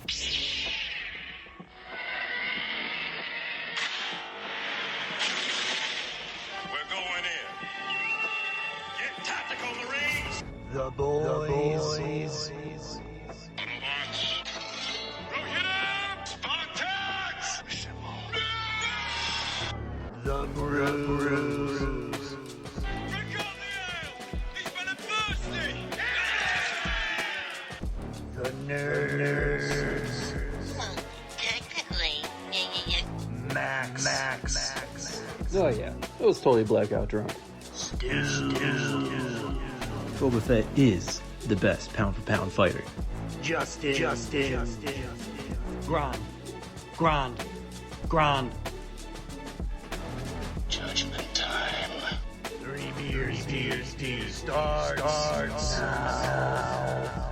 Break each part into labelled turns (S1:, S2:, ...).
S1: We're going in. Get tactical, Marines!
S2: The boys.
S1: Autobots. Go hit him! Spartans! Assemble.
S2: The brews.
S1: Drink up the ale! He's been a thirsty!
S2: The nerds.
S3: Well, technically,
S2: Max.
S4: Oh yeah, it was totally blackout drunk.
S5: Boba Fett is the best pound-for-pound fighter.
S2: Justin.
S6: Grand.
S1: Judgment time.
S2: 3 beers starts now.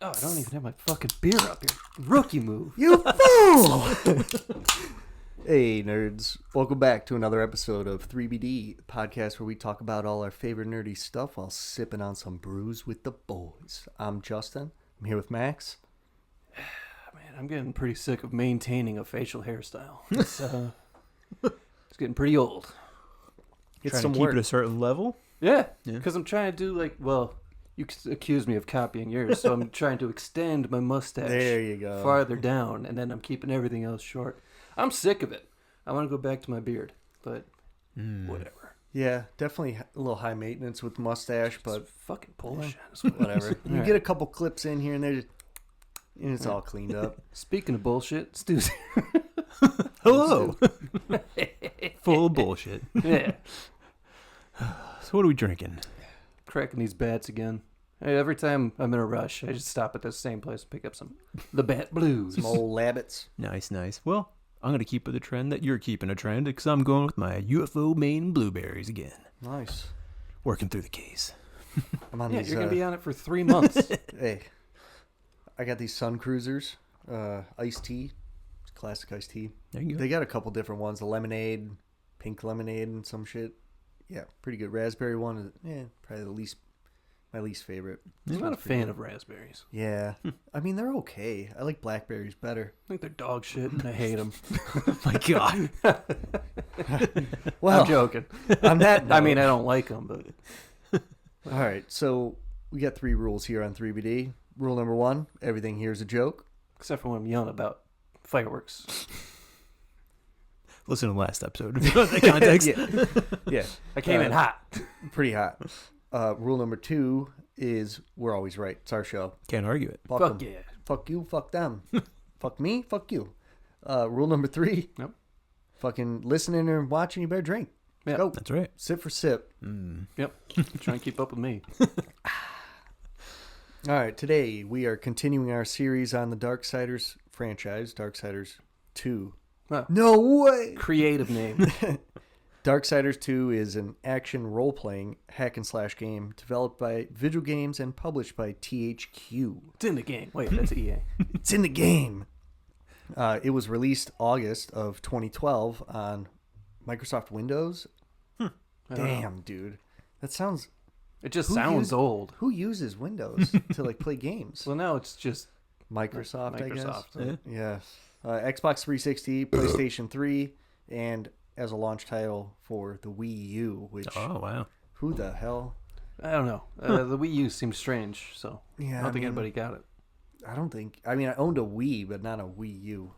S4: Oh, I don't even have my fucking beer up here. Rookie move.
S7: You fool! Hey, nerds. Welcome back to another episode of 3BD, podcast where we talk about all our favorite nerdy stuff while sipping on some brews with the boys. I'm Justin. I'm here with Max.
S4: Man, I'm getting pretty sick of maintaining a facial hairstyle. It's getting pretty old.
S7: Get
S5: Trying
S7: some
S5: to keep
S7: work.
S5: it a certain level.
S4: Yeah,
S5: Yeah.
S4: because I'm trying to do you accuse me of copying yours, so I'm trying to extend my mustache
S7: There you go.
S4: farther down, and then I'm keeping everything else short. I'm sick of it. I want to go back to my beard, but whatever.
S7: Yeah, definitely a little high maintenance with mustache, but
S4: It's fucking bullshit.
S7: whatever. You
S4: Alright.
S7: get a couple clips in here and there, and it's all cleaned up.
S4: Speaking of bullshit, Stu's
S5: Hello. Full of bullshit.
S4: yeah,
S5: So what are we drinking?
S4: cracking these bats again. Hey, every time I'm in a rush, I just stop at the same place and pick up the Bat Blues.
S7: Some old labbits.
S5: Nice. Well, I'm going to keep with the trend that you're keeping a trend because I'm going with my UFO Maine blueberries again.
S7: Nice.
S5: Working through the case.
S7: I'm on
S4: Yeah,
S7: these.
S4: you're gonna be on it for 3 months.
S7: Hey, I got these Sun Cruisers, iced tea, classic iced tea.
S5: There you go.
S7: They got a couple different ones: the lemonade, pink lemonade, and some shit. Yeah, pretty good. Raspberry one, probably my least favorite.
S4: I'm not a fan of raspberries.
S7: Yeah, I mean they're okay. I like blackberries better.
S4: I think they're dog shit, and I hate them.
S5: Oh my God.
S7: Well,
S4: I'm joking.
S7: on that note,
S4: I mean, I don't like them, but
S7: all right. So we got 3 rules here on 3BD. Rule number 1: everything here is a joke.
S4: except for when I'm yelling about fireworks.
S5: Listen to the last episode. If you know the context.
S7: Yeah,
S4: I came in hot.
S7: pretty hot. Rule number 2 is we're always right. It's our show.
S5: Can't argue it.
S7: Fuck
S4: Fuck
S7: 'em.
S4: yeah.
S7: Fuck you, fuck them. Fuck me, fuck you. Rule number 3.
S4: Nope.
S7: Fucking listening and watching, you better drink.
S4: Yeah.
S7: Go.
S5: That's right.
S7: Sip for sip.
S4: Yep. Try and keep up with me.
S7: All right, today we are continuing our series on the Darksiders franchise, Darksiders 2.
S4: Wow.
S7: No way!
S4: Creative name.
S7: Darksiders 2 is an action role-playing hack-and-slash game developed by Vigil Games and published by THQ.
S4: It's in the game. Wait, that's EA.
S7: It's in the game! It was released August of 2012 on Microsoft Windows.
S4: I don't know.
S7: Damn, dude. That sounds...
S4: It just
S7: Who
S4: sounds
S7: used-
S4: old.
S7: Who uses Windows to, like, play games?
S4: Well, now it's just
S7: Microsoft, I guess.
S4: Microsoft.
S7: Yeah. Xbox 360, PlayStation 3, and as a launch title for the Wii U, which...
S5: Oh, wow.
S7: Who the hell?
S4: I don't know. The Wii U seems strange, so
S7: Yeah,
S4: I don't
S7: I
S4: think
S7: mean-
S4: anybody got it.
S7: I don't think... I mean, I owned a Wii, but not a Wii U.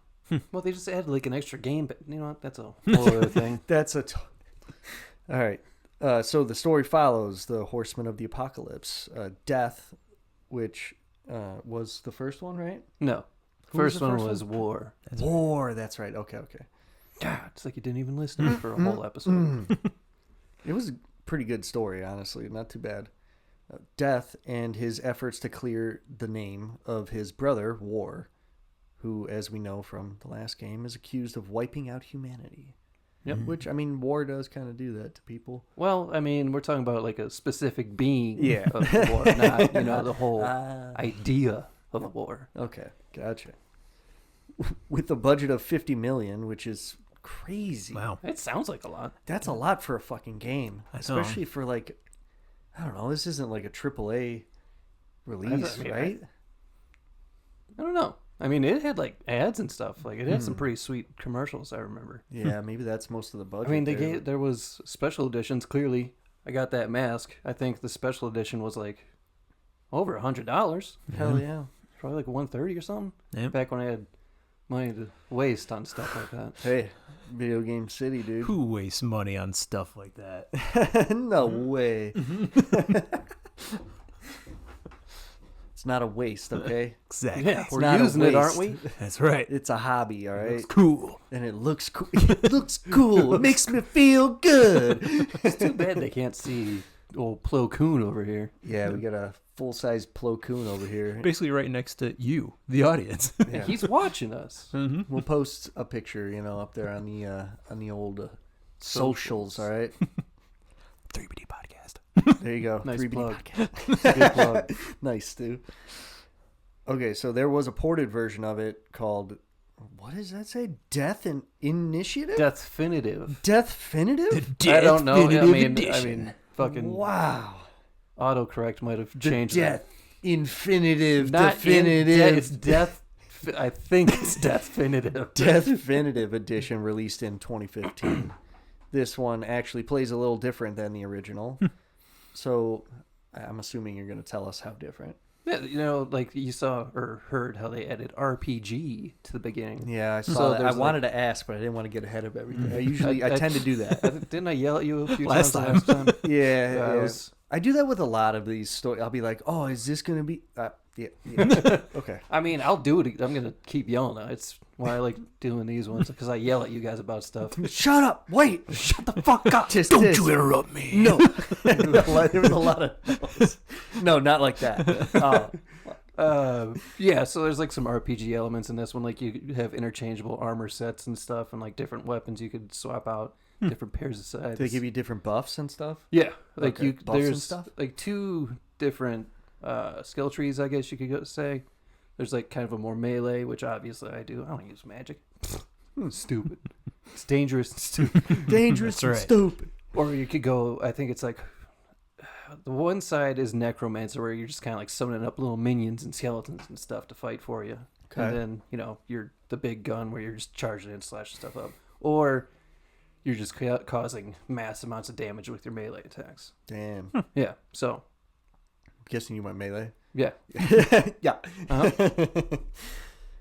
S4: Well, they just added like an extra game, but you know what? That's a whole other thing.
S7: That's a... All right. So the story follows the Horsemen of the Apocalypse. Death, which was the first one, right?
S4: No.
S7: Who was
S4: First
S7: the
S4: one
S7: first
S4: was War.
S7: War, that's right. Okay.
S4: God, it's like you didn't even listen to it for a whole episode.
S7: It was a pretty good story, honestly. Not too bad. Death and his efforts to clear the name of his brother, War, who, as we know from the last game, is accused of wiping out humanity.
S4: Yep.
S7: Which, I mean, War does kind of do that to people.
S4: Well, I mean, we're talking about like a specific being
S7: Yeah.
S4: of the war, not, the whole idea of the war.
S7: Okay, gotcha. With a budget of $50 million, which is crazy.
S5: Wow.
S4: It sounds like a lot.
S7: That's a lot for a fucking game.
S5: I know.
S7: Especially for, like, I don't know, this isn't like a AAA release,
S4: I mean,
S7: right?
S4: I don't know. I mean, it had like ads and stuff. Like it had some pretty sweet commercials. I remember.
S7: Yeah, maybe that's most of the budget.
S4: I mean,
S7: there
S4: there was special editions. Clearly, I got that mask. I think the special edition was like over $100.
S7: Hell yeah.
S4: Probably like 130 or something.
S5: Yep.
S4: Back when I had money to waste on stuff like that.
S7: Hey, Video Game City, dude.
S5: Who wastes money on stuff like that?
S7: No way. It's not a waste, okay?
S5: Exactly.
S4: Yeah,
S7: It's
S4: we're
S7: not a
S4: using it, aren't
S7: waste.
S4: we?
S5: That's right.
S7: It's a hobby, all right?
S5: It's cool.
S7: And it looks cool. It looks cool. It makes me feel good.
S4: It's too bad they can't see old Plo Koon over here.
S7: Yeah, we got a full-size Plo Koon over here.
S5: Basically right next to you, the audience.
S7: Yeah.
S4: He's watching us.
S7: We'll post a picture, up there on the old socials, all right?
S5: 3BD podcast.
S7: There you go.
S4: Nice
S7: 3BD
S4: plug.
S7: podcast.
S4: Good plug.
S7: Nice, Stu. Okay, so there was a ported version of it called, what does that say? Death and Initiative?
S4: Deathfinitive.
S7: Deathfinitive?
S4: I don't know. I
S5: Definitive
S4: mean,
S5: edition.
S4: fucking
S7: Wow.
S4: autocorrect might have
S7: The
S4: changed
S7: Death Infinitive
S4: that.
S7: Definitive.
S4: It's death. I think it's Deathfinitive.
S7: Definitive Edition released in 2015. This one actually plays a little different than the original. So I'm assuming you're going to tell us how different.
S4: Yeah, like you saw or heard how they added RPG to the beginning.
S7: Yeah, I saw
S4: So
S7: that. I
S4: there's
S7: wanted to ask, but I didn't want to get ahead of everything. I tend to do that.
S4: Didn't I yell at you a few
S5: Last
S4: times
S5: time.
S4: last time?
S7: Yeah,
S4: Yeah,
S7: yeah. I do that with a lot of these stories. I'll be like, "Oh, is this gonna be?" Yeah. Okay.
S4: I mean, I'll do it. I'm gonna keep yelling. It's why I like doing these ones because I yell at you guys about stuff.
S7: Shut up! Wait! Shut the fuck up!
S5: Don't you interrupt me.
S7: No. There was a lot of those. No, not like that.
S4: Yeah, so there's like some RPG elements in this one. Like you have interchangeable armor sets and stuff, and like different weapons you could swap out, different pairs of sides.
S7: Do they give you different buffs and stuff?
S4: Yeah, like
S7: Okay, buffs and
S4: there's
S7: stuff?
S4: like two different skill trees, I guess you could say. There's like kind of a more melee, which obviously I do. I don't use magic. Stupid. It's dangerous and stupid.
S7: Dangerous
S5: That's
S7: and
S5: right.
S7: stupid.
S4: Or you could go, I think it's like, the one side is necromancer, where you're just kind of like summoning up little minions and skeletons and stuff to fight for you.
S7: Okay.
S4: And then, you're the big gun where you're just charging and slashing stuff up. Or you're just causing mass amounts of damage with your melee attacks.
S7: Damn.
S4: Yeah, so,
S7: Guessing you went melee.
S4: yeah.
S7: Yeah.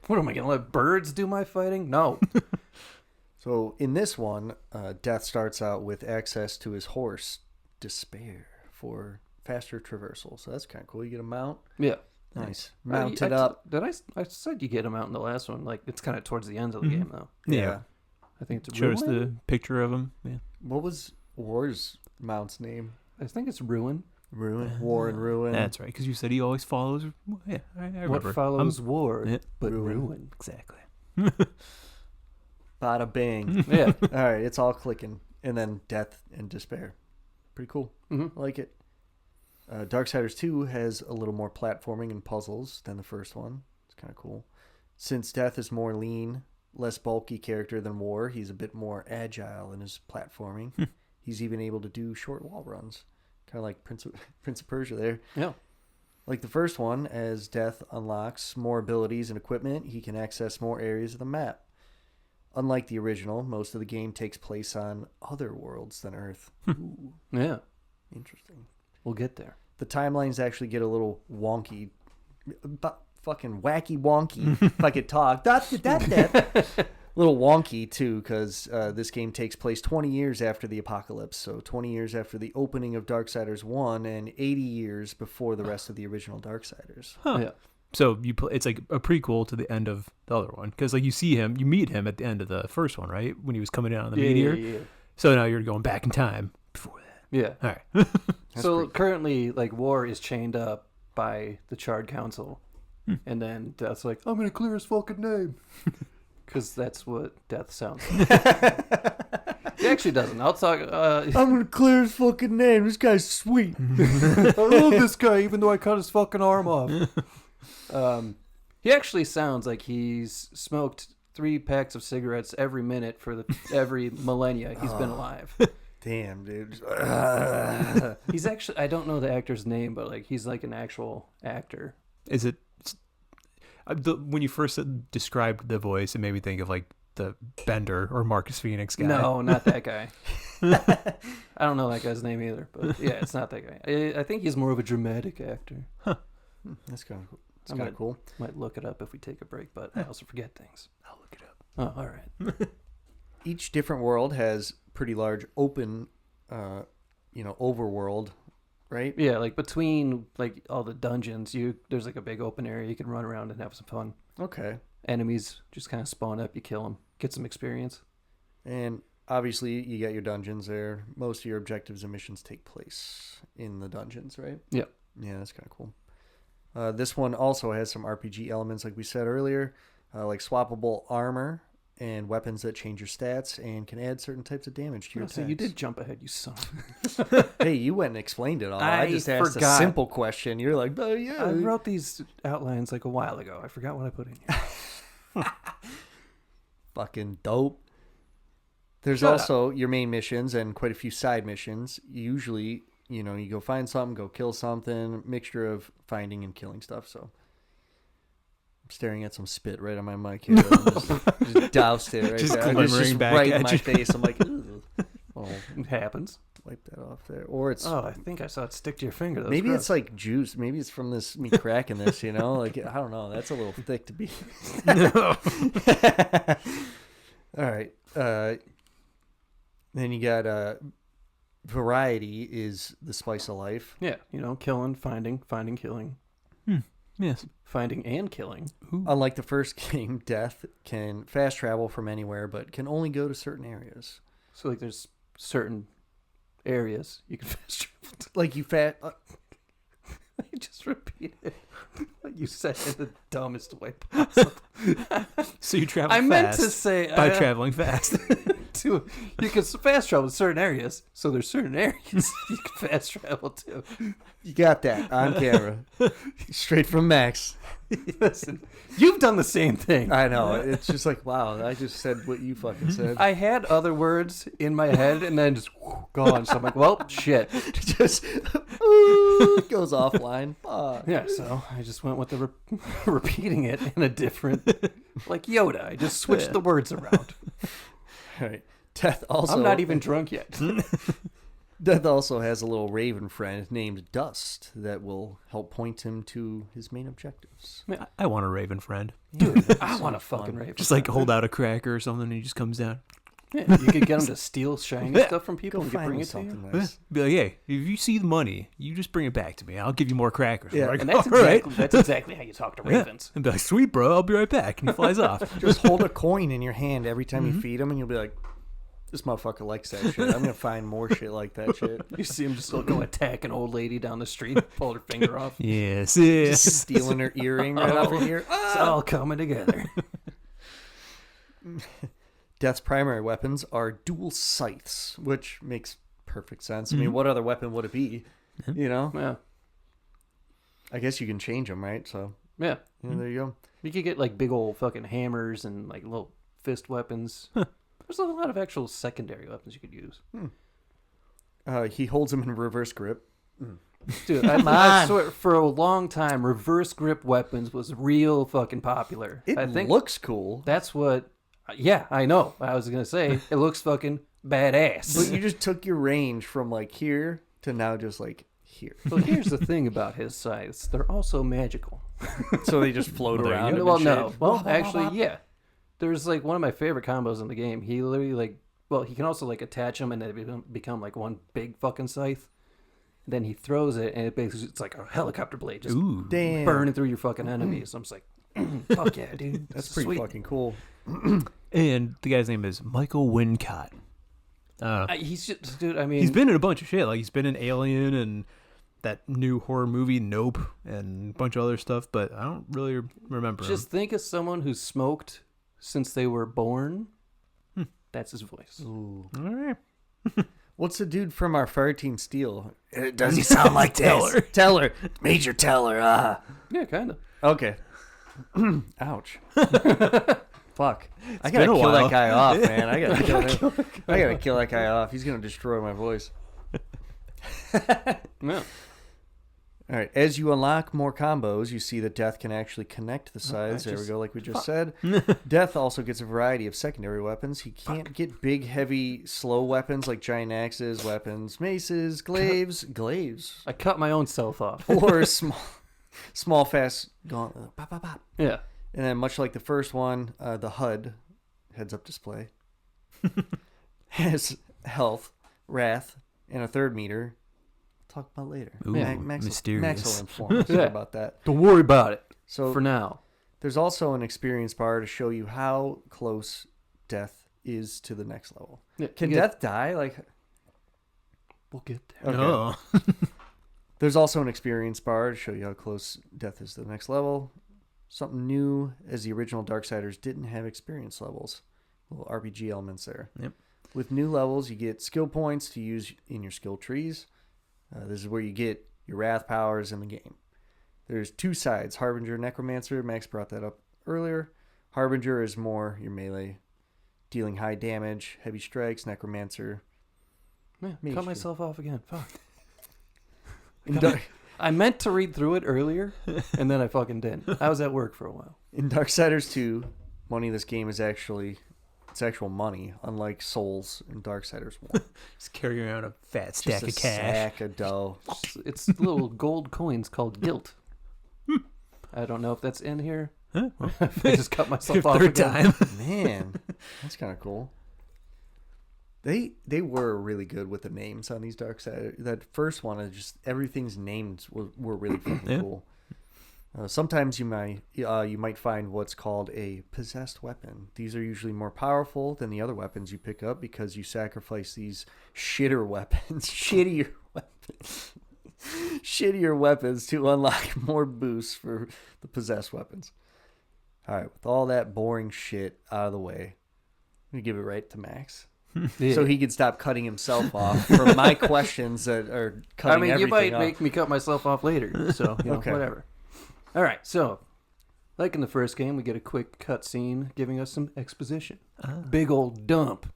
S4: What am I going to let birds do my fighting? No.
S7: So in this one, Death starts out with access to his horse, Despair, for faster traversal. So that's kind of cool. You get a mount.
S4: Yeah.
S7: Nice. Mounted
S4: I
S7: up.
S4: I said you get them out in the last one. Like, it's kind of towards the end of the game, though.
S5: Yeah.
S4: I think it's
S5: Shows
S4: Ruin.
S5: the picture of him. Yeah.
S7: What was War's mount's name?
S4: I think it's Ruin.
S7: Ruin. War and Ruin.
S5: That's right, because you said he always follows. Yeah, I remember.
S4: What follows war,
S5: Yeah.
S4: but
S7: Ruin.
S4: ruin.
S5: Exactly.
S7: Bada bang.
S4: Yeah.
S7: All right, it's all clicking. And then Death and Despair. Pretty cool.
S4: Mhm.
S7: I like it. Darksiders 2 has a little more platforming and puzzles than the first one. It's kind of cool. Since Death is more lean, less bulky character than War, he's a bit more agile in his platforming. He's even able to do short wall runs. Kind of like Prince of Persia there.
S4: Yeah.
S7: Like the first one, as Death unlocks more abilities and equipment, he can access more areas of the map. Unlike the original, most of the game takes place on other worlds than Earth. Ooh,
S4: Yeah.
S7: interesting.
S4: We'll get there.
S7: The timelines actually get a little wonky. Fucking wacky wonky, if I could talk. Little wonky, too, because this game takes place 20 years after the apocalypse. So 20 years after the opening of Darksiders 1 and 80 years before the rest of the original Darksiders.
S4: Yeah.
S5: So it's like a prequel to the end of the other one, because like you meet him at the end of the first one, right? When he was coming in on the meteor.
S4: Yeah.
S5: So now you're going back in time before that.
S4: Yeah.
S5: All right.
S4: So currently, like, War is chained up by the Charred Council. And then Death's like, I'm going to clear his fucking name. Because that's what Death sounds like. He actually doesn't. I'll talk.
S7: I'm gonna clear his fucking name. This guy's sweet.
S4: I love this guy, even though I cut his fucking arm off. He actually sounds like he's smoked 3 packs of cigarettes every minute for every millennia he's been alive.
S7: Damn, dude.
S4: He's actually, I don't know the actor's name, but like he's like an actual actor.
S5: Is it when you first described the voice, it made me think of like the Bender or Marcus Phoenix guy.
S4: No, not that guy. I don't know that guy's name either, but yeah, it's not that guy. I think he's more of a dramatic actor.
S7: That's kind of cool. It's kind of cool.
S4: Might look it up if we take a break, but I also forget things.
S5: I'll look it up.
S4: Oh, all right.
S7: Each different world has pretty large open, overworld, right?
S4: Yeah, like between like all the dungeons, there's like a big open area you can run around and have some fun.
S7: Okay.
S4: Enemies just kind of spawn up, you kill them, get some experience.
S7: And obviously, you got your dungeons there. Most of your objectives and missions take place in the dungeons, right?
S4: Yeah.
S7: Yeah, that's kind of cool. This one also has some RPG elements, like we said earlier, like swappable armor and weapons that change your stats and can add certain types of damage to your attacks.
S4: So you did jump ahead, you son.
S7: Hey, you went and explained it all.
S4: I
S7: just asked
S4: forgot.
S7: a simple question. You're like, oh, yeah.
S4: I wrote these outlines like a while ago. I forgot what I put in here.
S7: Fucking dope. There's
S4: Shut
S7: also your main missions and quite a few side missions. Usually, you go find something, go kill something, mixture of finding and killing stuff. So I'm staring at some spit right on my mic here. just doused it right
S5: Just
S7: there.
S5: glimmering back
S7: right in
S5: at
S7: my
S5: you.
S7: face. I'm like, ugh. Oh,
S4: It happens.
S7: wipe that off there. Or it's
S4: Oh, I think I saw it stick to your finger. That was
S7: maybe
S4: gross.
S7: it's like juice. Maybe it's from me cracking this. Like I don't know. That's a little thick to be. All right. Then you got variety is the spice of life.
S4: Yeah, killing, finding, killing.
S5: Yes.
S4: Finding and killing.
S7: Unlike the first game, death can fast travel from anywhere, but can only go to certain areas.
S4: So like there's certain areas you can fast travel to.
S7: Like you
S4: You just repeated what you said in the dumbest way possible.
S5: So you travel
S4: I
S5: fast
S4: meant to say
S5: by traveling fast.
S4: you can fast travel to certain areas, so there's certain areas you can fast travel to.
S7: You got that on camera. Straight from Max.
S4: Listen, you've done the same thing.
S7: I know. It's just like, wow, I just said what you fucking said.
S4: I had other words in my head and then just gone. So I'm like, well, shit.
S7: Just goes offline. Fuck.
S4: Yeah, so I just went with the repeating it in a different, like Yoda. I just switched the words around.
S7: All right. Death also.
S4: I'm not even drunk yet.
S7: Death also has a little raven friend named Dust that will help point him to his main objectives.
S5: I want a raven friend.
S4: Dude, I want a fucking raven.
S5: Just like hold out a cracker or something and he just comes down.
S4: Yeah, you could get him to steal shiny stuff from people
S7: Go
S4: and you could
S7: find
S4: bring
S7: me
S4: it to you.
S7: something nice.
S5: Be like, hey, if you see the money, you just bring it back to me. I'll give you more crackers.
S7: Yeah,
S5: I'm like,
S4: And that's
S5: all right.
S4: exactly how you talk to ravens.
S5: And be like, sweet, bro, I'll be right back. And he flies off.
S7: Just hold a coin in your hand every time you feed him, and you'll be like, this motherfucker likes that shit. I'm going to find more shit like that shit.
S4: You see him just go attack an old lady down the street, pull her finger off.
S5: Yes, yes.
S7: Just stealing her earring right off her ear.
S4: It's all coming together.
S7: Death's primary weapons are dual scythes, which makes perfect sense. I mean, what other weapon would it be?
S4: Yeah.
S7: I guess you can change them, right? So,
S4: Yeah.
S7: there you go.
S4: You could get like big old fucking hammers and like little fist weapons. There's a lot of actual secondary weapons you could use.
S7: He holds them in reverse grip.
S4: Dude, I swear, for a long time, reverse grip weapons was real fucking popular.
S7: It
S4: I think
S7: looks cool.
S4: that's what. Yeah, I know. I was gonna say it looks fucking badass.
S7: But you just took your range from like here to now just like here.
S4: Well, here's the thing about his scythes: they're also magical.
S7: So they just float
S5: Well, there you
S7: around.
S5: go.
S7: and
S4: Well,
S7: shit.
S4: no. Well, actually, yeah. There's like one of my favorite combos in the game. He literally he can also like attach them and they become like one big fucking scythe. Then he throws it and it's like a helicopter blade just
S5: Ooh.
S7: Damn.
S4: burning through your fucking enemies. I'm just like, fuck yeah, dude.
S7: That's pretty
S4: sweet.
S7: fucking cool.
S5: And the guy's name is Michael Wincott.
S4: He's just, dude. I mean,
S5: He's been in a bunch of shit. Like, he's been in Alien and that new horror movie, Nope, and a bunch of other stuff, but I don't really remember
S4: just
S5: him.
S4: think of someone who's smoked since they were born. That's his voice.
S7: Ooh.
S5: All right.
S7: What's the dude from our fire team Steel? Does he sound like this? Teller. Major Teller.
S4: Yeah, kind of.
S7: Okay. Ouch. Fuck. I
S5: been
S7: gotta
S5: a
S7: kill
S5: while.
S7: that guy off, man. I gotta kill that guy off. He's gonna destroy my voice.
S4: Yeah.
S7: All right. As you unlock more combos, you see that Death can actually connect the sides. There we
S4: just-
S7: go, like we just said. Death also gets a variety of secondary weapons. He can't get big, heavy, slow weapons like giant axes, weapons, maces, glaives,
S4: I cut my own self off.
S7: or small, fast gauntlet. Pop, pop, pop.
S4: Yeah.
S7: And then, much like the first one, the HUD, heads-up display, has health, wrath, and a third meter. Talk about later.
S5: Ooh,
S7: Max
S5: mysterious.
S7: will inform us
S4: Yeah.
S7: about that.
S4: Don't worry about it.
S7: So
S4: For now.
S7: there's also an experience bar to show you how close Death is to the next level.
S4: Yeah,
S7: Can
S4: you get-
S7: Death die? Like,
S4: We'll get there.
S7: okay.
S5: Oh.
S7: There's also an experience bar to show you how close Death is to the next level. Something new, as the original Darksiders didn't have experience levels. Little RPG elements there.
S5: Yep.
S7: With new levels, you get skill points to use in your skill trees. This is where you get your wrath powers in the game. There's two sides, Harbinger, Necromancer. Max brought that up earlier. Harbinger is more your melee, dealing high damage, heavy strikes. Necromancer.
S4: Yeah,
S7: Mage
S4: cut
S7: too.
S4: myself off again. Fuck.
S7: In, Dark,
S4: I meant to read through it earlier, and then I fucking didn't. I was at work for a while.
S7: in Darksiders 2, money in this game is actually it's actual money, unlike souls in Darksiders 1.
S5: Just carrying around a fat
S7: Just
S5: stack
S7: a
S5: of cash.
S7: sack of dough.
S4: It's little gold coins called guilt. I don't know if that's in here.
S5: Huh? Well,
S4: I just cut myself
S5: your
S4: off
S5: third
S4: again.
S5: time.
S7: Man, that's kind of cool. They were really good with the names on these Darksiders. That first one, is just everything's names were really fucking
S5: Yeah.
S7: cool. Sometimes you might find what's called a possessed weapon. These are usually more powerful than the other weapons you pick up because you sacrifice these shittier weapons to unlock more boosts for the possessed weapons. All right, with all that boring shit out of the way, I'm gonna give it right to Max.
S4: Yeah.
S7: So he can stop cutting himself off for my questions that are
S4: I
S7: cutting
S4: mean, you
S7: everything
S4: might
S7: off.
S4: make me cut myself off later, so you know,
S7: Okay.
S4: whatever. All right, so like in the first game, we get a quick cut scene giving us some exposition. Big old dump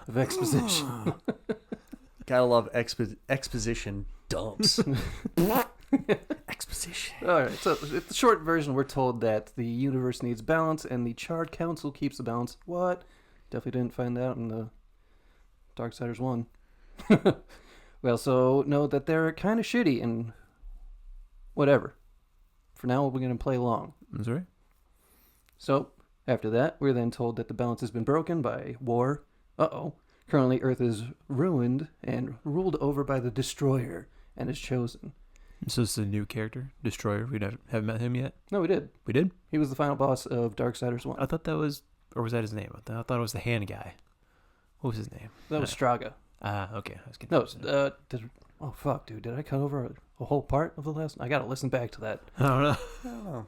S4: of exposition.
S7: Gotta love exposition dumps. Exposition.
S4: All right, so the short version, we're told that the universe needs balance, and the Charred Council keeps the balance. What? Definitely didn't find that in the Darksiders 1. We also know that they're kind of shitty, and whatever. For now, we're going to play along.
S5: That's right.
S4: So, after that, we're then told that the balance has been broken by war. Uh-oh. Currently, Earth is ruined and ruled over by the Destroyer, and is chosen.
S5: So this is a new character, Destroyer. We haven't met him yet.
S4: No, we did.
S5: We did?
S4: He was the final boss of Darksiders 1.
S5: I thought that was, or was that his name? I thought it was the hand guy. What was his name?
S4: That was Straga.
S5: Okay. I was
S4: No,
S5: confused.
S4: oh fuck, dude! Did I cut over a whole part of the last? I gotta listen back to that.
S5: I don't know.
S7: I don't know.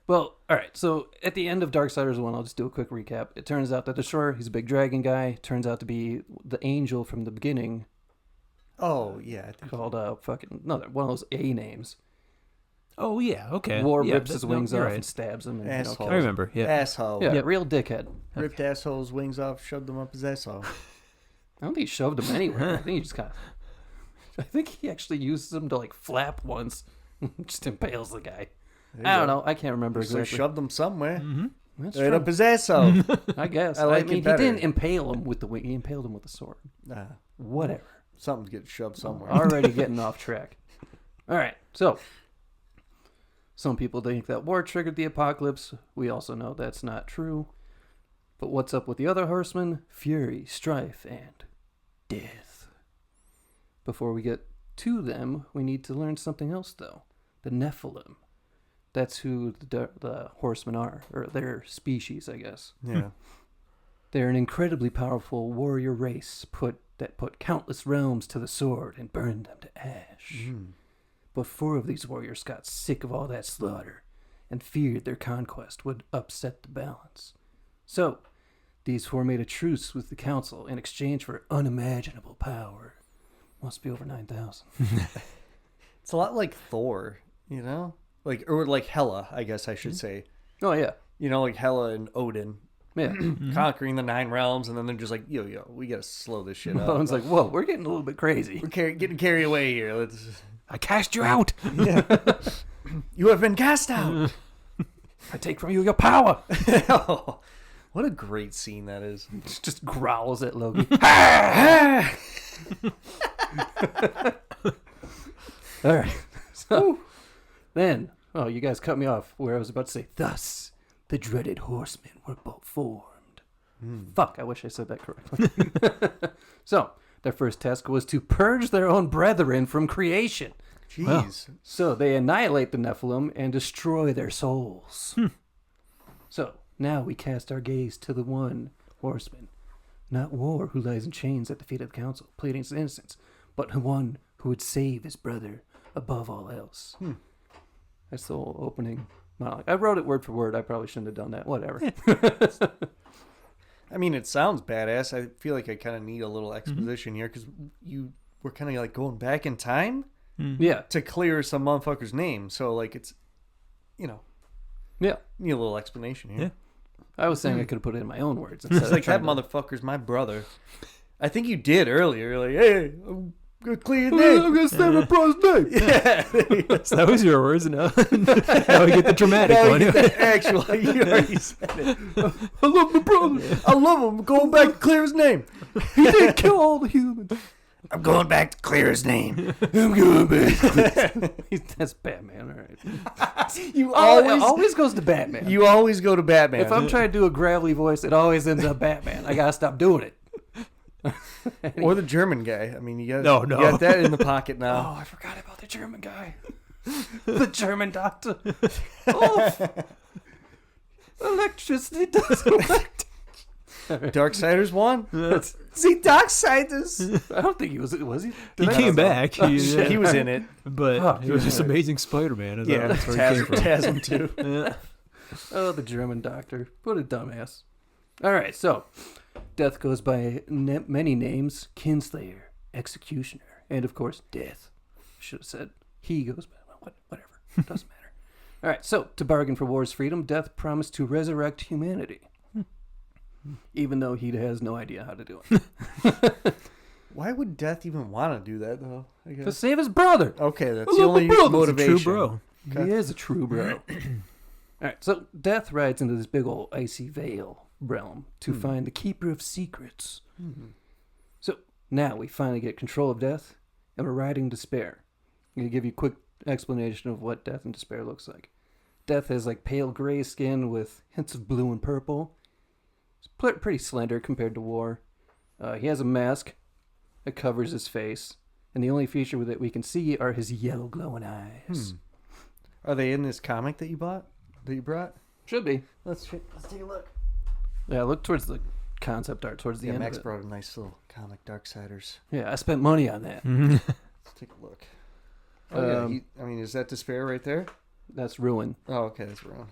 S4: Well, all right. So at the end of Darksiders 1, I'll just do a quick recap. It turns out that Destroyer, he's a big dragon guy. Turns out to be the angel from the beginning,
S7: Oh yeah, I think
S4: called one of those A names.
S5: Oh yeah. Okay.
S4: War
S5: yeah,
S4: rips his wings
S5: you're
S4: off
S5: right.
S4: and stabs him. And,
S7: Asshole.
S5: I remember. Yeah.
S7: asshole.
S4: Yeah,
S5: Yep.
S4: real dickhead.
S7: Ripped asshole's wings off, shoved them up his asshole.
S4: I don't think he shoved him anywhere. I think he just kind of. I think he actually uses them to like flap once, just impales the guy.
S7: There you
S4: I don't
S7: go.
S4: know. I can't remember
S7: So
S4: exactly.
S7: shoved them somewhere.
S4: That's
S7: Right
S4: true.
S7: up his asshole.
S4: I guess.
S7: I like it
S4: mean, he
S7: better.
S4: didn't impale him with the wing. He impaled him with the sword. Whatever.
S7: Something's getting shoved somewhere.
S4: Already getting off track. All right. So, some people think that war triggered the apocalypse. We also know that's not true. But what's up with the other horsemen? Fury, strife, and death. Before we get to them, we need to learn something else, though. The Nephilim. That's who the horsemen are, or their species, I guess.
S7: Yeah.
S4: They're an incredibly powerful warrior race that put countless realms to the sword and burned them to ash. But 4 of these warriors got sick of all that slaughter and feared their conquest would upset the balance. So, these 4 made a truce with the council in exchange for unimaginable power. Must be over 9,000.
S7: It's a lot like Thor, you know? Or like Hela, I guess I should say.
S4: Oh, yeah.
S7: like Hela and Odin
S4: Yeah.
S7: conquering the 9 realms, and then they're just like, yo, we gotta slow this shit up.
S4: Odin's like, whoa, we're getting a little bit crazy.
S7: We're getting carried away here. Let's.
S5: I cast you out.
S7: You have been cast out.
S4: I take from you your power.
S7: Oh, what a great scene that is.
S4: Just growls at Loki. All right. So then, you guys cut me off where I was about to say, thus the dreaded horsemen were both formed. Fuck, I wish I said that correctly. So, their first task was to purge their own brethren from creation.
S7: Jeez.
S4: So, they annihilate the Nephilim and destroy their souls. So, now we cast our gaze to the one horseman, not War, who lies in chains at the feet of the council, pleading his innocence, but the one who would save his brother above all else. That's the whole opening monologue. I wrote it word for word. I probably shouldn't have done that. Whatever.
S7: I mean, it sounds badass. I feel like I kind of need a little exposition here because you were kind of like going back in time
S4: Yeah.
S7: to clear some motherfucker's name. So, like, it's,
S4: Yeah.
S7: need a little explanation here.
S5: Yeah.
S4: I was saying I could have put it in my own words.
S7: It's like, that motherfucker's my brother. I think you did earlier. Like, hey, I'm going to clear your name.
S4: I'm going to say my brother's name.
S7: Yeah.
S5: So that was your words. Now we get the dramatic
S7: Now
S5: one.
S7: you get the actual. You already said it.
S4: I love my brother.
S7: I love him. I'm going back to clear his name.
S4: He didn't kill all the humans.
S7: I'm going back to clear his name.
S4: I'm going back. That's Batman, all right.
S7: You
S4: It
S7: always,
S4: always goes to Batman.
S7: you always go to Batman.
S4: If I'm trying to do a gravelly voice, it always ends up Batman. I got to stop doing it.
S7: Or the German guy. I mean, you got
S5: No.
S7: you got that in the pocket
S4: Oh,
S7: now.
S4: I forgot about the German guy. The German doctor. Oh, electricity doesn't work.
S7: Darksiders won. See, Darksiders.
S4: I don't think he was he?
S5: He
S4: Did I-
S5: came back.
S7: He was in it.
S5: But
S4: Oh,
S5: he was
S4: yeah.
S5: just Amazing Spider-Man.
S7: Yeah,
S5: That's where he came from.
S7: Tasm too.
S5: Yeah.
S4: Oh, the German doctor. What a dumbass. All right, so Death goes by many names: Kinslayer, Executioner, and of course, Death. Should have said he goes by whatever. Doesn't matter. All right, so to bargain for War's freedom, Death promised to resurrect humanity, even though he has no idea how to do it.
S7: Why would Death even want to do that, though? I
S4: To
S7: guess.
S4: save his brother.
S7: Okay, that's
S4: I
S7: the
S4: love my
S7: only
S4: brother. He's a
S7: motivation.
S5: True bro.
S7: Okay.
S4: He is a true bro. All right, so Death rides into this big old icy veil realm to find the Keeper of Secrets. So now we finally get control of Death, and we're riding Despair. I'm going to give you a quick explanation of what Death and Despair looks like. Death has like pale gray skin with hints of blue and purple. He's pretty slender compared to War. He has a mask that covers his face, and the only feature that we can see are his yellow glowing eyes.
S7: Are they in this comic that you bought? That you brought?
S4: Should be.
S7: Let's take a look.
S4: Yeah, look towards the concept art towards the
S7: Yeah,
S4: end
S7: Max
S4: of it.
S7: brought a nice little comic, Darksiders.
S4: Yeah, I spent money on that.
S7: Let's take a look. Oh, yeah.
S4: Um,
S7: Is that Despair right there?
S4: That's Ruin.
S7: Oh, okay, that's wrong.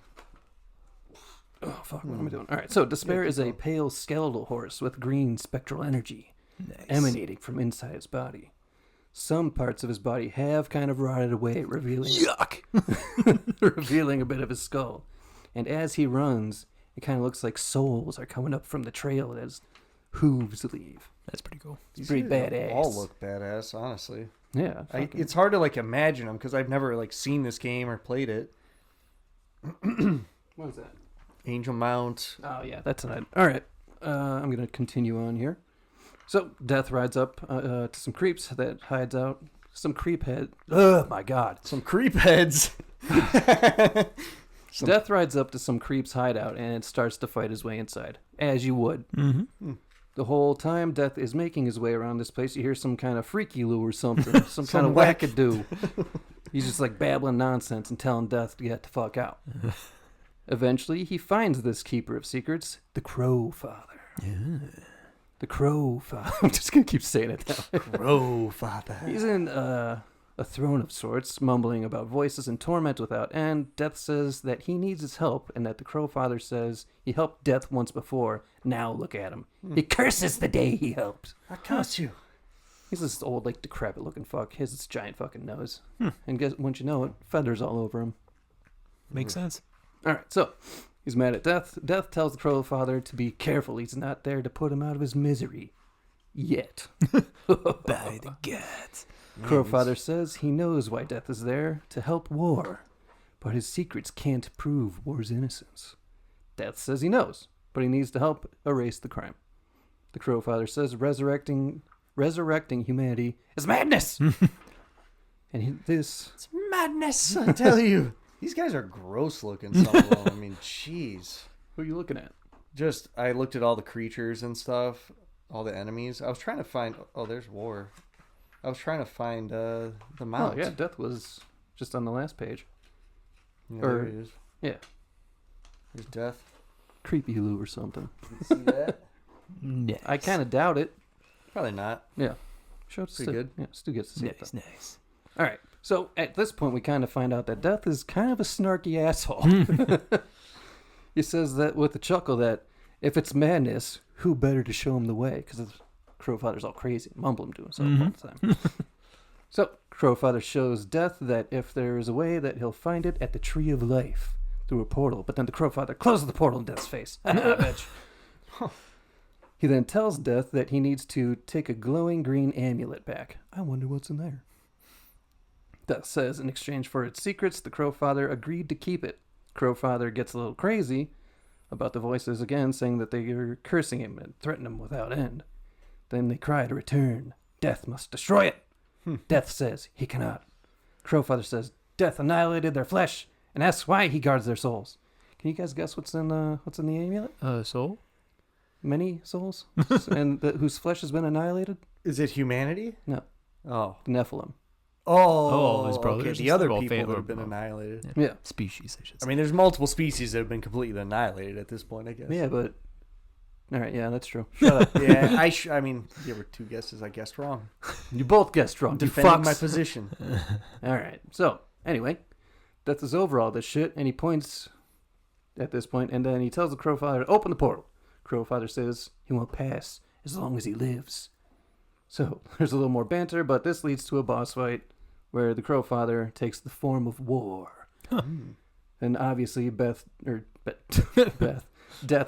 S4: Oh, fuck, what am I doing? All right, so Despair is a pale skeletal horse with green spectral energy emanating from inside his body. Some parts of his body have kind of rotted away, revealing revealing a bit of his skull. And as he runs, it kind of looks like souls are coming up from the trail that his hooves leave.
S5: That's pretty cool.
S4: It's pretty badass.
S7: All look badass, honestly.
S4: Yeah. fucking-
S7: It's hard to like imagine them because I've never like seen this game or played it.
S4: What is that?
S7: Angel Mount.
S4: Oh, yeah, that's it. All right. I'm going to continue on here. So, Death rides up to some creeps that hides out. Some creep head. Oh, my God.
S7: Some creep heads.
S4: Death rides up to some creep's hideout and starts to fight his way inside, as you would.
S5: Mm-hmm.
S4: The whole time Death is making his way around this place, you hear some kind of freaky loo or something, some kind of
S7: whack.
S4: wackadoo. He's just like babbling nonsense and telling Death to get the fuck out. Eventually, he finds this Keeper of Secrets, the Crow Father.
S5: Yeah.
S4: The Crow Father. I'm just going to keep saying it that way.
S7: Crow Father.
S4: He's in a throne of sorts, mumbling about voices and torment without end. Death says that he needs his help, and that the Crow Father says he helped Death once before. Now look at him. He curses the day he helped.
S7: I curse you.
S4: He's this old, like, decrepit-looking fuck. He has this giant fucking nose. And guess, once you know it, feathers all over him.
S5: Makes sense.
S4: All right, so He's mad at Death. Death tells the Crow Father to be careful. He's not there to put him out of his misery. Yet.
S5: By the gods.
S4: Crow Father says he knows why Death is there, to help War. But his secrets can't prove War's innocence. Death says he knows, but he needs to help erase the crime. The Crow Father says resurrecting humanity is madness!
S7: It's madness, I tell you. These guys are gross looking, some of them. I mean, jeez.
S4: Who are you looking at?
S7: Just, I looked at all the creatures and stuff, all the enemies. I was trying to find, oh, there's War. I was trying to find the mount.
S4: Oh, yeah, Death was just on the last page.
S7: Yeah, there he is.
S4: Yeah.
S7: There's Death.
S4: Creepy Lou or something.
S7: You see that?
S5: Nice.
S4: I kind of doubt it.
S7: Probably not.
S4: Yeah. Sure,
S7: Pretty good.
S4: Yeah, Stu gets to see it,
S5: Nice,
S4: though.
S5: nice.
S4: All right. So at this point, we kind of find out that Death is kind of a snarky asshole. He says that with a chuckle that if it's madness, who better to show him the way? Because the Crowfather's all crazy, mumbling to himself all the time. So Crowfather shows Death that if there is a way, that he'll find it at the Tree of Life through a portal. But then the Crowfather closes the portal in Death's face. Bitch. He then tells Death that he needs to take a glowing green amulet back. I wonder what's in there. Death says in exchange for its secrets, the Crowfather agreed to keep it. Crowfather gets a little crazy about the voices again, saying that they are cursing him and threaten him without end. Then they cry to return. Death must destroy it. Death says he cannot. Crowfather says Death annihilated their flesh and asks why he guards their souls. Can you guys guess what's in the amulet?
S5: Soul?
S4: Many souls? And whose flesh has been annihilated?
S7: Is it humanity?
S4: No.
S7: Oh.
S4: The Nephilim.
S7: Oh,
S5: his brothers
S7: okay.
S5: and
S7: The other
S5: stuff, all
S7: people
S5: fam-
S7: that have been
S5: or-
S7: annihilated.
S4: Yeah.
S5: Species, I should say.
S7: I mean, there's multiple species that have been completely annihilated at this point, I guess.
S4: Yeah, but... All right, yeah, that's true. Shut up.
S7: Yeah, I mean, there were two guesses I guessed wrong.
S4: You both guessed wrong. You
S7: Defending
S4: fucks.
S7: my position.
S4: All right. So, anyway, Death is over all this shit, and he points at this point, and then he tells the Crowfather to open the portal. Crowfather says he won't pass as long as he lives. So, there's a little more banter, but this leads to a boss fight where the Crowfather takes the form of War. And obviously, Death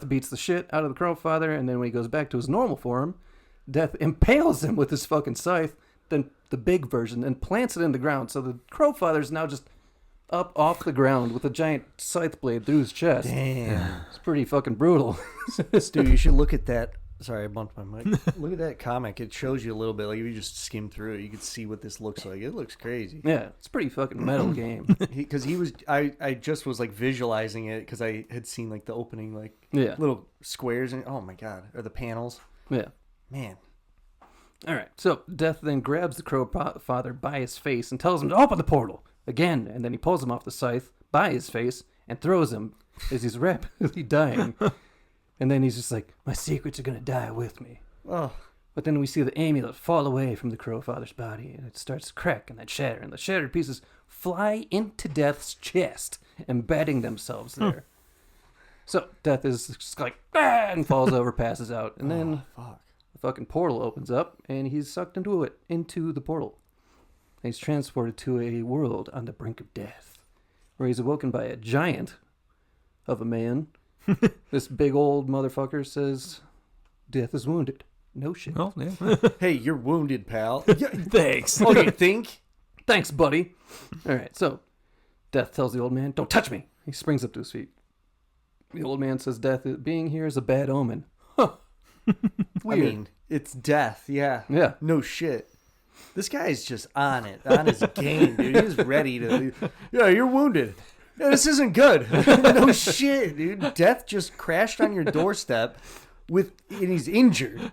S4: beats the shit out of the Crowfather, and then when he goes back to his normal form, Death impales him with his fucking scythe, then the big version, and plants it in the ground. So the Crowfather's now just up off the ground with a giant scythe blade through his chest.
S7: Damn.
S4: It's pretty fucking brutal.
S7: Stu, you should look at that. Sorry, I bumped my mic. Look at that comic. It shows you a little bit. Like, if you just skim through it, you can see what this looks like. It looks crazy.
S4: Yeah, it's a pretty fucking metal game.
S7: Because I just was like visualizing it because I had seen like the opening, like
S4: Yeah.
S7: little squares, and oh my god, or the panels.
S4: Yeah.
S7: Man.
S4: All right. So Death then grabs the Crowfather by his face and tells him to open the portal again, and then he pulls him off the scythe by his face and throws him as he's rapidly dying. And then he's just like, my secrets are going to die with me.
S7: Oh.
S4: But then we see the amulet fall away from the Crowfather's body, and it starts to crack and then shatter, and the shattered pieces fly into Death's chest, embedding themselves there. So Death is just like, ah, and falls over, passes out, and then
S7: Fuck.
S4: the fucking portal opens up, and he's sucked into the portal. And he's transported to a world on the brink of death, where he's awoken by a giant of a man. This big old motherfucker says, Death is wounded. No shit.
S5: Oh, yeah.
S7: Hey, you're wounded, pal.
S5: Thanks.
S7: Okay, think.
S4: Thanks, buddy. All right, so Death tells the old man, don't touch me. He springs up to his feet. The old man says Death being here is a bad omen. Huh. Weird.
S7: I mean, it's death. Yeah.
S4: Yeah.
S7: No shit. This guy's just on it, on his game, dude. He's ready to. Yeah, you're wounded. Yeah, this isn't good. No shit, dude. Death just crashed on your doorstep and he's injured.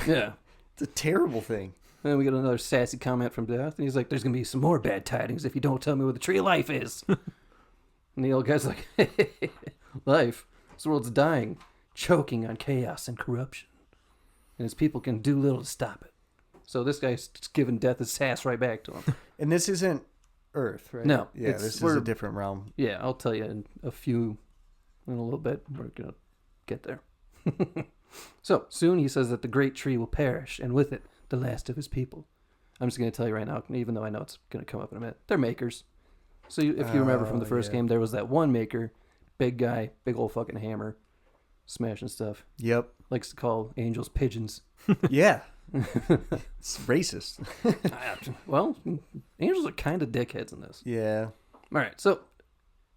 S4: Yeah.
S7: It's a terrible thing.
S4: And then we get another sassy comment from Death, and he's like, there's going to be some more bad tidings if you don't tell me where the Tree of Life is. And the old guy's like, life? This world's dying, choking on chaos and corruption. And his people can do little to stop it. So this guy's just giving Death his sass right back to him.
S7: And this isn't Earth, right?
S4: No,
S7: Yeah, this is a different realm.
S4: Yeah, I'll tell you in a little bit. We're going to get there. So, soon he says that the great tree will perish, and with it, the last of his people. I'm just going to tell you right now, even though I know it's going to come up in a minute. They're makers. So if you remember from the first game, there was that one maker, Big guy, big old fucking hammer, smashing stuff.
S7: Yep.
S4: Likes to call angels pigeons.
S7: Yeah. It's racist.
S4: Well, angels are kind of dickheads in this.
S7: Yeah.
S4: All right, so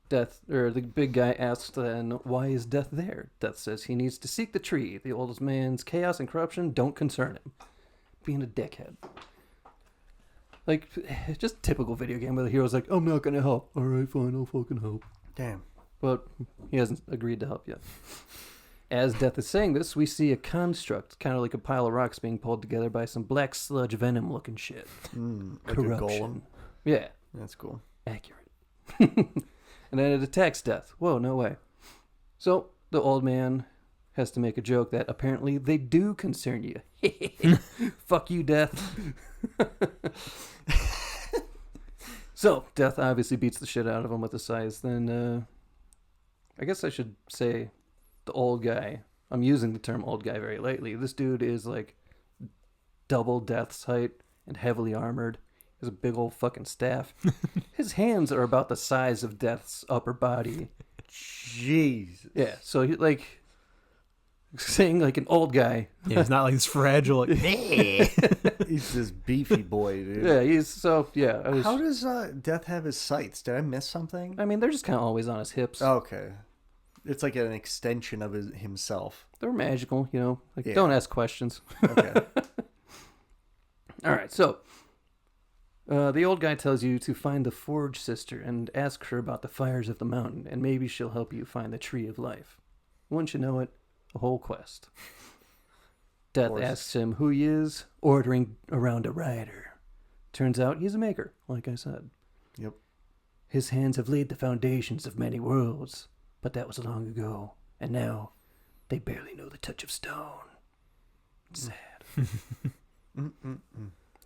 S4: the big guy asks then, why is Death there? Death says he needs to seek the tree. The oldest man's chaos and corruption don't concern him. Being a dickhead. Like, just typical video game where the hero's like, I'm not going to help. All right, fine, I'll fucking help.
S7: Damn.
S4: But he hasn't agreed to help yet. As Death is saying this, we see a construct, kind of like a pile of rocks being pulled together by some black sludge venom looking shit.
S7: Like a golem.
S4: Yeah.
S7: That's cool.
S4: Accurate. And then it attacks Death. Whoa, no way. So the old man has to make a joke that apparently they do concern you. Fuck you, Death. So Death obviously beats the shit out of him with the scythe. Then I guess I should say the old guy. I'm using the term old guy very lightly. This dude is like double Death's height and heavily armored. He has a big old fucking staff. His hands are about the size of Death's upper body.
S7: Jeez.
S4: Yeah, so he like saying like an old guy.
S5: Yeah, he's not like this fragile. Like,
S7: He's this beefy boy, dude.
S4: Yeah, he's so yeah.
S7: How does Death have his sights? Did I miss something?
S4: I mean, they're just kind of always on his hips.
S7: Okay. It's like an extension of himself.
S4: They're magical, you know. Like,
S7: Yeah.
S4: don't ask questions.
S7: Okay.
S4: All right, so the old guy tells you to find the Forge Sister and ask her about the fires of the mountain, and maybe she'll help you find the Tree of Life. Once you know it, a whole quest. Death asks him who he is, ordering around a rider. Turns out he's a maker, like I said.
S7: Yep.
S4: His hands have laid the foundations of many worlds, but that was long ago, and now they barely know the touch of stone. It's sad.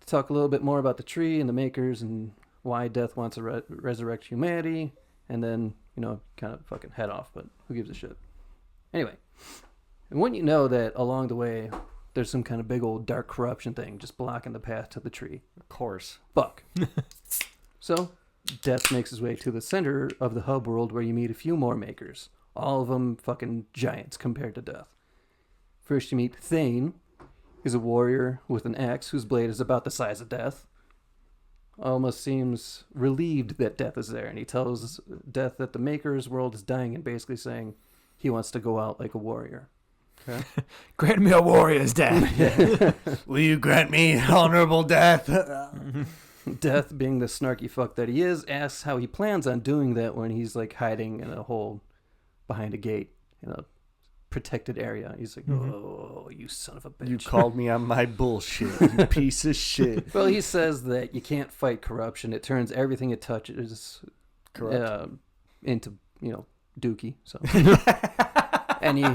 S4: Talk a little bit more about the tree and the makers and why Death wants to resurrect humanity, and then, you know, kind of fucking head off, but who gives a shit? Anyway, and wouldn't you know that along the way, there's some kind of big old dark corruption thing just blocking the path to the tree.
S7: Of course.
S4: Fuck. So, Death makes his way to the center of the hub world where you meet a few more makers. All of them fucking giants compared to Death. First you meet Thane. He's a warrior with an axe whose blade is about the size of Death. Almost seems relieved that Death is there, and he tells Death that the Maker's world is dying and basically saying he wants to go out like a warrior.
S7: Okay.
S5: grant me a warrior's death.
S7: Will you grant me honorable death?
S4: Death, being the snarky fuck that he is, asks how he plans on doing that when he's like hiding in a hole behind a gate in a protected area. He's like, oh, you son of a bitch.
S7: You called me on my bullshit, you piece of shit.
S4: Well, he says that you can't fight corruption. It turns everything it touches into, you know, dookie. So, and he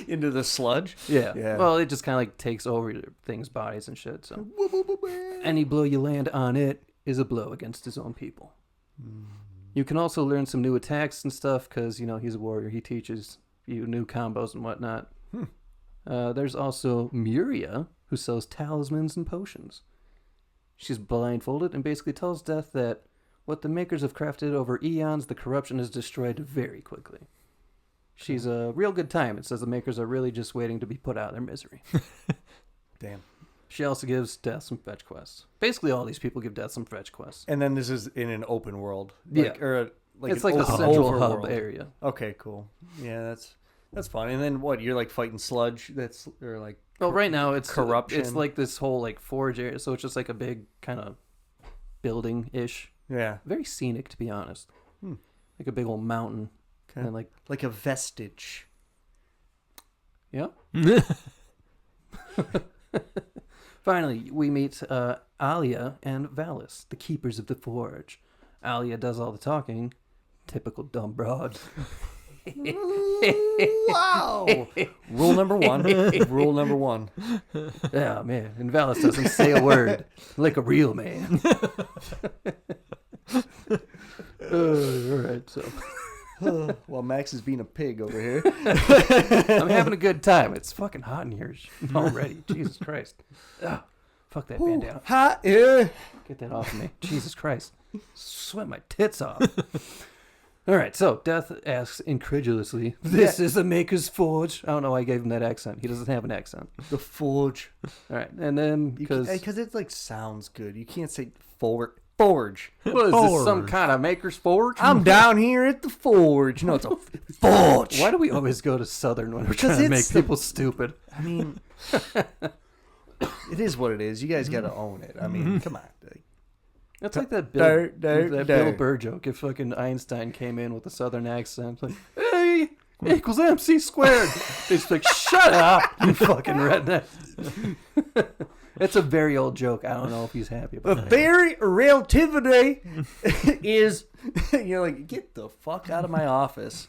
S7: Into the sludge?
S4: yeah. Well, it just kind of like takes over things' bodies and shit. So, any blow you land on it is a blow against his own people. You can also learn some new attacks and stuff because, you know, he's a warrior. He teaches you new combos and whatnot. There's also Muria, who sells talismans and potions. She's blindfolded and basically tells Death that what the makers have crafted over eons, the corruption is destroyed very quickly. She's a real good time. It says the makers are really just waiting to be put out of their misery.
S7: Damn.
S4: She also gives Death some fetch quests. Basically, all these people give Death some fetch quests.
S7: And then this is in an open world.
S4: Yeah. It's like a central hub area.
S7: Okay, cool. Yeah, that's fun. And then what? You're like fighting sludge. That's or like.
S4: Well, right now it's
S7: corruption.
S4: It's like this whole like forge area, so it's just like a big kind of building-ish.
S7: Yeah.
S4: Very scenic, to be honest. Like a big old mountain.
S7: Okay.
S4: And
S7: like a vestige.
S4: Yeah. Finally, we meet Alia and Valis, the keepers of the forge. Alia does all the talking. Typical dumb broad.
S7: Wow. Rule number one.
S4: Yeah, man. And Valis doesn't say a word. Like a real man. All right, so.
S7: Well, Max is being a pig over here.
S4: I'm having a good time. It's fucking hot in here already. Jesus Christ. Ugh, fuck that bandana.
S7: Hot air.
S4: Get that off of me. Jesus Christ. Sweat my tits off. All right, so Death asks incredulously, "This is the Maker's Forge?" I don't know why I gave him that accent. He doesn't have an accent.
S7: The forge.
S4: All right, and then
S7: Because
S4: because
S7: it like sounds good. You can't say forge.
S4: what is this? Some kind of Maker's Forge?
S7: I'm down here at the forge. No, it's a forge.
S4: Why do we always go to Southern when we're
S7: Because
S4: trying to make
S7: it's the-
S4: people stupid?
S7: I mean, it is what it is. You guys got to own it. I mean, come on.
S4: That's like that Bill, Bill
S7: Dirt.
S4: Burr joke. If fucking Einstein came in with a Southern accent, like, "Hey, equals MC squared," they'd just be like, "Shut up, you fucking redneck." It's a very old joke. I don't know if he's happy
S7: The
S4: about it.
S7: theory of relativity is, you're like, get the fuck out of my office.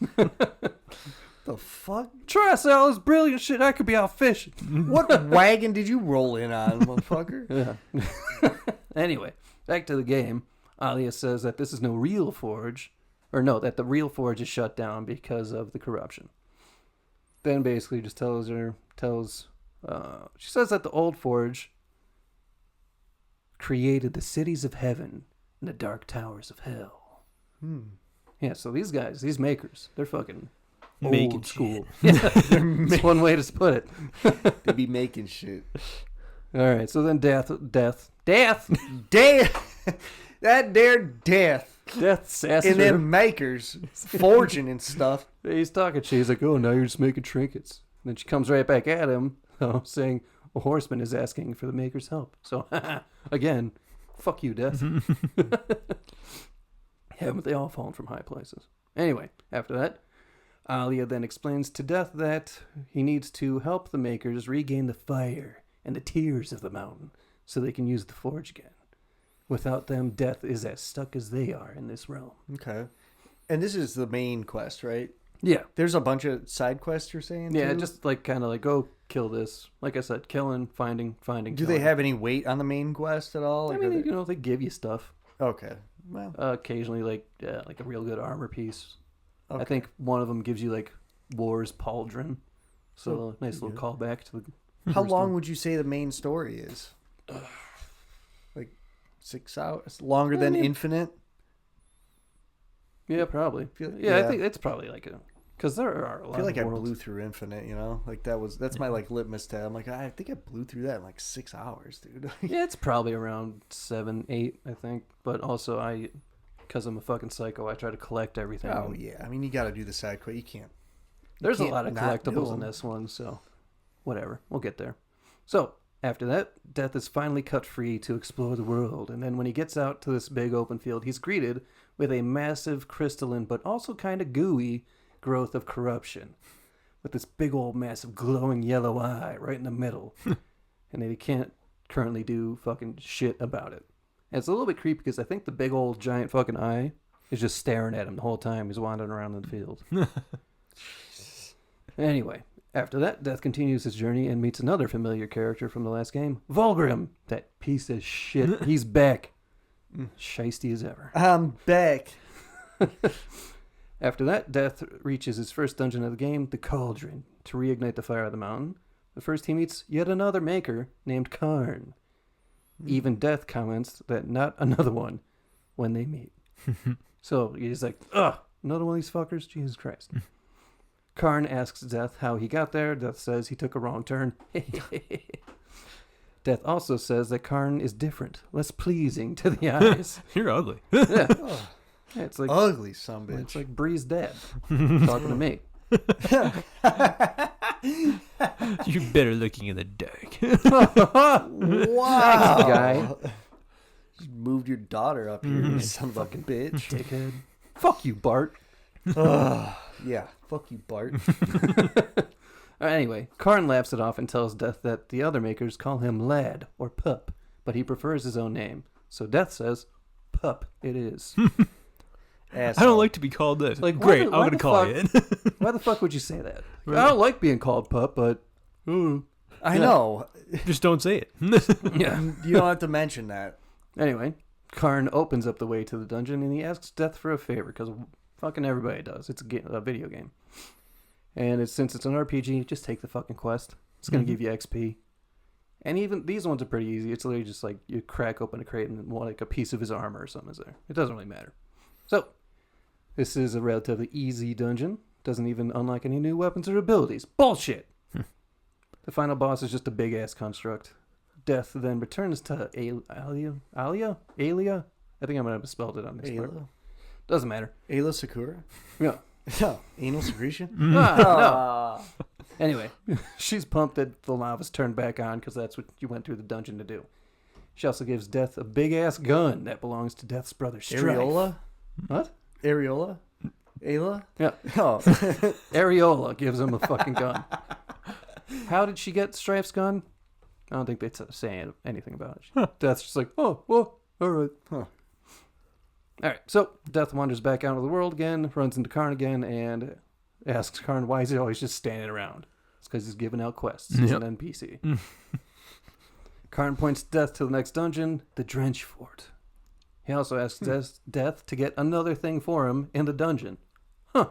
S7: The fuck?
S4: Try sell this brilliant shit. I could be out fishing.
S7: What wagon did you roll in on, motherfucker?
S4: Yeah. Anyway, back to the game. Alia says that this is no real forge, or no, that the real forge is shut down because of the corruption. Then basically just she says that the old forge created the cities of heaven and the dark towers of hell. Yeah, so these guys, these makers, they're fucking
S5: Making
S4: old school.
S5: shit.
S4: Yeah, that's one way to put it.
S7: They be making shit.
S4: All right, so then death,
S7: Damn. That there death.
S4: sasses
S7: And
S4: her.
S7: them makers forging and stuff.
S4: He's talking. She's like, "Oh, now you're just making trinkets." And then she comes right back at him, saying, "A horseman is asking for the maker's help." So, again, fuck you, Death. Haven't they all fallen from high places? Anyway, after that, Alia then explains to Death that he needs to help the makers regain the fire and the tears of the mountain so they can use the forge again. Without them, Death is as stuck as they are in this realm.
S7: Okay. And this is the main quest, right?
S4: Yeah.
S7: There's a bunch of side quests you're saying?
S4: Yeah,
S7: too?
S4: just like kind of like go kill this. Like I said, killing, finding.
S7: Do they have any weight on the main quest at all?
S4: I
S7: Like,
S4: mean,
S7: are they-
S4: you know, they give you stuff.
S7: Okay. Well,
S4: Occasionally, like a real good armor piece.
S7: okay.
S4: I think one of them gives you like War's Pauldron. So
S7: Oh,
S4: nice little callback to the.
S7: How
S4: first
S7: long
S4: one.
S7: would you say the main story is? Like 6 hours? Longer than
S4: mean-
S7: Infinite?
S4: Yeah, probably.
S7: Feel-
S4: Yeah, I
S7: yeah.
S4: think it's probably like a. Because there are a lot
S7: I feel like
S4: of
S7: I
S4: worlds.
S7: blew through Infinite, you know? Like that's my like litmus test. I'm like, I think I blew through that in like 6 hours, dude.
S4: Yeah, it's probably around 7, 8, I think. But also, because I'm a fucking psycho, I try to collect everything.
S7: Oh yeah. I mean, you got to do the side quest. You can't.
S4: There's a
S7: can't
S4: lot of
S7: not do
S4: collectibles in
S7: them.
S4: this one, so whatever. We'll get there. So, after that, Death is finally cut free to explore the world, and then when he gets out to this big open field, he's greeted with a massive crystalline but also kind of gooey growth of corruption, with this big old massive glowing yellow eye right in the middle, and that he can't currently do fucking shit about it. And it's a little bit creepy because I think the big old giant fucking eye is just staring at him the whole time he's wandering around in the field. Anyway, after that, Death continues his journey and meets another familiar character from the last game, Volgrim. That piece of shit. He's back. Shiesty as ever.
S7: I'm back.
S4: After that, Death reaches his first dungeon of the game, the Cauldron, to reignite the fire of the mountain. But first he meets yet another maker named Karn. Even Death comments that not another one when they meet. So he's like, ugh, another one of these fuckers? Jesus Christ. Karn asks Death how he got there. Death says he took a wrong turn. Death also says that Karn is different, less pleasing to the eyes.
S5: You're ugly.
S4: Yeah. Yeah, it's like
S7: Ugly son of a
S4: it's
S7: bitch.
S4: like Bree's dad talking to me.
S5: You're better looking in the dark.
S7: Wow.
S4: Guy.
S7: Just moved your daughter up here, you son of a bitch.
S4: Dickhead. Fuck you, Bart.
S7: Yeah, fuck you, Bart.
S4: Anyway, Karn laughs it off and tells Death that the other makers call him Lad or Pup, but he prefers his own name. So Death says, Pup it is.
S5: I don't like to be called this.
S4: Like,
S5: great,
S4: why
S5: I'm
S4: the
S5: gonna call
S4: fuck-
S5: you it.
S4: Why the fuck would you say that? I don't like being called Pup, but...
S7: I know.
S5: Just don't say it.
S4: Yeah.
S7: You don't have to mention that.
S4: Anyway, Karn opens up the way to the dungeon and he asks Death for a favor, because fucking everybody does. It's a video game. And since it's an RPG, just take the fucking quest. It's going to give you XP. And even these ones are pretty easy. It's literally just like you crack open a crate and like a piece of his armor or something is there. It doesn't really matter. So, This is a relatively easy dungeon. Doesn't even unlock any new weapons or abilities. Bullshit! The final boss is just a big-ass construct. Death then returns to Alia? I think I might have spelled it on this part.
S7: Ayla?
S4: Doesn't matter.
S7: Ayla Sakura?
S4: Yeah.
S7: No. Anal secretion?
S4: No. Anyway, she's pumped that the lava's turned back on because that's what you went through the dungeon to do. She also gives Death a big-ass gun that belongs to Death's brother, Strife.
S7: Areola?
S4: What?
S7: Areola? Ayla?
S4: Yeah.
S7: Oh.
S4: Areola gives him a fucking gun. How did she get Strife's gun? I don't think they say anything about it. Death's just like, oh, well, all right.
S7: Huh.
S4: All right, so Death wanders back out of the world again, runs into Karn again, and asks Karn why is he always just standing around. It's because he's giving out quests. He's an NPC. Karn points Death to the next dungeon, the Drench Fort. He also asks Death to get another thing for him in the dungeon. Huh,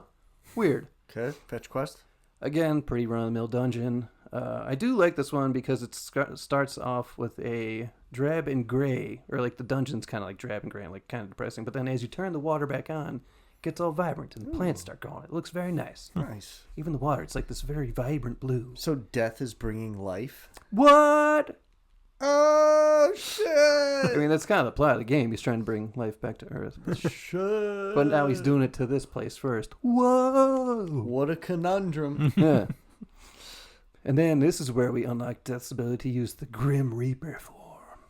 S4: weird.
S7: Okay, fetch quest.
S4: Again, pretty run-of-the-mill dungeon. I do like this one because it starts off with a drab and gray, or like the dungeon's kind of like drab and gray, and like kind of depressing. But then as you turn the water back on, it gets all vibrant and the plants start going. It looks very nice.
S7: Nice.
S4: Even the water, it's like this very vibrant blue.
S7: So Death is bringing life?
S4: What?
S7: Oh, shit!
S4: I mean, that's kind of the plot of the game. He's trying to bring life back to Earth.
S7: Shit.
S4: But now he's doing it to this place first. Whoa!
S7: What a conundrum.
S4: Yeah. And then this is where we unlock Death's ability to use the Grim Reaper form.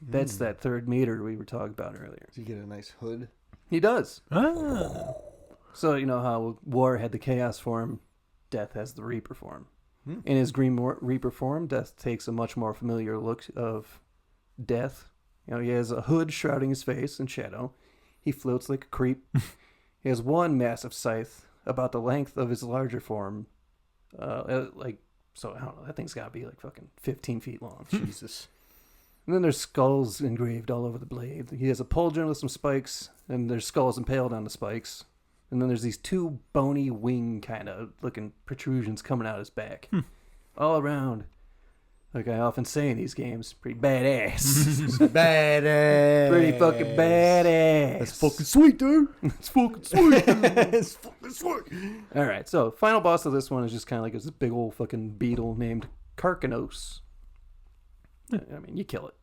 S4: That's that third meter we were talking about earlier.
S7: Do you get a nice hood?
S4: He does.
S5: Ah.
S4: So you know how War had the Chaos form, Death has the Reaper form. In his Grim Reaper form, Death takes a much more familiar look of Death. You know, he has a hood shrouding his face in shadow. He floats like a creep. He has one massive scythe about the length of his larger form. So I don't know, that thing's gotta be like fucking 15 feet long.
S7: Jesus.
S4: And then there's skulls engraved all over the blade. He has a pauldron with some spikes, and there's skulls impaled on the spikes. And then there's these two bony wing kind of looking protrusions coming out his back. All around. Like I often say in these games, pretty badass.
S7: Badass.
S4: Pretty fucking badass.
S7: That's fucking sweet, dude.
S4: It's fucking sweet.
S7: It's fucking sweet.
S4: All right, so final boss of this one is just kind of like this big old fucking beetle named Karkanos. I mean, you kill it.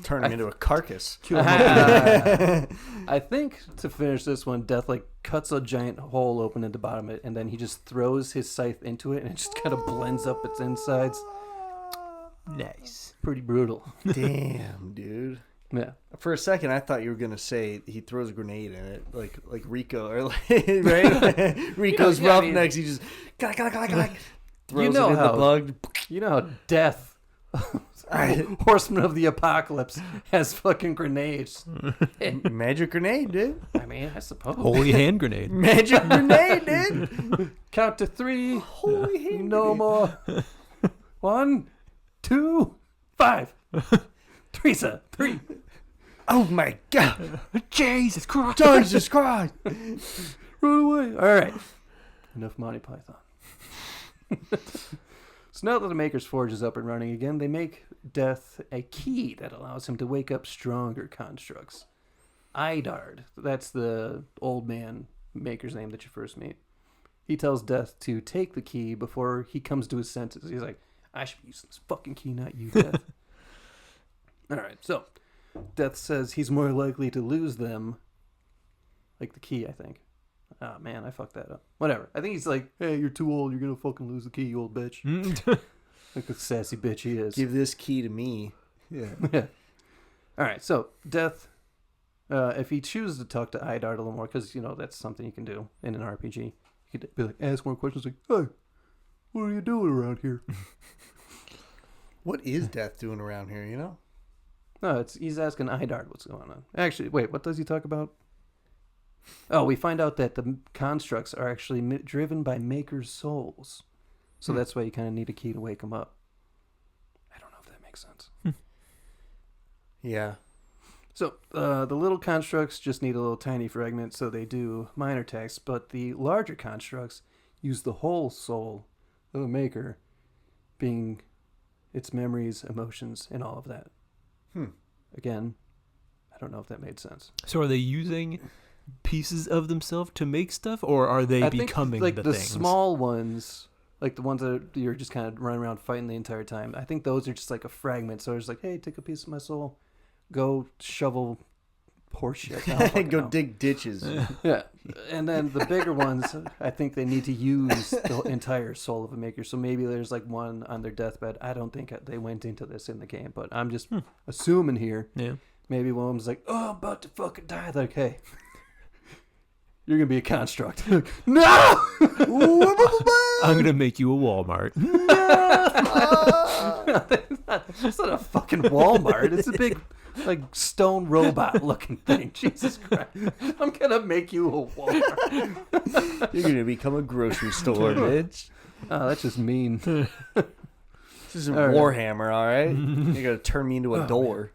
S7: Turn him into a carcass.
S4: I think to finish this one, Death like cuts a giant hole open at the bottom of it, and then he just throws his scythe into it, and it just kind of blends up its insides.
S5: Nice.
S4: Pretty brutal.
S7: Damn, dude.
S4: Yeah.
S7: For a second, I thought you were gonna say he throws a grenade in it, like Rico, or like right? Rico's
S4: yeah, I
S7: Roughnecks. He just throws
S4: You know
S7: it in
S4: how-
S7: the bug.
S4: You know how Death, Horseman of the Apocalypse, has fucking grenades.
S7: Magic grenade, dude.
S4: I mean, I suppose.
S5: Holy hand grenade.
S7: Magic grenade, dude.
S4: Count to 3.
S7: Holy hand
S4: No
S7: grenade.
S4: more. 1, 2, 5. Teresa, 3.
S7: Oh my God!
S5: Jesus Christ.
S7: Jesus Christ!
S4: Run away. All right. Enough Monty Python. So now that the Maker's Forge is up and running again, they make Death a key that allows him to wake up stronger constructs. Idard, that's the old man Maker's name that you first meet. He tells Death to take the key before he comes to his senses. He's like, I should be using this fucking key, not you, Death. All right, so Death says he's more likely to lose them, like the key, I think. Oh, man, I fucked that up. Whatever. I think he's like, hey, you're too old. You're going to fucking lose the key, you old bitch. Like a sassy bitch he is.
S7: Give this key to me. Yeah.
S4: Yeah. All right, so Death, if he chooses to talk to Idart a little more, because, you know, that's something you can do in an RPG. You could be like, ask more questions like, hey, what are you doing around here?
S7: What is Death doing around here? You know.
S4: No, he's asking Idart what's going on. Actually, wait, what does he talk about? Oh, we find out that the constructs are actually driven by Maker's souls. So that's why you kind of need a key to wake them up. I don't know if that makes sense.
S7: Yeah.
S4: So the little constructs just need a little tiny fragment, so they do minor attacks. But the larger constructs use the whole soul of a Maker, being its memories, emotions, and all of that. Again, I don't know if that made sense.
S5: So are they using pieces of themselves to make stuff, or are they
S4: I
S5: becoming
S4: think, like,
S5: the
S4: the
S5: things?
S4: small ones, like the ones that you're just kind of running around fighting the entire time. I think those are just like a fragment. So it's like, hey, take a piece of my soul, go shovel horse shit. I don't fucking
S7: Go
S4: know.
S7: dig ditches.
S4: Yeah, and then the bigger ones, I think they need to use the entire soul of a maker. So maybe there's like one on their deathbed. I don't think they went into this in the game, but I'm just assuming here.
S5: Yeah.
S4: Maybe one of them's like, oh, I'm about to fucking die. They're like, hey, you're gonna be a construct. No!
S5: I'm gonna make you a Walmart.
S4: It's not a fucking Walmart. It's a big, like, stone robot looking thing. Jesus Christ. I'm gonna make you a Walmart.
S7: You're gonna become a grocery store, bitch.
S4: Oh, that's just mean.
S7: This is a
S4: All right.
S7: Warhammer, all right? You're gonna turn me into a door.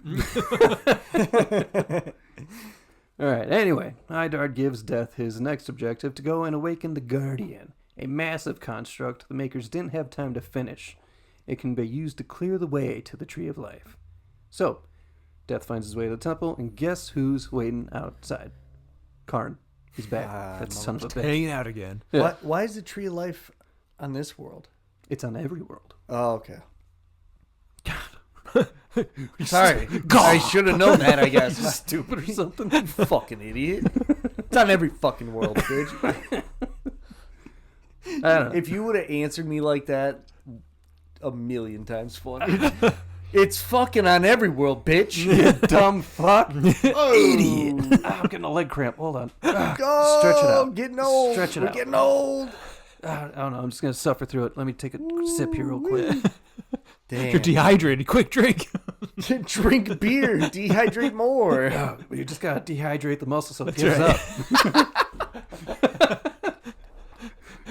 S4: All right, anyway, Idard gives Death his next objective to go and awaken the Guardian, a massive construct the makers didn't have time to finish. It can be used to clear the way to the Tree of Life. So, Death finds his way to the temple, and guess who's waiting outside? Karn. He's back. That son of a bitch.
S5: Hanging out again.
S4: Yeah.
S7: Why is the Tree of Life on this world?
S4: It's on every world.
S7: Oh, okay. Sorry. I should have known that, I guess.
S4: Stupid or something.
S7: Fucking idiot. It's on every fucking world, bitch.
S4: I don't know.
S7: If you would have answered me like that, a million times funny. It's fucking on every world, bitch.
S4: Dumb fuck.
S7: Idiot.
S4: I'm getting a leg cramp. Hold on.
S7: Go.
S4: Stretch it out.
S7: Getting old.
S4: Stretch it
S7: We're
S4: out.
S7: getting old.
S4: I don't know. I'm just going to suffer through it. Let me take a sip here real quick.
S7: Damn.
S5: You're dehydrated. Quick, drink.
S7: Drink beer. Dehydrate more.
S4: Oh, you just got to dehydrate the muscle so it gives up.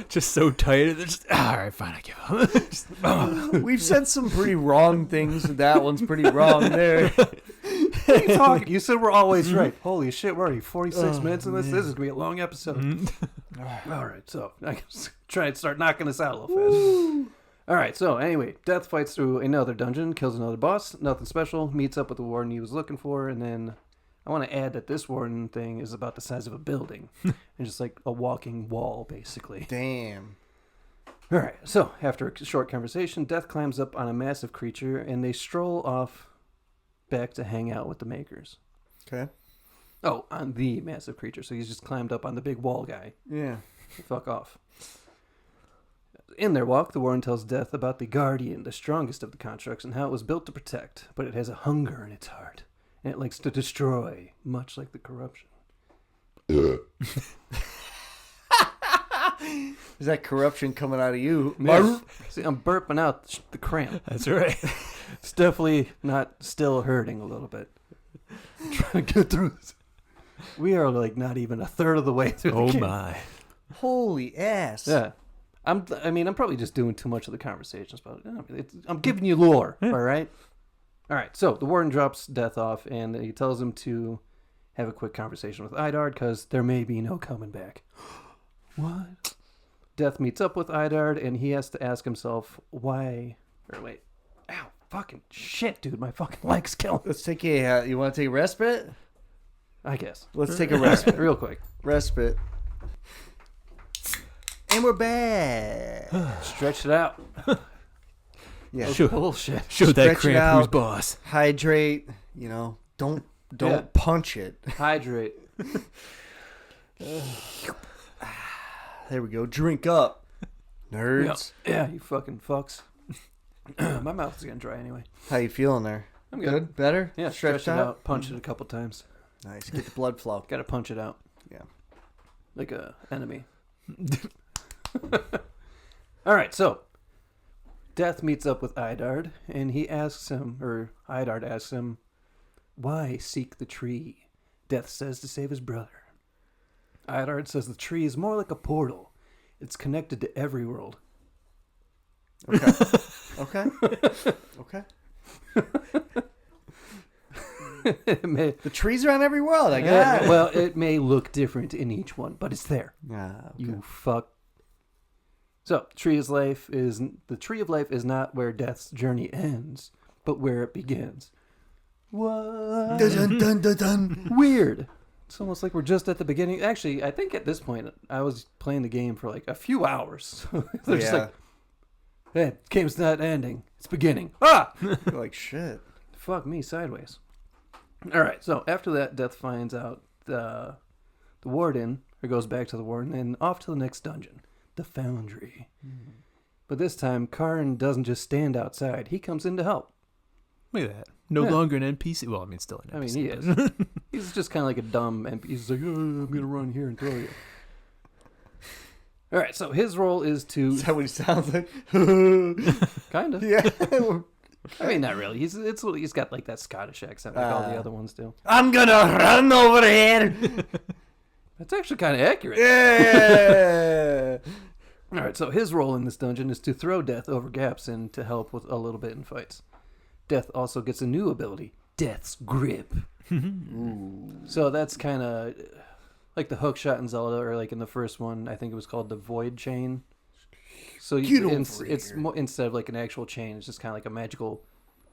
S5: Just so tight. They're just, all right, fine, I give up. Just,
S7: We've said some pretty wrong things. That one's pretty wrong there.
S4: What are you talking? You said we're always right. Holy shit, we're already 46 minutes in this. This is going to be a long episode. All right, so I can try and start knocking this out a little fast. All right, so anyway, Death fights through another dungeon, kills another boss, nothing special, meets up with the warden he was looking for, and then I want to add that this warden thing is about the size of a building. And just like a walking wall, basically.
S7: Damn.
S4: All right, so after a short conversation, Death climbs up on a massive creature, and they stroll off back to hang out with the makers.
S7: Okay.
S4: Oh, on the massive creature. So he's just climbed up on the big wall guy.
S7: Yeah.
S4: Fuck off. In their walk, the warden tells Death about the Guardian, the strongest of the constructs, and how it was built to protect, but it has a hunger in its heart, and it likes to destroy, much like the corruption.
S7: Is that corruption coming out of you?
S4: Yeah. See, I'm burping out the cramp.
S5: that's right.
S4: It's definitely not still hurting a little bit. I'm trying to get through this. We are like not even a third of the way through the
S5: Oh
S4: game.
S5: my.
S7: Holy ass.
S4: Yeah. I'm probably just doing too much of the conversations, but I'm giving you lore, all right? All right, so the warden drops Death off, and he tells him to have a quick conversation with Idard, because there may be no coming back. What? Death meets up with Idard, and he has to ask himself why... Or wait. Ow, fucking shit, dude. My fucking leg's killing me.
S7: Let's take a, you want to take a respite?
S4: I guess.
S7: Let's take a respite.
S4: Real quick.
S7: Respite. And we're back.
S4: Stretch it out.
S7: Yeah.
S5: Show,
S4: Bullshit.
S5: show that
S7: Stretch it
S5: cramp
S7: out.
S5: who's boss.
S7: Hydrate. You know, don't
S4: Yeah.
S7: punch it.
S4: Hydrate.
S7: There we go. Drink up, nerds.
S4: Yeah, you fucking fucks. My mouth is getting dry anyway.
S7: How you feeling there?
S4: I'm good.
S7: Better?
S4: Yeah,
S7: Stretched
S4: stretch it out. Punch it a couple times.
S7: Nice. Get the blood flow.
S4: Gotta punch it out.
S7: Yeah.
S4: Like a enemy. All right, so Death meets up with Idard, and he asks him, or Idard asks him, why seek the tree? Death says to save his brother. Idard says the tree is more like a portal. It's connected to every world.
S7: Okay. Okay. Okay.
S4: It may,
S7: The trees are on every world. I got it.
S4: well, it may look different in each one, but it's there.
S7: Ah, okay.
S4: You fuck. So, the tree of life is not where Death's journey ends, but where it begins. What?
S7: Dun, dun, dun, dun, dun.
S4: Weird. It's almost like we're just at the beginning. Actually, I think at this point, I was playing the game for like a few hours. They're just like, hey, game's not ending. It's beginning. Ah!
S7: You're like, shit.
S4: Fuck me sideways. All right, so after that, Death finds out the warden, or goes back to the warden, and off to the next dungeon, the Foundry. But this time, Karn doesn't just stand outside. He comes in to help.
S5: Look at that. No longer an NPC. Well, I mean, still an NPC.
S4: I mean, he is. He's just kind of like a dumb NPC. He's like, oh, I'm going to run here and throw you. All right, so his role is to...
S7: Is that what he sounds like?
S4: Kind of.
S7: Yeah.
S4: I mean, not really. He's got like that Scottish accent like all the other ones do.
S7: I'm gonna run over here.
S4: That's actually kind of accurate.
S7: Yeah.
S4: All right, so his role in this dungeon is to throw Death over gaps and to help with a little bit in fights. Death also gets a new ability, Death's Grip. So that's kind of like the hook shot in Zelda, or like in the first one, I think it was called the Void Chain. So it's more, instead of like an actual chain, it's just kind of like a magical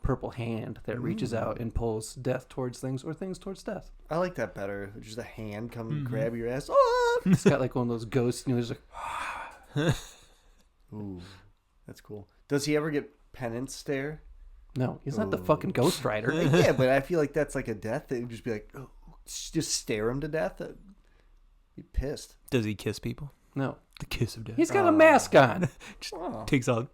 S4: purple hand that reaches out and pulls Death towards things or things towards Death.
S7: I like that better. Just a hand come and grab your ass. Oh!
S4: It's got like one of those ghosts, you know, just like...
S7: Ooh, that's cool. Does he ever get penance stare?
S4: No, he's not the fucking Ghost Rider.
S7: Yeah, but I feel like that's like a death. They would just be like, oh, just stare him to death. I'd be pissed.
S5: Does he kiss people?
S4: No.
S5: The kiss of death.
S4: He's got a mask on.
S5: Just takes out.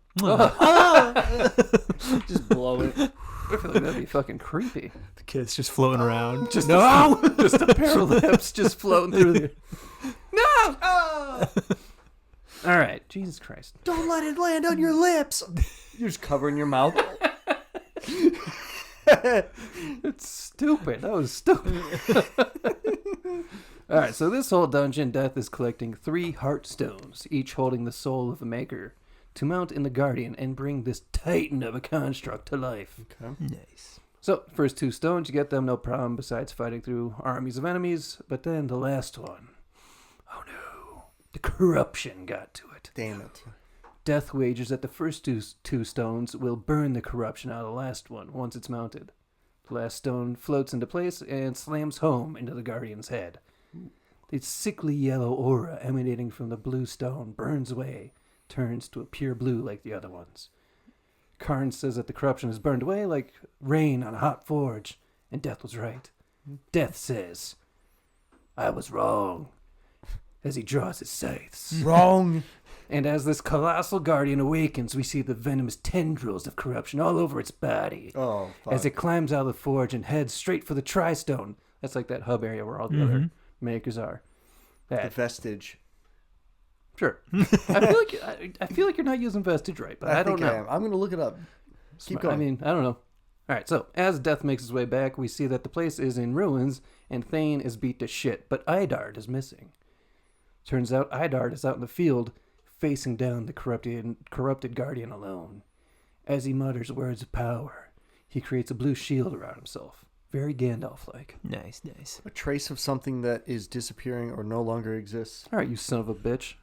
S7: Just blow it.
S4: I feel like that'd be fucking creepy.
S5: The kiss just floating around.
S4: Just just a pair of lips just floating through there. No! All right, Jesus Christ.
S7: Don't let it land on your lips. You're just covering your mouth.
S4: It's stupid. That was stupid. All right, so this whole dungeon, Death is collecting 3 heart stones, each holding the soul of a maker, to mount in the Guardian and bring this titan of a construct to life.
S7: Okay.
S5: Nice.
S4: So, first 2 stones, you get them, no problem, besides fighting through armies of enemies. But then the last one, oh no, the corruption got to it.
S7: Damn it.
S4: Death wagers that the first two stones will burn the corruption out of the last one once it's mounted. The last stone floats into place and slams home into the Guardian's head. The sickly yellow aura emanating from the blue stone burns away, turns to a pure blue like the other ones. Karn says that the corruption is burned away like rain on a hot forge, and Death was right. Death says, I was wrong, as he draws his scythes.
S7: Wrong.
S4: And as this colossal guardian awakens, we see the venomous tendrils of corruption all over its body.
S7: Oh, fuck.
S4: As it climbs out of the forge and heads straight for the Tri-Stone. That's like that hub area where all the other makers are.
S7: The
S4: That,
S7: vestige.
S4: sure. I feel like you're not using vestige right, but I don't
S7: think
S4: know.
S7: I am. I'm going to look it up. Keep going.
S4: I mean, I don't know. All right, so as Death makes his way back, we see that the place is in ruins and Thane is beat to shit, but Idard is missing. Turns out Idard is out in the field, facing down the corrupted guardian alone. As he mutters words of power, he creates a blue shield around himself. Very Gandalf-like.
S5: Nice, nice.
S7: A trace of something that is disappearing or no longer exists.
S4: All right, you son of a bitch.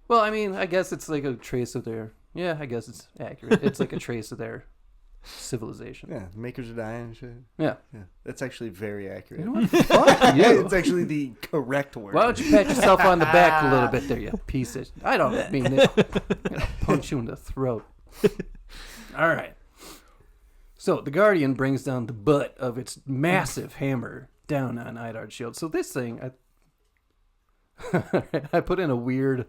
S4: Well, I mean, I guess it's like a trace of their... Yeah, I guess it's accurate. It's like a trace of their civilization.
S7: Yeah, the makers are dying and shit.
S4: Yeah.
S7: Yeah, that's actually very accurate.
S4: You know what? Fuck
S7: Yeah,
S4: you.
S7: it's actually the correct word.
S4: Why don't you pat yourself on the back a little bit there, you piece of... I don't mean this. I'm gonna punch you in the throat. All right. So the Guardian brings down the butt of its massive hammer down on Idard's shield. So this thing, I put in a weird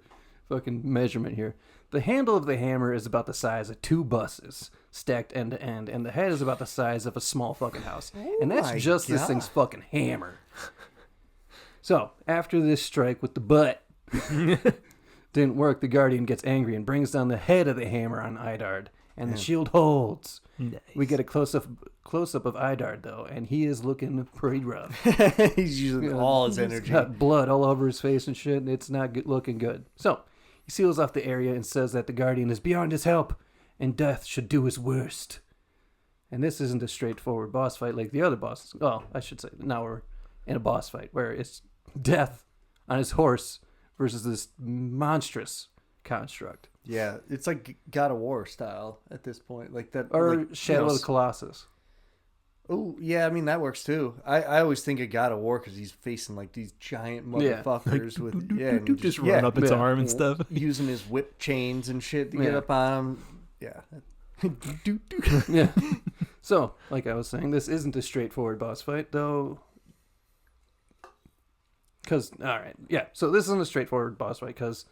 S4: fucking measurement here. The handle of the hammer is about the size of 2 buses stacked end to end, and the head is about the size of a small fucking house. And that's
S7: my
S4: just this
S7: God.
S4: thing's fucking hammer. So after this strike with the butt didn't work, the Guardian gets angry and brings down the head of the hammer on Idard, and the shield holds.
S5: Nice.
S4: We get a close-up of Idard, though, and he is looking pretty rough.
S7: He's using all his energy.
S4: He's got blood all over his face and shit, and it's not looking good. So, he seals off the area and says that the Guardian is beyond his help, and Death should do his worst. And this isn't a straightforward boss fight like the other bosses. Well, I should say, now we're in a boss fight, where it's Death on his horse versus this monstrous construct.
S7: Yeah, it's like God of War style at this point, like that,
S4: Or
S7: like,
S4: Shadow of the Colossus.
S7: Oh, yeah, I mean, that works too. I always think of God of War because he's facing like these giant motherfuckers with, and he
S5: just run up its arm and stuff.
S7: Using his whip chains and shit to get up on him. Yeah.
S4: Yeah. So, like I was saying, this isn't a straightforward boss fight, though. Because, alright, yeah. So this isn't a straightforward boss fight because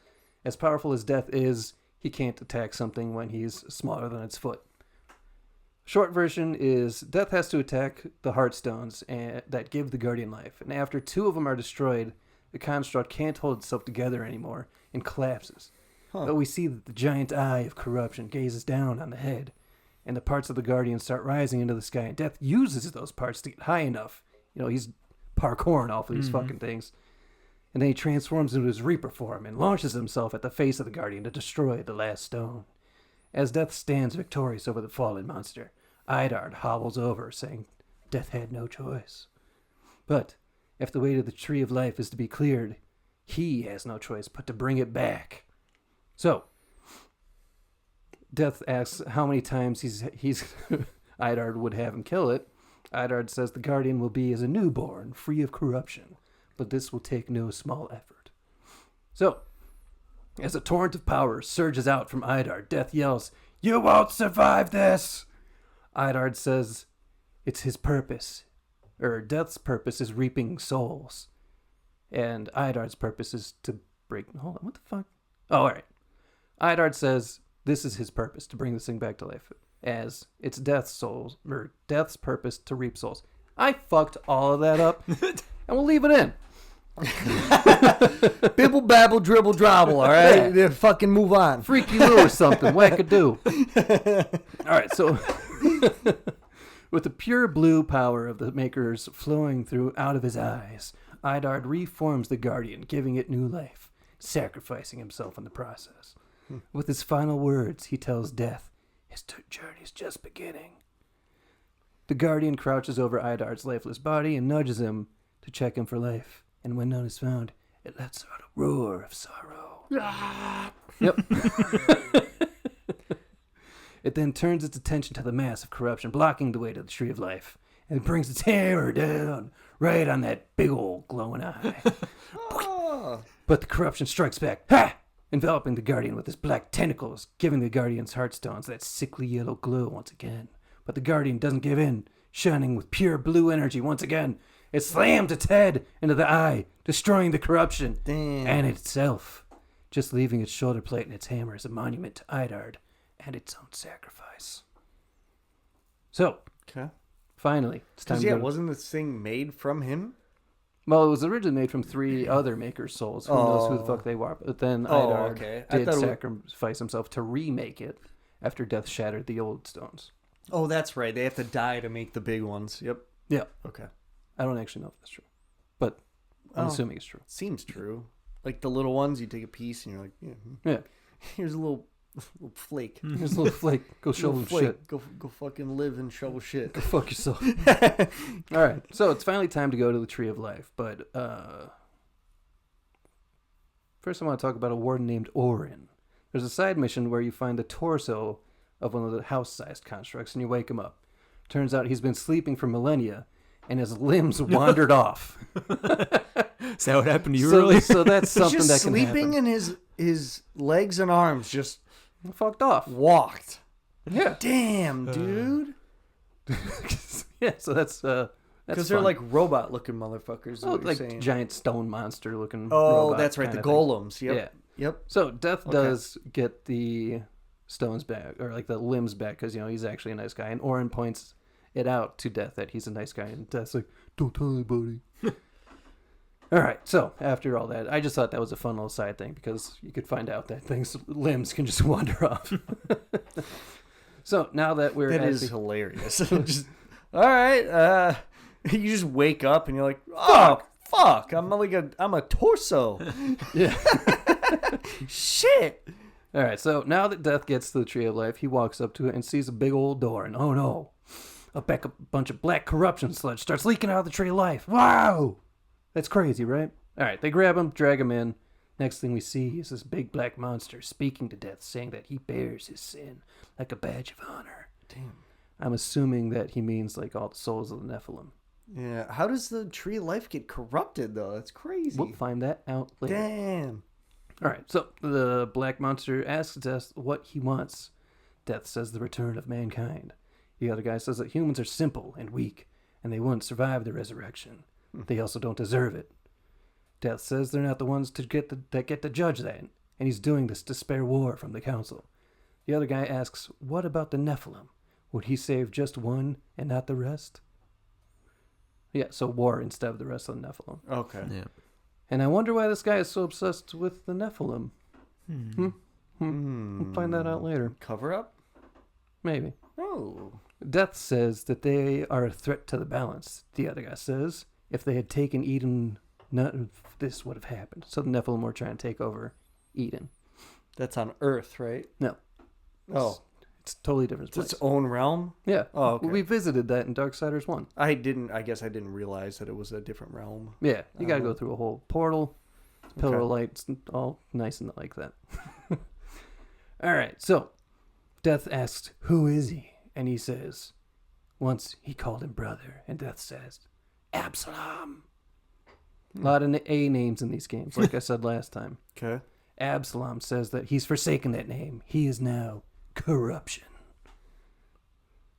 S4: as powerful as Death is, he can't attack something when he's smaller than its foot. Short version is Death has to attack the Heartstones that give the Guardian life, and after 2 of them are destroyed, the construct can't hold itself together anymore and collapses. But we see that the giant eye of corruption gazes down on the head, and the parts of the Guardian start rising into the sky, and Death uses those parts to get high enough. You know, he's parkouring off of these fucking things. And then he transforms into his Reaper form and launches himself at the face of the Guardian to destroy the last stone. As Death stands victorious over the fallen monster, Idard hobbles over, saying Death had no choice. But if the way to the Tree of Life is to be cleared, he has no choice but to bring it back. So, Death asks how many times he's Idard would have him kill it. Idard says the Guardian will be as a newborn, free of corruption, but this will take no small effort. So, as a torrent of power surges out from Idard, Death yells, "You won't survive this!" Idard says it's his purpose, or Death's purpose is reaping souls, and Idard's purpose is to break... Hold on, what the fuck? Oh, alright. Idard says this is his purpose, to bring this thing back to life, as it's Death's souls, or Death's purpose to reap souls. I fucked all of that up, and we'll leave it in.
S7: Bibble, babble, dribble, drabble, all right? Then fucking move on.
S4: Freaky Lou or something, wackadoo. Alright, so... With the pure blue power of the Makers flowing through out of his eyes, Idard reforms the Guardian, giving it new life, sacrificing himself in the process. With his final words, he tells Death his journey's just beginning. The Guardian crouches over Idard's lifeless body and nudges him to check him for life. And when none is found, it lets out a roar of sorrow. Yep. It then turns its attention to the mass of corruption blocking the way to the Tree of Life. And it brings its hammer down right on that big old glowing eye. But the corruption strikes back, enveloping the Guardian with its black tentacles, giving the Guardian's Heartstones that sickly yellow glow once again. But the Guardian doesn't give in, shining with pure blue energy once again. It slams its head into the eye, destroying the corruption and itself, just leaving its shoulder plate and its hammer as a monument to Idard and its own sacrifice. So, finally, it's time to go.
S7: Wasn't this thing made from him?
S4: Well, it was originally made from 3 other Maker's souls. Who knows who the fuck they were? But then Idard did sacrifice himself to remake it after Death shattered the old stones.
S7: Oh, that's right. They have to die to make the big ones. Yep.
S4: Yeah.
S7: Okay.
S4: I don't actually know if that's true, but I'm assuming it's true.
S7: Seems true. Like the little ones, you take a piece and you're like,
S4: yeah.
S7: Here's a little flake.
S4: Here's a little flake. Go shovel shit.
S7: Go fucking live and shovel shit.
S4: Go fuck yourself. All right. So it's finally time to go to the Tree of Life, but first I want to talk about a warden named Orin. There's a side mission where you find the torso of one of the house-sized constructs and you wake him up. Turns out he's been sleeping for millennia and his limbs wandered off.
S5: Is that what happened to you earlier?
S4: So that's something that can happen.
S7: Sleeping and his legs and arms just
S4: fucked off.
S7: Walked.
S4: Yeah.
S7: Damn, dude.
S4: Yeah, so that's
S7: because they're like robot-looking motherfuckers.
S4: Oh, like
S7: saying.
S4: Giant stone monster-looking.
S7: Oh, that's right, the golems. Yep.
S4: Yeah.
S7: Yep.
S4: So Death does get the stones back, or like the limbs back, because he's actually a nice guy. And Orin points it out to Death that he's a nice guy, and Death's like, "Don't tell anybody." All right, so after all that, I just thought that was a fun little side thing because you could find out that things limbs can just wander off. So now that we're
S7: that is hilarious. Just all right, you just wake up and you're like, "Oh fuck, I'm a torso."
S4: Yeah.
S7: Shit.
S4: All right, so now that Death gets to the Tree of Life, he walks up to it and sees a big old door, and oh no, a bunch of black corruption sludge starts leaking out of the Tree of Life. Wow! That's crazy, right? All right, they grab him, drag him in. Next thing we see is this big black monster speaking to Death, saying that he bears his sin like a badge of honor.
S7: Damn.
S4: I'm assuming that he means like all the souls of the Nephilim.
S7: Yeah. How does the tree of life get corrupted though? That's crazy.
S4: We'll find that out later.
S7: Damn.
S4: All right, so the black monster asks Death what he wants. Death says the return of mankind. The other guy says that humans are simple and weak, and they wouldn't survive the resurrection. They also don't deserve it. Death says they're not the ones that get to judge that, and he's doing this to spare war from the council. The other guy asks, what about the Nephilim? Would he save just one and not the rest? Yeah, so war instead of the rest of the Nephilim.
S7: Okay.
S5: Yeah.
S4: And I wonder why this guy is so obsessed with the Nephilim. We'll find that out later.
S7: Cover up?
S4: Maybe.
S7: Oh.
S4: Death says that they are a threat to the balance. The other guy says if they had taken Eden, none of this would have happened. So the Nephilim were trying to take over Eden.
S7: That's on Earth, right?
S4: No.
S7: Oh.
S4: It's a totally different
S7: It's
S4: place.
S7: its own realm?
S4: Yeah.
S7: Oh, okay.
S4: We visited that in Darksiders 1.
S7: I guess I didn't realize that it was a different realm.
S4: Yeah. You got to go through a whole portal. Pillar
S7: Okay.
S4: of lights, all nice and like that. All right. So Death asks, who is he? And he says, once he called him brother. And Death says, Absalom. A lot of A names in these games, like I said last time.
S7: Okay.
S4: Absalom says that he's forsaken that name. He is now corruption.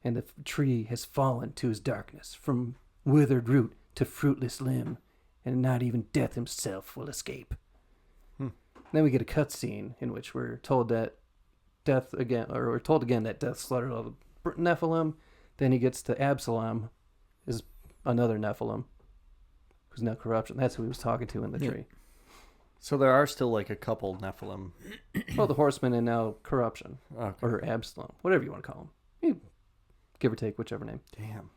S4: And the tree has fallen to his darkness, from withered root to fruitless limb, and not even Death himself will escape. Then we get a cutscene in which we're told that Death again, or we're told again that Death slaughtered all the Nephilim. Then he gets to Absalom, is another Nephilim, who's now corruption. That's who he was talking to in the tree.
S7: So there are still like a couple Nephilim.
S4: Well, the Horseman and now corruption,
S7: Okay.
S4: or Absalom, whatever you want to call him. You give or take whichever name.
S7: Damn.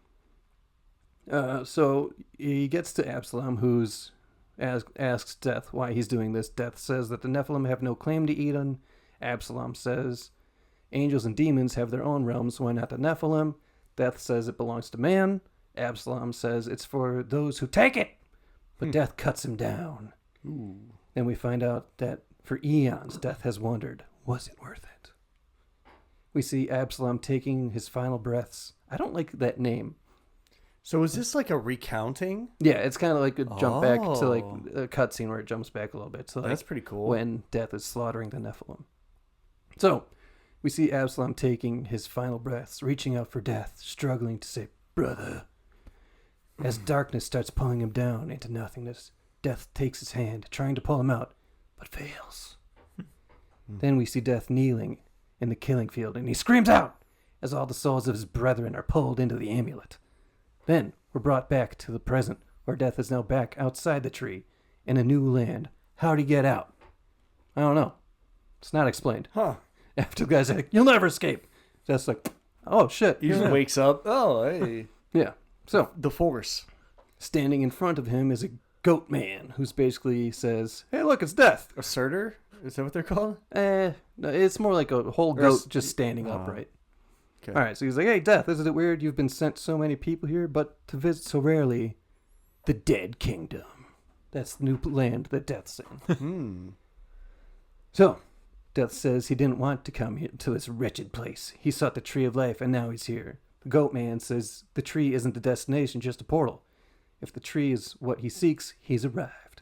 S4: So he gets to Absalom, who's asks Death why he's doing this. Death says that the Nephilim have no claim to Eden. Absalom says angels and demons have their own realms, why not the Nephilim? Death says it belongs to man. Absalom says it's for those who take it. But Death cuts him down. Then we find out that for eons, Death has wondered, was it worth it? We see Absalom taking his final breaths. I don't like that name.
S7: So is this like a recounting?
S4: Yeah, it's kind of like a jump back to like
S7: Oh.
S4: a cutscene where it jumps back a little bit. So like
S7: That's pretty cool.
S4: when Death is slaughtering the Nephilim. So we see Absalom taking his final breaths, reaching out for Death, struggling to say, brother. As darkness starts pulling him down into nothingness, Death takes his hand, trying to pull him out, but fails. Then we see Death kneeling in the killing field, and he screams out as all the souls of his brethren are pulled into the amulet. Then we're brought back to the present, where Death is now back outside the tree, in a new land. How'd he get out? I don't know. It's not explained.
S7: Huh.
S4: After the guy's like, you'll never escape. Death's like, oh shit.
S7: He just wakes up. Oh, hey.
S4: Yeah. So,
S7: The Force.
S4: standing in front of him is a goat man, who's basically says, hey look, it's Death.
S7: A Surtur? Is that what they're called?
S4: No, it's more like a whole goat just standing upright.
S7: Okay.
S4: All right, so he's like, hey, Death, isn't it weird you've been sent so many people here, but to visit so rarely the Dead Kingdom? That's the new land that Death's in. So, Death says he didn't want to come here to this wretched place. He sought the Tree of Life, and now he's here. The goat man says the tree isn't the destination, just a portal. If the tree is what he seeks, he's arrived.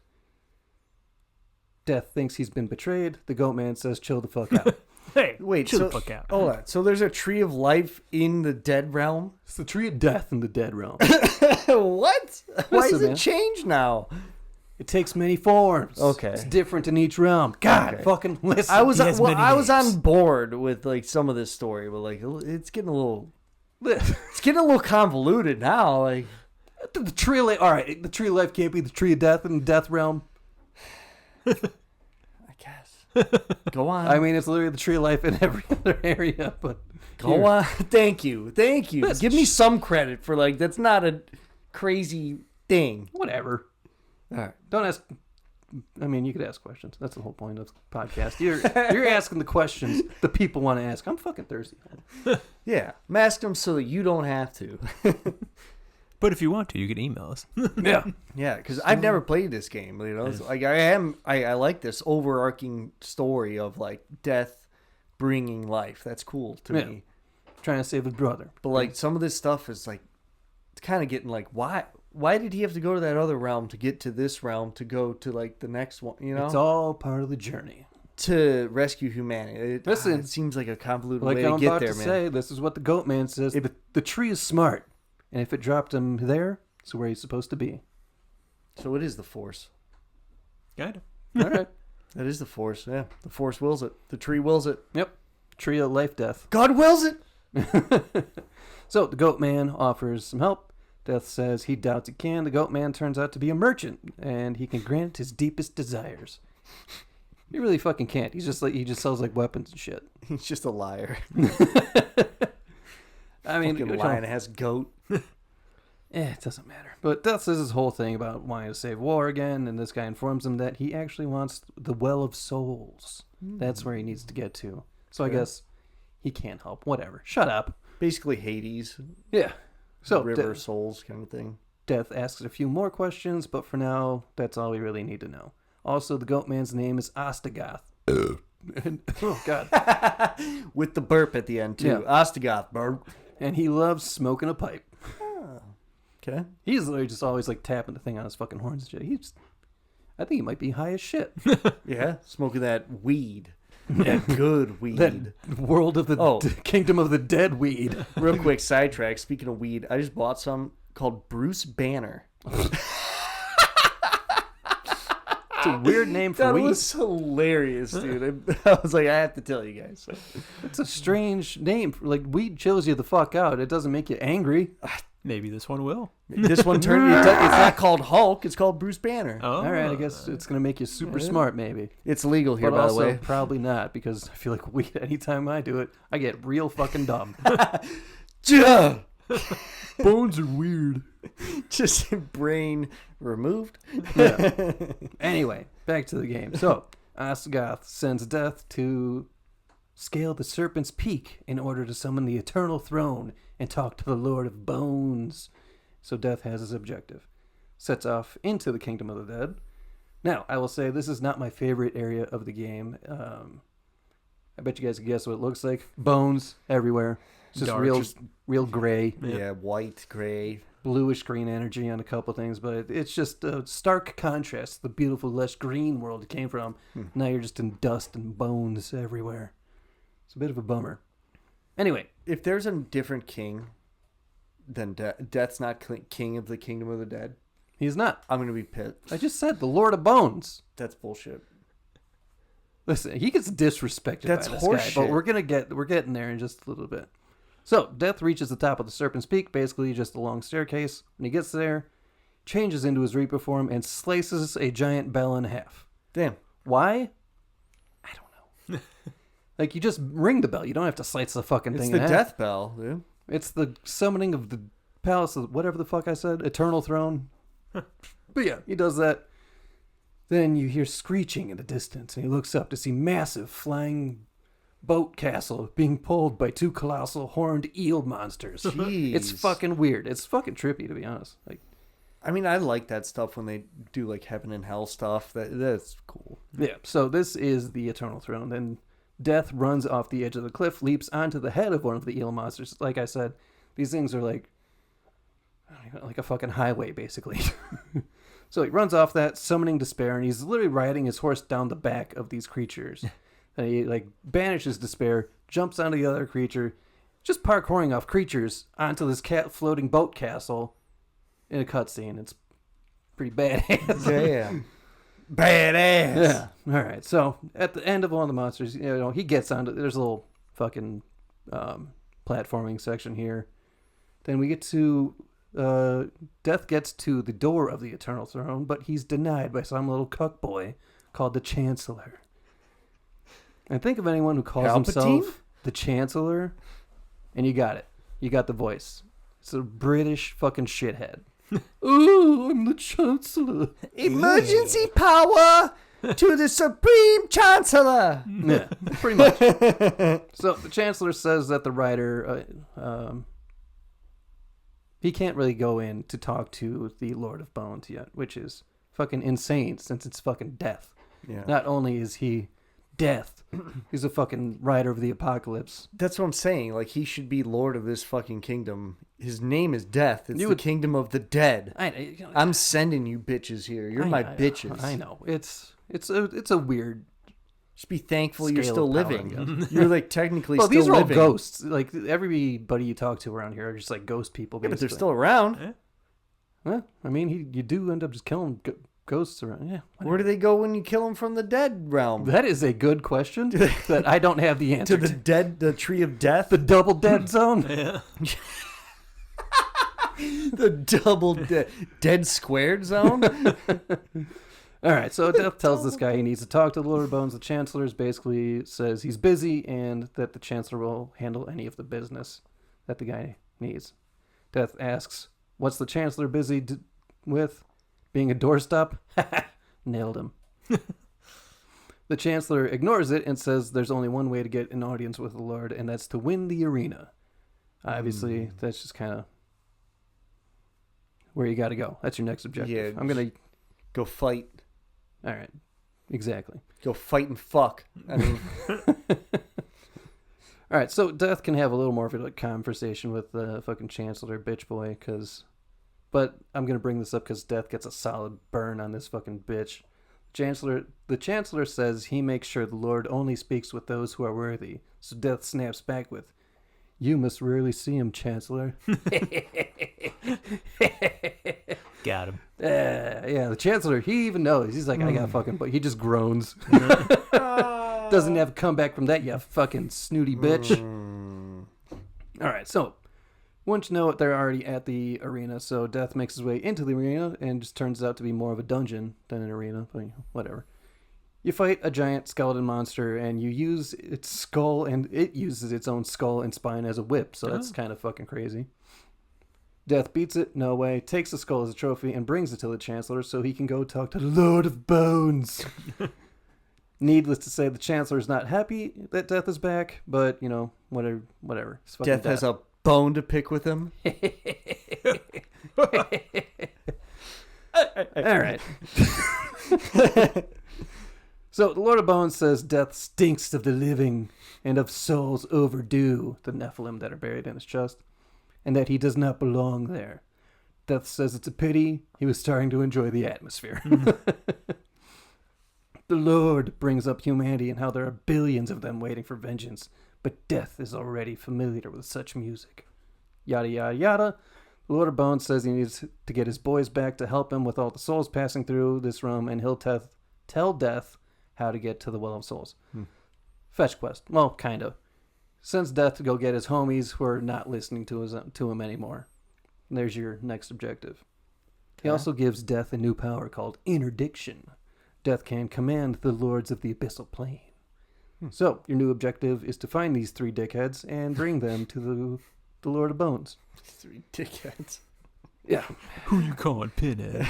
S4: Death thinks he's been betrayed. The goat man says, chill the fuck out.
S5: Hey,
S7: Wait,
S5: chill
S7: so,
S5: the fuck out.
S7: Hold on. So there's a Tree of Life in the Dead Realm?
S4: It's the Tree of Death in the Dead Realm.
S7: What? Why
S4: Listen,
S7: is it
S4: man.
S7: changed now?
S4: It takes many forms.
S7: Okay.
S4: It's different in each realm. God,
S7: Okay.
S4: fucking listen.
S7: I was
S5: He has many
S7: I was
S5: names.
S7: on board with like some of this story, but like it's getting a little
S4: the
S7: convoluted now. Like
S4: Tree of Life. All right, the Tree of Life can't be the Tree of Death in the Death Realm.
S7: I guess. Go on.
S4: I mean, it's literally the Tree of Life in every other area, but
S7: Go
S4: here.
S7: on. Thank you.
S4: That's
S7: Give me some credit for like that's not a crazy thing.
S4: Whatever.
S7: All right.
S4: Don't ask. I mean, you could ask questions. That's the whole point of the podcast. You're asking the questions the people want to ask. I'm fucking thirsty.
S7: Yeah. Mask them so that you don't have to.
S5: But if you want to, you can email us.
S4: Yeah.
S7: Yeah, because I've never played this game. You know, so, like I like this overarching story of like death bringing life. That's cool to
S4: Yeah.
S7: me.
S4: trying to save his brother.
S7: But like some of this stuff is like, it's kind of getting like, why did he have to go to that other realm to get to this realm to go to like the next one? You know,
S4: It's all part of the journey.
S7: to rescue humanity.
S4: Listen,
S7: it seems like a convoluted
S4: Like
S7: way
S4: I'm
S7: to get
S4: about
S7: there,
S4: to
S7: man.
S4: say, this is what the goat man says. The tree is smart, and if it dropped him there, it's where he's supposed to be.
S7: So it is the Force.
S5: Kind of.
S4: All right.
S7: That is the Force. Yeah, the Force wills it. The tree wills it.
S4: Yep. Tree of life, death.
S7: God wills it.
S4: So the goat man offers some help. Death says he doubts he can. The goat man turns out to be a merchant, and he can grant his deepest desires. He really fucking can't. He just sells like weapons and shit.
S7: He's just a liar.
S4: I mean,
S7: Fucking lion has goat.
S4: it doesn't matter. But Death says his whole thing about wanting to save war again, and this guy informs him that he actually wants the Well of Souls. That's where he needs to get to. So I guess he can't help. Whatever. Shut up.
S7: Basically Hades.
S4: Yeah. So
S7: River of Souls kind of thing.
S4: Death asks a few more questions, but for now, that's all we really need to know. Also, the goat man's name is Ostagoth. And, oh, God.
S7: With the burp at the end, too.
S4: Yeah.
S7: Ostagoth burp.
S4: And he loves smoking a pipe.
S7: Okay.
S4: He's literally just always like tapping the thing on his fucking horns and shit. I think he might be high as shit.
S7: Yeah. Smoking that weed. That good weed.
S4: That world of the kingdom of the dead weed.
S7: Real quick sidetrack. Speaking of weed, I just bought some called Bruce Banner.
S4: It's a weird name for
S7: That
S4: weed.
S7: was hilarious, dude. I was like, I have to tell you guys.
S4: It's a strange name. Like, weed chills you the fuck out. It doesn't make you angry.
S5: Maybe this one will.
S7: This one turned. It's not called Hulk. It's called Bruce Banner.
S5: Oh,
S4: All right, I guess it's going to make you super smart, maybe.
S7: It's legal here,
S4: But
S7: by
S4: also,
S7: the way.
S4: probably not, because I feel like weed, anytime I do it, I get real fucking dumb.
S7: Yeah.
S4: Bones are weird.
S7: Just brain removed.
S4: Yeah. Anyway, back to the game. So, Ostagoth sends Death to scale the Serpent's Peak in order to summon the Eternal Throne and talk to the Lord of Bones. So Death has his objective. Sets off into the Kingdom of the Dead. Now, I will say this is not my favorite area of the game. I bet you guys can guess what it looks like. Bones everywhere. It's just
S5: Dark.
S4: real gray.
S7: Yeah, white, gray.
S4: Bluish green energy on a couple things, but it's just a stark contrast to the beautiful lush green world it came from. Now you're just in dust and bones everywhere. It's a bit of a bummer. Anyway,
S7: If there's a different king, then Death's not king of the Kingdom of the Dead.
S4: he's not.
S7: I'm gonna be pissed.
S4: I just said the Lord of Bones.
S7: That's bullshit.
S4: Listen, he gets disrespected
S7: That's
S4: by this guy,
S7: horseshit.
S4: but we're getting there in just a little bit. So, Death reaches the top of the Serpent's Peak, basically just a long staircase. When he gets there, changes into his Reaper form and slices a giant bell in half.
S7: Damn.
S4: Why? I don't know. Like, you just ring the bell. You don't have to slice the fucking
S7: It's
S4: thing
S7: the
S4: in half.
S7: death bell, dude.
S4: It's the summoning of the palace of whatever the fuck I said, Eternal Throne. But yeah, he does that. Then you hear screeching in the distance, and he looks up to see massive flying boat castle being pulled by two colossal horned eel monsters.
S7: Jeez.
S4: It's fucking weird. It's fucking trippy, to be honest. Like,
S7: I mean, I like that stuff when they do like heaven and hell stuff. That's cool.
S4: yeah. So this is the Eternal Throne. Then Death runs off the edge of the cliff, leaps onto the head of one of the eel monsters. Like I said, these things are like a fucking highway, basically. So he runs off that, summoning despair, and he's literally riding his horse down the back of these creatures. And he like banishes despair, jumps onto the other creature, just parkouring off creatures onto this floating boat castle in a cutscene. It's pretty badass.
S7: Damn. Badass.
S4: Yeah. All right. So at the end of one of the monsters, he gets onto. There's a little fucking platforming section here. Then we get to Death gets to the door of the Eternal Throne, but he's denied by some little cuck boy called the Chancellor. And think of anyone who calls himself the Chancellor, and you got it. You got the voice. It's a British fucking shithead. Ooh, I'm the Chancellor.
S7: Emergency power to the Supreme Chancellor.
S4: Yeah, pretty much. So the Chancellor says that the writer, he can't really go in to talk to the Lord of Bones yet, which is fucking insane since it's fucking Death.
S7: Yeah.
S4: Not only is he Death. He's a fucking rider of the apocalypse.
S7: That's what I'm saying. Like, he should be lord of this fucking kingdom. His name is Death. It's the kingdom of the dead. I'm sending you bitches here. You're my bitches.
S4: I know. It's a weird.
S7: Just be thankful you're
S4: Scale
S7: still
S4: of power,
S7: living. You're like technically
S4: Well,
S7: still
S4: these are all
S7: living.
S4: ghosts. Like everybody you talk to around here are just like ghost people.
S7: Yeah, but they're
S4: basically.
S7: still around.
S5: Yeah.
S4: Well, I mean, you do end up just killing ghosts around. Yeah.
S7: Where do they go when you kill them from the dead realm?
S4: That is a good question that I don't have the answer
S7: To the tree of death?
S4: The double dead zone.
S5: Yeah.
S7: The double dead squared zone?
S4: All right, so Death tells this guy he needs to talk to the Lord of Bones. The Chancellor basically says he's busy and that the Chancellor will handle any of the business that the guy needs. Death asks, what's the Chancellor busy with? Being a doorstop? Nailed him. The Chancellor ignores it and says there's only one way to get an audience with the Lord, and that's to win the arena. Obviously, that's just kind of where you got to go. That's your next objective.
S7: Yeah,
S4: I'm going to...
S7: Go fight.
S4: All right. Exactly.
S7: Go fight and fuck. I mean...
S4: All right, so Death can have a little more of a conversation with the fucking Chancellor bitch boy, but I'm going to bring this up because Death gets a solid burn on this fucking bitch. The Chancellor says he makes sure the Lord only speaks with those who are worthy. So Death snaps back with, you must rarely see him, Chancellor.
S5: Got him.
S4: Yeah, the Chancellor, he even knows. He's like, I got fucking, but he just groans. Doesn't have a comeback from that, you fucking snooty bitch. All right, so once you know it, they're already at the arena. So Death makes his way into the arena and just turns out to be more of a dungeon than an arena. But whatever. You fight a giant skeleton monster and you use its skull, and it uses its own skull and spine as a whip. So that's kind of fucking crazy. Death beats it, no way, takes the skull as a trophy and brings it to the Chancellor so he can go talk to the Lord of Bones. Needless to say, the Chancellor is not happy that Death is back, but, whatever. It's fucking
S7: Death has a bone to pick with him.
S4: All right. So the Lord of Bones says Death stinks of the living and of souls overdue, the Nephilim that are buried in his chest, and that he does not belong there. Death says it's a pity. He was starting to enjoy the atmosphere. The Lord brings up humanity and how there are billions of them waiting for vengeance, but Death is already familiar with such music. Yada, yada, yada. The Lord of Bones says he needs to get his boys back to help him with all the souls passing through this room, and he'll tell Death how to get to the Well of Souls. Fetch quest. Well, kind of. Sends Death to go get his homies who are not listening to him anymore. And there's your next objective. He also gives Death a new power called Interdiction. Death can command the lords of the abyssal plane. So, your new objective is to find these 3 dickheads and bring them to the Lord of Bones.
S7: 3 dickheads.
S4: Yeah.
S5: Who you calling Pinhead?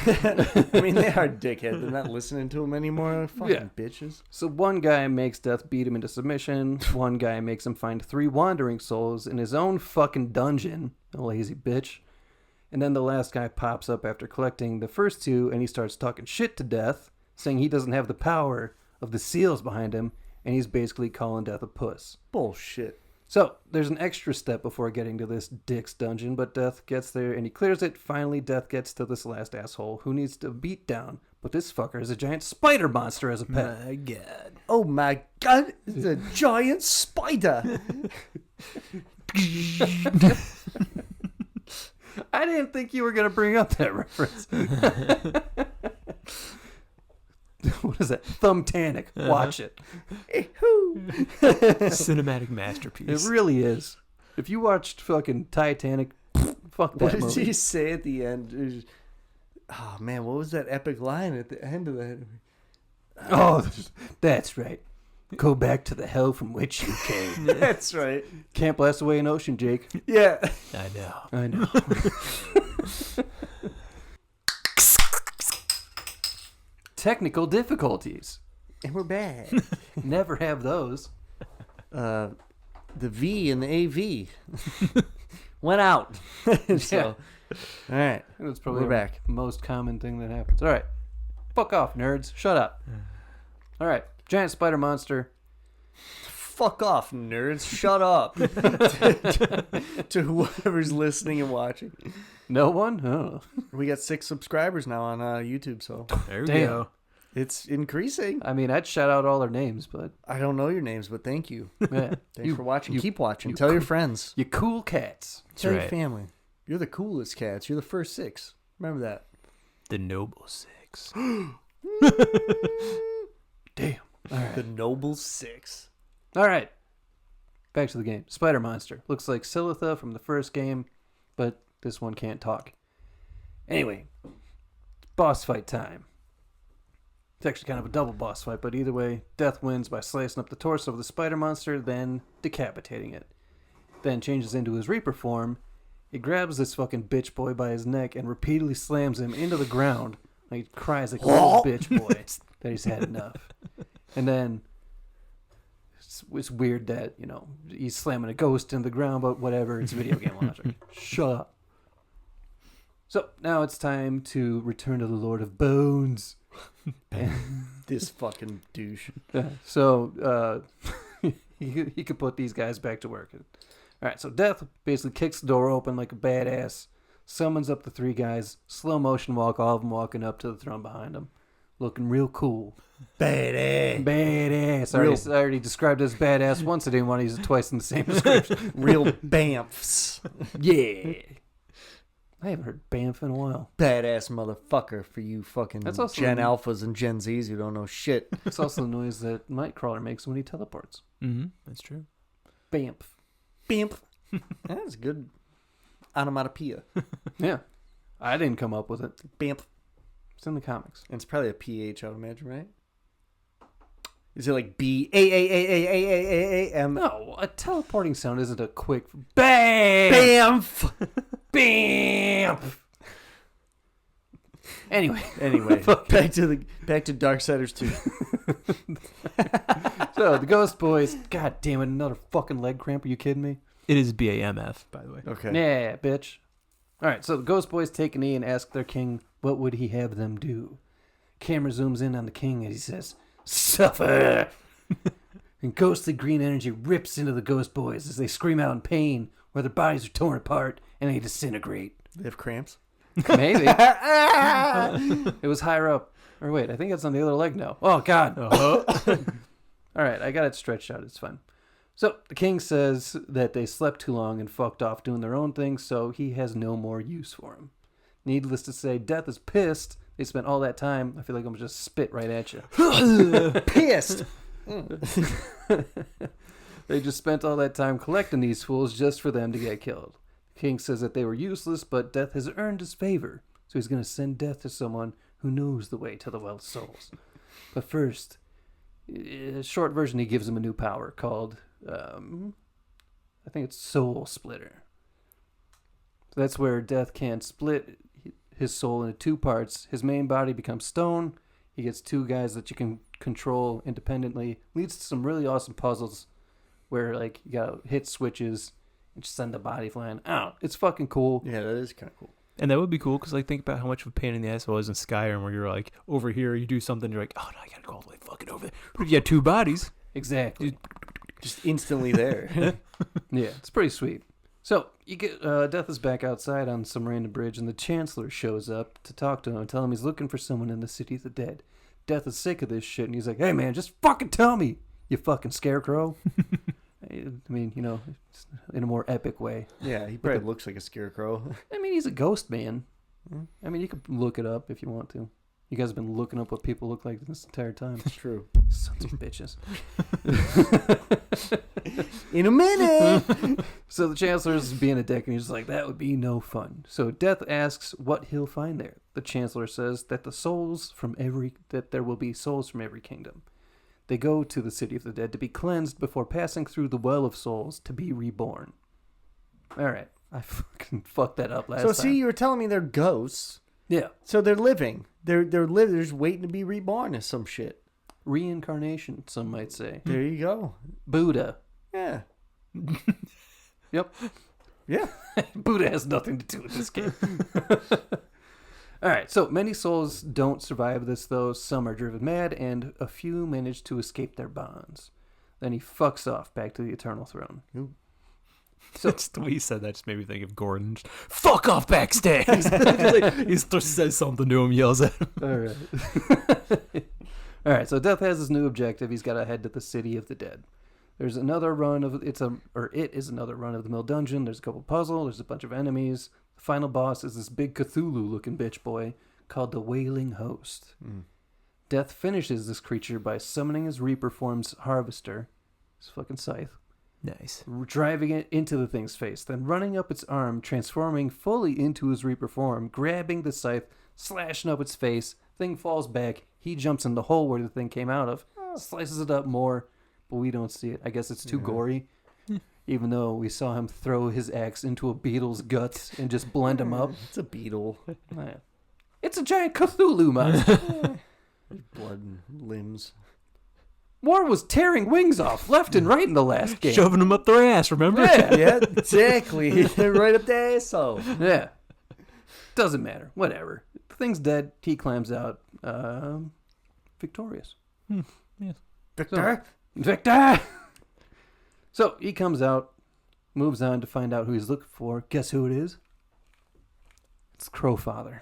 S7: I mean, they are dickheads. They're not listening to him anymore. Fucking bitches.
S4: So one guy makes Death beat him into submission. One guy makes him find 3 wandering souls in his own fucking dungeon. A lazy bitch. And then the last guy pops up after collecting the first 2, and he starts talking shit to Death, saying he doesn't have the power of the seals behind him, and he's basically calling Death a puss.
S7: Bullshit.
S4: So, there's an extra step before getting to this dick's dungeon, but Death gets there and he clears it. Finally, Death gets to this last asshole who needs to beat down, but this fucker is a giant spider monster as a pet.
S5: My God.
S7: Oh my God, it's a giant spider.
S4: I didn't think you were going to bring up that reference. What is that? Thumbtanic. Watch it.
S5: Cinematic masterpiece.
S4: It really is. If you watched fucking Titanic, fuck that
S7: What did
S4: movie.
S7: he say at the end? It was- oh man, what was that epic line at the end of that?
S4: Oh, that's right. Go back to the hell from which you came.
S7: That's right.
S4: Can't blast away an ocean, Jake.
S7: Yeah.
S5: I know.
S4: I know. Technical difficulties.
S7: And we're back.
S4: Never have those.
S7: The V in the AV went out. So, all right.
S4: That's probably
S7: We're back.
S4: the most common thing that happens. All right. Fuck off, nerds. Shut up. All right. Giant spider monster.
S7: Fuck off, nerds. Shut up. To whoever's listening and watching.
S4: No one? Oh.
S7: We got 6 subscribers now on YouTube, so
S5: There we
S4: Damn.
S5: go.
S7: it's increasing.
S4: I mean, I'd shout out all their names, but
S7: I don't know your names, but thank you.
S4: yeah.
S7: Thanks for watching.
S4: you-
S7: Keep watching.
S4: you
S7: Tell your
S4: cool-
S7: friends.
S4: You cool cats.
S7: Tell your
S5: right.
S7: family. You're the coolest cats. You're the first 6. Remember that.
S5: The Noble Six.
S4: Damn. All right.
S7: The Noble 6.
S4: All right. Back to the game. Spider Monster. Looks like Silitha from the first game, but this one can't talk. Anyway, boss fight time. It's actually kind of a double boss fight, but either way, Death wins by slicing up the torso of the spider monster, then decapitating it. Then changes into his Reaper form. He grabs this fucking bitch boy by his neck and repeatedly slams him into the ground. Like, he cries like a little bitch boy that he's had enough. And then it's weird that, you know, he's slamming a ghost into the ground, but whatever, it's video game logic. Shut up. So now it's time to return to the Lord of Bones.
S7: This fucking douche.
S4: So he could put these guys back to work. All right, so Death basically kicks the door open like a badass, summons up the 3 guys, slow motion walk, all of them walking up to the throne behind him, looking real cool.
S7: Badass.
S4: Badass. I already described it as badass once. I didn't want to use it twice in the same description.
S7: Real bamfs.
S4: Yeah. I haven't heard Bamf in a while.
S7: Badass motherfucker for you fucking
S4: That's also-
S7: Gen Alphas and Gen Zs who don't know shit.
S4: It's also the noise that Nightcrawler makes when he teleports.
S5: Mm-hmm. That's true.
S4: Bamf.
S7: Bamf. That's good onomatopoeia.
S4: Yeah. I didn't come up with it.
S7: Bamf.
S4: It's in the comics.
S7: And it's probably a PH, I would imagine, right? Is it like B-A-A-A-A-A-A-A-M?
S4: No, a teleporting sound isn't a quick BAM!
S7: Bamf!
S4: Bamf! Anyway,
S7: back to Darksiders 2.
S4: so the Ghost Boys, god damn it, another fucking leg cramp, are you kidding me?
S5: It is BAMF, by the way.
S7: Okay.
S4: Yeah, bitch. Alright, so the Ghost Boys take a knee and ask their king what would he have them do. Camera zooms in on the king as he says, "Suffer!" And ghostly green energy rips into the Ghost Boys as they scream out in pain where their bodies are torn apart and they disintegrate.
S7: They have cramps?
S4: Maybe. It was higher up. Or wait, I think it's on the other leg now. Oh, God.
S5: Uh-huh.
S4: All right, I got it stretched out. It's fine. So the king says that they slept too long and fucked off doing their own thing, so he has no more use for him. Needless to say, Death is pissed. They spent all that time. I feel like I'm just spit right at you.
S7: Pissed!
S4: They just spent all that time collecting these fools just for them to get killed. The king says that they were useless, but Death has earned his favor, so he's going to send Death to someone who knows the way to the Well of Souls. But first, a short version, he gives him a new power called, I think it's Soul Splitter. So that's where Death can split his soul into 2 parts. His main body becomes stone. He gets 2 guys that you can control independently. Leads to some really awesome puzzles where, like, you gotta hit switches and just send the body flying out. It's fucking cool.
S7: Yeah, that is kind of cool.
S5: And that would be cool because, like, think about how much of a pain in the ass it was in Skyrim where you're like, over here, you do something, you're like, oh, no, I gotta go all the way fucking over there. But if you had 2 bodies.
S4: Exactly.
S7: Just instantly there.
S4: Yeah, it's pretty sweet. So, you get Death is back outside on some random bridge, and the Chancellor shows up to talk to him and tell him he's looking for someone in the City of the Dead. Death is sick of this shit, and he's like, hey, man, just fucking tell me, you fucking scarecrow. I mean, you know, in a more epic way.
S7: Yeah, he probably looks like a scarecrow.
S4: I mean, he's a ghost man. I mean, you could look it up if you want to. You guys have been looking up what people look like this entire time.
S7: It's true.
S4: Sons of bitches.
S7: In a minute!
S4: So the Chancellor's being a dick, and he's like, that would be no fun. So Death asks what he'll find there. The Chancellor says that that there will be souls from every kingdom. They go to the City of the Dead to be cleansed before passing through the Well of Souls to be reborn. All right. I fucking fucked that up last time.
S7: So, see, you were telling me they're ghosts.
S4: Yeah.
S7: So they're living. They're just waiting to be reborn as some shit.
S4: Reincarnation, some might say.
S7: There you go.
S4: Buddha.
S7: Yeah.
S4: Yep.
S7: Yeah.
S4: Buddha has nothing to do with this game. All right, so many souls don't survive this, though. Some are driven mad, and a few manage to escape their bonds. Then he fucks off back to the Eternal Throne.
S7: Ooh.
S4: So
S5: That's the way he said that just made me think of Gordon. Just, fuck off backstage. He says something to him, yells at him.
S4: all right. All right, so Death has his new objective. He's got to head to the City of the Dead. There's another run of it is another run of the mill dungeon. There's a couple puzzles. There's a bunch of enemies. The final boss is this big Cthulhu-looking bitch boy called the Wailing Host. Death finishes this creature by summoning his Reaper form's harvester, his fucking scythe,
S5: Nice.
S4: driving it into the thing's face, then running up its arm, transforming fully into his Reaper form, grabbing the scythe, slashing up its face. Thing falls back. He jumps in the hole where the thing came out of, slices it up more, but we don't see it. I guess it's too gory. Even though we saw him throw his axe into a beetle's guts and just blend him up.
S7: It's a beetle.
S4: Yeah. It's a giant Cthulhu monster.
S7: Blood and limbs.
S4: War was tearing wings off left and right in the last game.
S5: Shoving them up their ass, remember?
S4: Yeah.
S7: Yeah, exactly. Right up the asshole.
S4: Yeah. Doesn't matter. Whatever. The thing's dead. He climbs out. Victorious.
S5: Yes.
S7: Victor?
S4: Victor! So he comes out, moves on to find out who he's looking for. Guess who it is? It's Crowfather.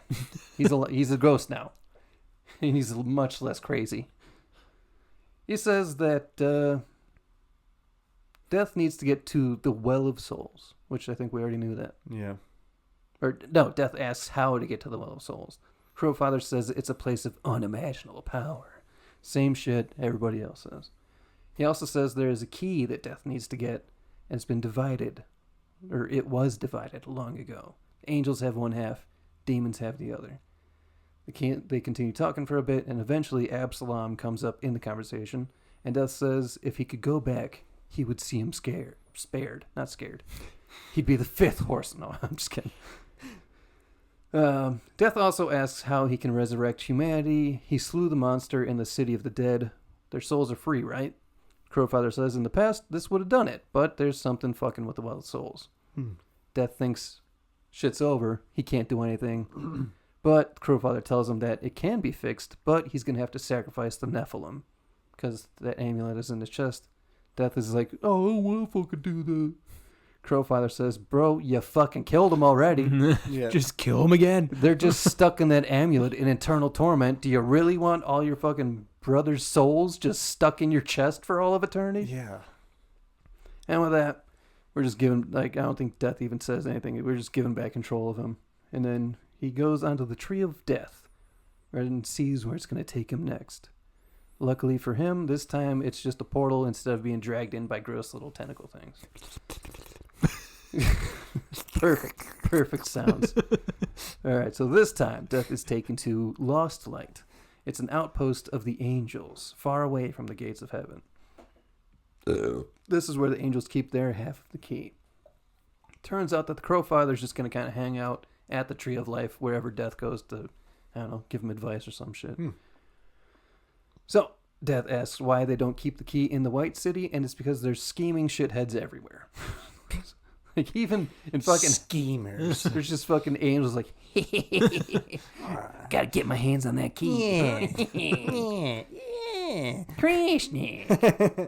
S4: He's a ghost now. And he's much less crazy. He says that Death needs to get to the Well of Souls, which I think we already knew that.
S7: Yeah.
S4: Or no, Death asks how to get to the Well of Souls. Crowfather says it's a place of unimaginable power. Same shit everybody else says. He also says there is a key that Death needs to get, and it's been divided. Or it was divided long ago. Angels have one half, demons have the other. They continue talking for a bit, and eventually Absalom comes up in the conversation, and Death says if he could go back, he would see him spared, not scared. He'd be the fifth horse. No, I'm just kidding. Death also asks how he can resurrect humanity. He slew the monster in the City of the Dead. Their souls are free, right? Crowfather says in the past this would have done it, but there's something fucking with the Well of Souls. Death thinks shit's over. He can't do anything. But Crowfather tells him that it can be fixed, but he's going to have to sacrifice the Nephilim because that amulet is in his chest. Death is like, oh, I don't want to fucking do that. Crowfather says, bro, you fucking killed him already.
S7: Yeah.
S5: Just kill him again.
S4: They're just stuck in that amulet in eternal torment. Do you really want all your fucking brother's souls just stuck in your chest for all of eternity?
S7: Yeah.
S4: And with that, we're just giving, I don't think Death even says anything. We're just giving back control of him. And then he goes onto the Tree of Death and sees where it's going to take him next. Luckily for him, this time it's just a portal instead of being dragged in by gross little tentacle things. Perfect sounds. All right, so this time Death is taken to Lost Light. It's an outpost of the angels, far away from the gates of heaven. This is where the angels keep their half of the key. Turns out that the Crowfather's just going to kind of hang out at the Tree of Life wherever Death goes to, I don't know, give him advice or some shit. So Death asks why they don't keep the key in the White City, and it's because there's scheming shitheads everywhere. Like even in fucking
S7: schemers.
S4: There's just fucking angels like, gotta get my hands on that key. Krishna.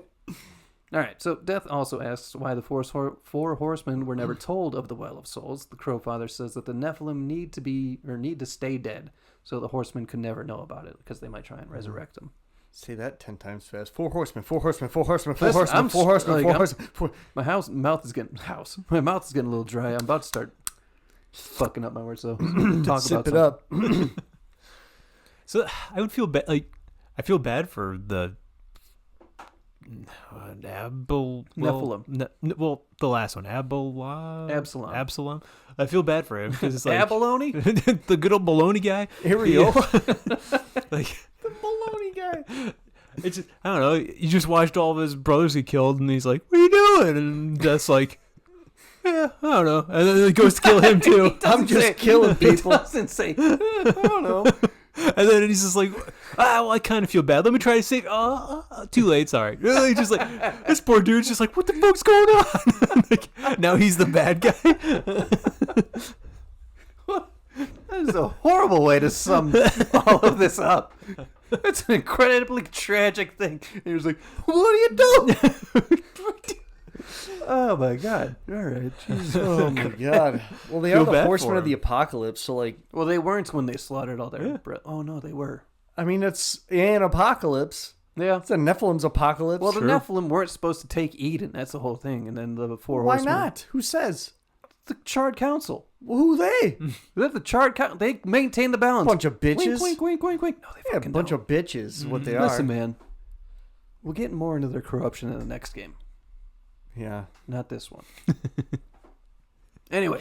S4: All right, so Death also asks why the four horsemen were never told of the Well of Souls. The Crowfather says that the Nephilim need to stay dead, so the horsemen could never know about it because they might try and resurrect them.
S7: Say that 10 times fast. 4 horsemen, 4 horsemen, 4 horsemen, 4
S4: Listen,
S7: horsemen,
S4: I'm
S7: 4 horsemen,
S4: like,
S7: 4
S4: I'm-
S7: horsemen.
S4: My mouth is getting a little dry. I'm about to start fucking up my words. So talk
S7: Sip
S4: about
S7: it
S4: something.
S7: up.
S5: So I would feel bad. Like I feel bad for the
S4: Nephilim.
S5: Well, the last one, Absalom.
S4: Absalom.
S5: I feel bad for him because it's like
S4: Abalone?
S5: the good old baloney guy.
S7: Ariel.
S5: Like
S7: The baloney guy.
S5: it's just, I don't know. He just watched all of his brothers get killed, and he's like, "What are you doing?" And Death's like, "Yeah, I don't know." And then he goes to kill him too.
S7: I'm just killing people.
S4: He doesn't say, I don't know.
S5: And then he's just like, well, I kind of feel bad. Let me try to save. Too late. Sorry. Really, just like this poor dude's just like, what the fuck's going on? Like, now he's the bad guy.
S4: That is a horrible way to sum all of this up. It's an incredibly tragic thing. And he was like, what do you do? Oh my god! All right. Jesus.
S7: Oh my god. Well, they
S5: Feel
S7: are the
S5: bad
S7: horsemen
S5: for
S7: of the
S5: him.
S7: apocalypse, so like,
S4: Well, they weren't when they slaughtered all their. Oh no, they were.
S7: I mean, it's an apocalypse.
S4: Yeah.
S7: It's a Nephilim's apocalypse.
S4: Well, the
S5: True.
S4: Nephilim weren't supposed to take Eden. That's the whole thing. And then the four
S7: why
S4: horsemen.
S7: not? Who says?
S4: The Charred Council.
S7: Well, who they?
S4: They're the Charred Council. They maintain the balance.
S7: Bunch of bitches.
S4: Wink, wink, wink, wink, wink. No, they
S7: Yeah, a
S4: fucking
S7: bunch
S4: don't.
S7: of bitches. Is what they
S4: Listen,
S7: are.
S4: man. We'll get more into their corruption in the next game.
S7: Yeah.
S4: Not this one. Anyway,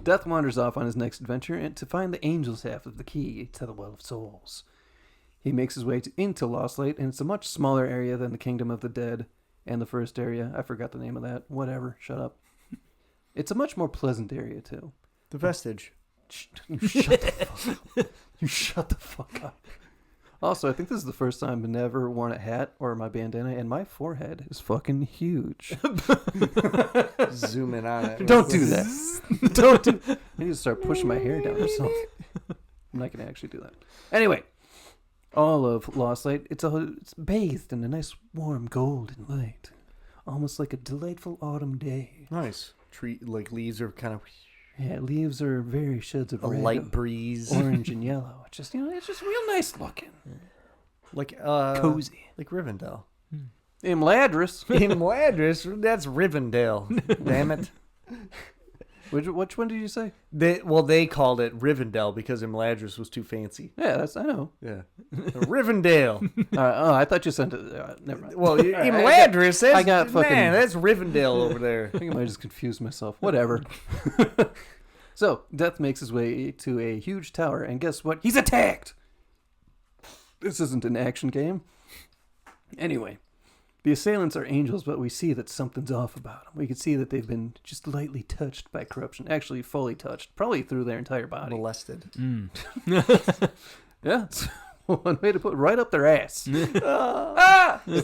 S4: Death wanders off on his next adventure and to find the angel's half of the key to the Well of Souls. He makes his way into Lost Light, and it's a much smaller area than the Kingdom of the Dead and the first area. I forgot the name of that. Whatever. Shut up. It's a much more pleasant area, too.
S7: The vestige.
S4: You shut the fuck up. You shut the fuck up. Also, I think this is the first time I've never worn a hat or my bandana, and my forehead is fucking huge.
S7: Zoom in on it.
S4: Don't do that. Don't do. I need to start pushing my hair down or something. I'm not gonna actually do that. Anyway, all of Lost Light, it's bathed in a nice warm golden light, almost like a delightful autumn day.
S7: Nice. Tree like leaves are kind of
S4: Yeah, leaves are very shades of
S7: a
S4: red,
S7: light breeze.
S4: orange and yellow. It's just it's just real nice looking,
S7: Like
S4: cozy.
S7: Like Rivendell.
S4: In Ladris.
S7: In Ladris, that's Rivendell. Damn it.
S4: Which one did you say?
S7: They called it Rivendell because Imladris was too fancy.
S4: Yeah, I know.
S7: Yeah. Rivendell.
S4: I thought you sent it. Never mind.
S7: Well,
S4: All right,
S7: Imladris, that's,
S4: I got fucking-
S7: man, that's Rivendell over there.
S4: I think I might just confuse myself. Whatever. So, Death makes his way to a huge tower, and guess what? He's attacked! This isn't an action game. Anyway, the assailants are angels, but we see that something's off about them. We can see that they've been just lightly touched by corruption. Actually, fully touched. Probably through their entire body.
S7: Molested.
S4: Yeah, it's one way to put it, right up their ass. Dude,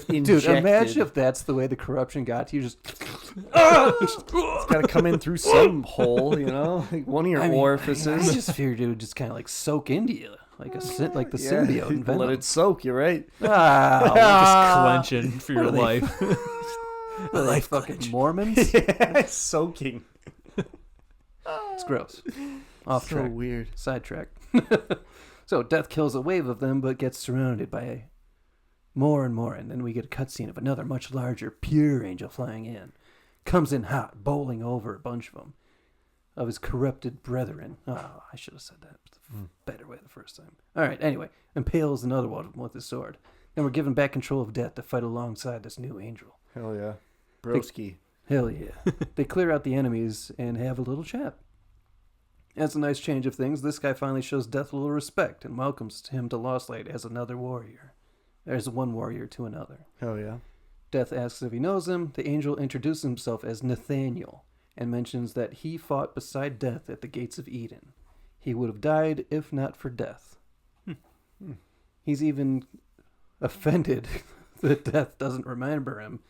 S7: Injected.
S4: imagine if that's the way the corruption got to you. Just
S7: It's got to come in through some hole, you know? Like one of your orifices.
S4: I just figured it would just kind of like soak into you, like like the symbiote in Venom.
S7: Let it soak, you're right.
S5: Just clenching for your
S4: What are they-
S5: life.
S4: Are they fucking Mormons?
S7: Yeah, soaking.
S4: It's gross. Off
S7: So
S4: track.
S7: weird.
S4: Sidetrack. So Death kills a wave of them, but gets surrounded by more and more, and then we get a cutscene of another much larger, pure angel flying in. Comes in hot, bowling over a bunch of them, of his corrupted brethren. Oh, I should have said that better way the first time. All right, anyway, impales another one of them with his sword. Then we're given back control of Death to fight alongside this new angel.
S7: Hell yeah. Broski.
S4: Hell yeah. They clear out the enemies and have a little chat. As a nice change of things, this guy finally shows Death a little respect and welcomes him to Lost Light as another warrior. There's one warrior to another.
S7: Hell yeah.
S4: Death asks if he knows him. The angel introduces himself as Nathaniel and mentions that he fought beside Death at the gates of Eden. He would have died if not for Death. He's even offended that Death doesn't remember him.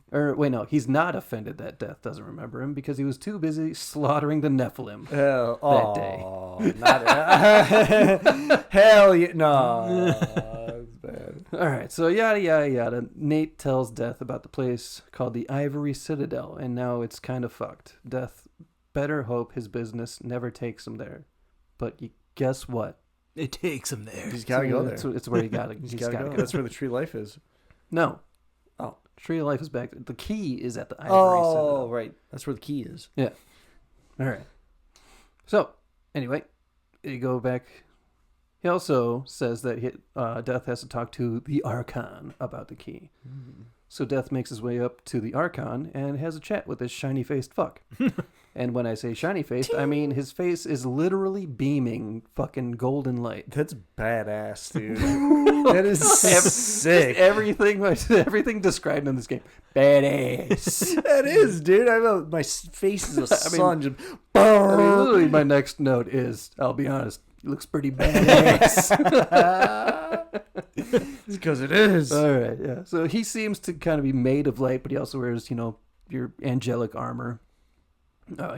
S4: Or, wait, no, he's not offended that Death doesn't remember him because he was too busy slaughtering the Nephilim.
S7: Hell,
S4: day.
S7: Hell yeah. No. That's bad.
S4: All right, so yada, yada, yada. Nate tells Death about the place called the Ivory Citadel, and now it's kind of fucked. Death better hope his business never takes him there. But guess what?
S5: It takes him there.
S7: He's got to go there.
S4: It's where you gotta,
S7: He's
S4: he's
S7: got to
S4: gotta
S7: go.
S4: go.
S7: That's where the tree life is.
S4: No.
S7: Oh.
S4: Tree of Life is back. The key is at the Ivory
S7: Oh,
S4: Citadel.
S7: right. That's where the key is.
S4: Yeah. All right. So, anyway, you go back. He also says that Death has to talk to the Archon about the key. So Death makes his way up to the Archon and has a chat with this shiny-faced fuck. And when I say shiny-faced, I mean his face is literally beaming fucking golden light.
S7: That's badass, dude. That is sick.
S4: Everything described in this game. Badass.
S7: That is, dude. My face is a sun. Just,
S4: I mean, literally, my next note is, I'll be honest, he looks pretty badass.
S7: because it is.
S4: All right, yeah. So he seems to kind of be made of light, but he also wears, your angelic armor.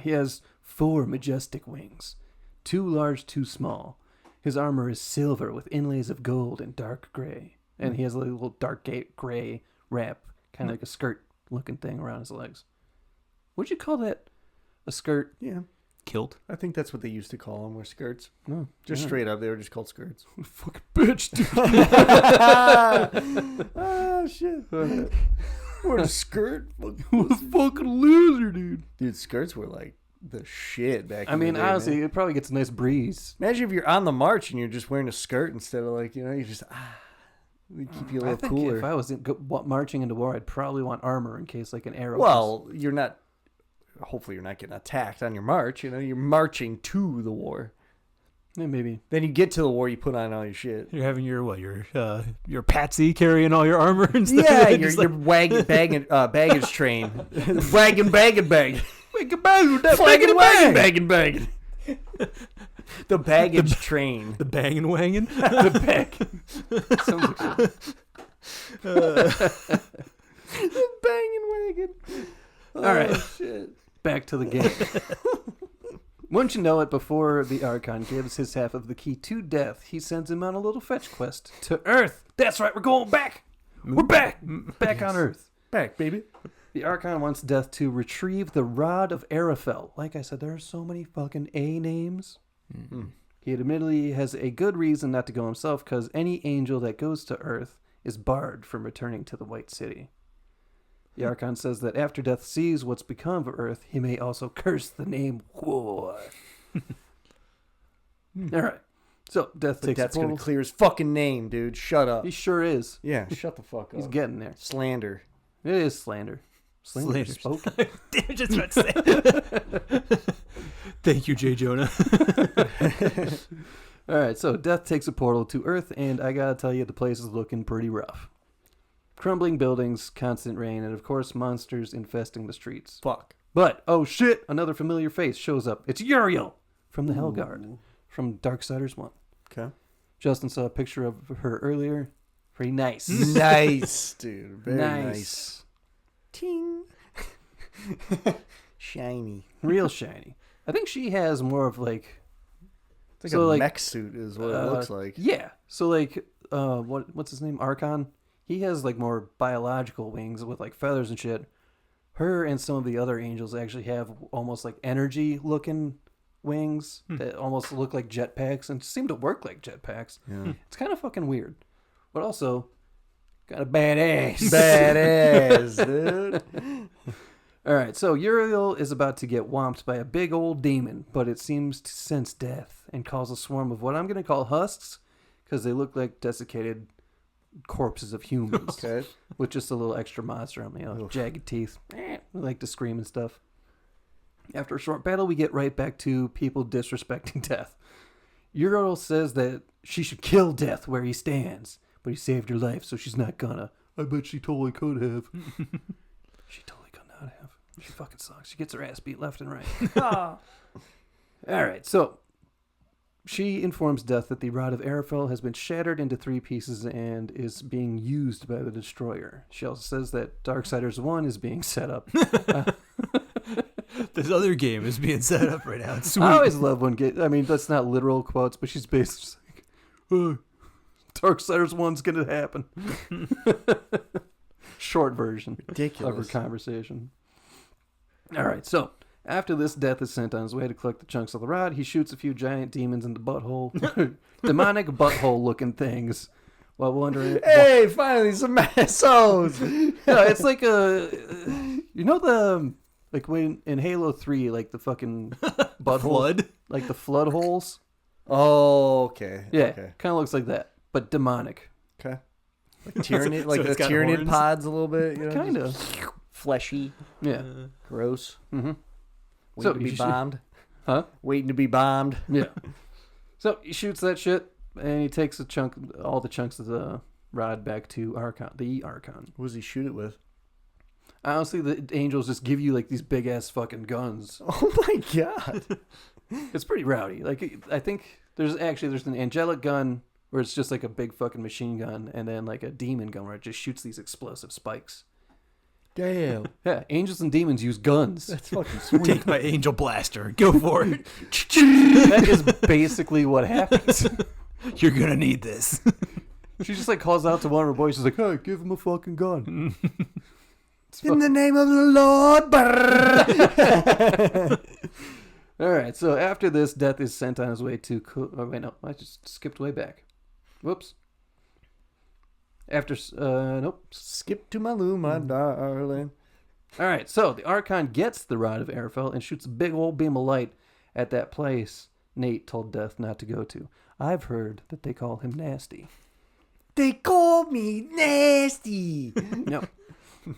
S4: He has 4 majestic wings, 2 large, 2 small. His armor is silver with inlays of gold and dark gray. And he has a little dark gray wrap, kind of like a skirt looking thing around his legs. Would you call that a skirt?
S7: Yeah.
S5: Kilt.
S7: I think that's what they used to call them, were skirts.
S4: No,
S7: Just straight up, they were just called skirts.
S4: fucking bitch, dude.
S7: Oh, shit. What a skirt.
S4: What a fucking loser, dude.
S7: Dude, skirts were like the shit back
S4: I
S7: in
S4: mean,
S7: the day,
S4: honestly,
S7: man.
S4: it probably gets a nice breeze.
S7: Imagine if you're on the march and you're just wearing a skirt instead of like, you just, they keep you a
S4: I
S7: little
S4: think
S7: cooler.
S4: if I was marching into war, I'd probably want armor in case like an arrow.
S7: Well, you're not, hopefully you're not getting attacked on your march. You're marching to the war.
S4: Yeah, maybe.
S7: Then you get to the war, you put on all your shit.
S5: You're having your patsy carrying all your armor and stuff.
S7: Yeah,
S5: Just
S7: your baggage train. Wagon, bag. Flagging. The baggage train.
S5: the banging wagon.
S4: The back. Sounds like shit.
S7: The banging wagon.
S4: All right.
S7: Shit.
S4: Back to the game. Wouldn't you know it, before the Archon gives his half of the key to Death, he sends him on a little fetch quest to Earth. That's right, we're going back. We're back. Back on Earth.
S7: Back, baby.
S4: The Archon wants Death to retrieve the Rod of Arafel. Like I said, there are so many fucking A names.
S7: Mm-hmm.
S4: He admittedly has a good reason not to go himself, because any angel that goes to Earth is barred from returning to the White City. The Archon says that after Death sees what's become of Earth, he may also curse the name War. All right. So Death takes
S7: That's
S4: a
S7: going
S4: portal.
S7: to clear his fucking name, dude. Shut up.
S4: He sure is.
S7: Yeah, shut the fuck up.
S4: He's getting there.
S7: Slander.
S4: It is slander. Slander
S5: Slander.
S4: spoken.
S5: Damn, just about to say. Thank you, J. Jonah.
S4: All right, so Death takes a portal to Earth, and I gotta tell you, the place is looking pretty rough. Crumbling buildings, constant rain, and of course, monsters infesting the streets.
S7: Fuck.
S4: But, oh shit, another familiar face shows up. It's Uriel from the Hellguard, from Darksiders 1.
S7: Okay.
S4: Justin saw a picture of her earlier. Pretty nice.
S7: Nice, dude. Very
S4: Nice.
S7: nice. Ting. Shiny.
S4: Real shiny. I think she has more of like...
S7: It's like a mech suit is what it looks like.
S4: Yeah. So like, what's his name? Archon? He has like more biological wings with like feathers and shit. Her and some of the other angels actually have almost like energy looking wings that almost look like jetpacks and seem to work like jetpacks.
S7: Yeah.
S4: It's kind of fucking weird. But also, got a badass.
S7: Badass, dude.
S4: All right, so Uriel is about to get whomped by a big old demon, but it seems to sense death and calls a swarm of what I'm going to call husks, because they look like desiccated corpses of humans
S7: Okay.
S4: with just a little extra monster on the
S7: Oof.
S4: jagged teeth. They like to scream and stuff. After a short battle, we get right back to people disrespecting Death. Uriel says that she should kill Death where he stands, but he saved her life, so she's not gonna. I bet she totally could have. She totally could not have. She fucking sucks. She gets her ass beat left and right. All right, so she informs Death that the Rod of Arafel has been shattered into 3 pieces and is being used by the Destroyer. She also says that Darksiders 1 is being set up.
S5: This other game is being set up right now. It's sweet.
S4: I always love when I mean, that's not literal quotes, but she's basically like, Darksiders 1's going to happen. Short version
S7: Ridiculous.
S4: of her conversation. All right, so after this, Death is sent on his way to collect the chunks of the rod. He shoots a few giant demons in the butthole. Demonic butthole-looking things. While wondering...
S7: Hey, finally some assholes.
S4: No, it's like a... You know the... Like when in Halo 3, like the fucking butthole...
S5: Flood?
S4: Like the flood holes?
S7: Oh, okay.
S4: Yeah,
S7: Okay.
S4: kind of looks like that, but demonic.
S7: Okay. Like Tyranid, like
S5: So
S7: the
S5: it's got
S7: Tyranid
S5: horns?
S7: pods a little bit. You know,
S4: Kind
S7: just
S4: of.
S7: fleshy,
S4: Yeah.
S7: gross.
S4: Mm-hmm.
S7: Waiting
S4: So
S7: to
S4: you
S7: be
S4: should-
S7: bombed.
S4: Huh?
S7: Waiting to be bombed.
S4: Yeah. So he shoots that shit, and he takes all the chunks of the rod back to the Archon.
S7: What does he shoot it with?
S4: Honestly, the angels just give you like these big ass fucking guns.
S7: Oh my god.
S4: It's pretty rowdy. Like I think there's an angelic gun where it's just like a big fucking machine gun, and then like a demon gun where it just shoots these explosive spikes.
S7: Damn.
S4: Yeah, angels and demons use guns.
S7: That's fucking sweet.
S5: Take my angel blaster. Go for it.
S4: That is basically what happens.
S5: You're gonna need this.
S4: She just like calls out to one of her boys. She's like, "Hey, give him a fucking gun."
S7: In the name of the Lord. Brrr.
S4: All right, so after this, Death is sent on his way to... Oh, wait, no, I just skipped way back. Whoops. After... nope.
S7: Skip to my loo, my darling.
S4: All right, so the Archon gets the Rod of Airfell and shoots a big old beam of light at that place Nate told Death not to go to. I've heard that they call him Nasty.
S7: They call me Nasty.
S4: No,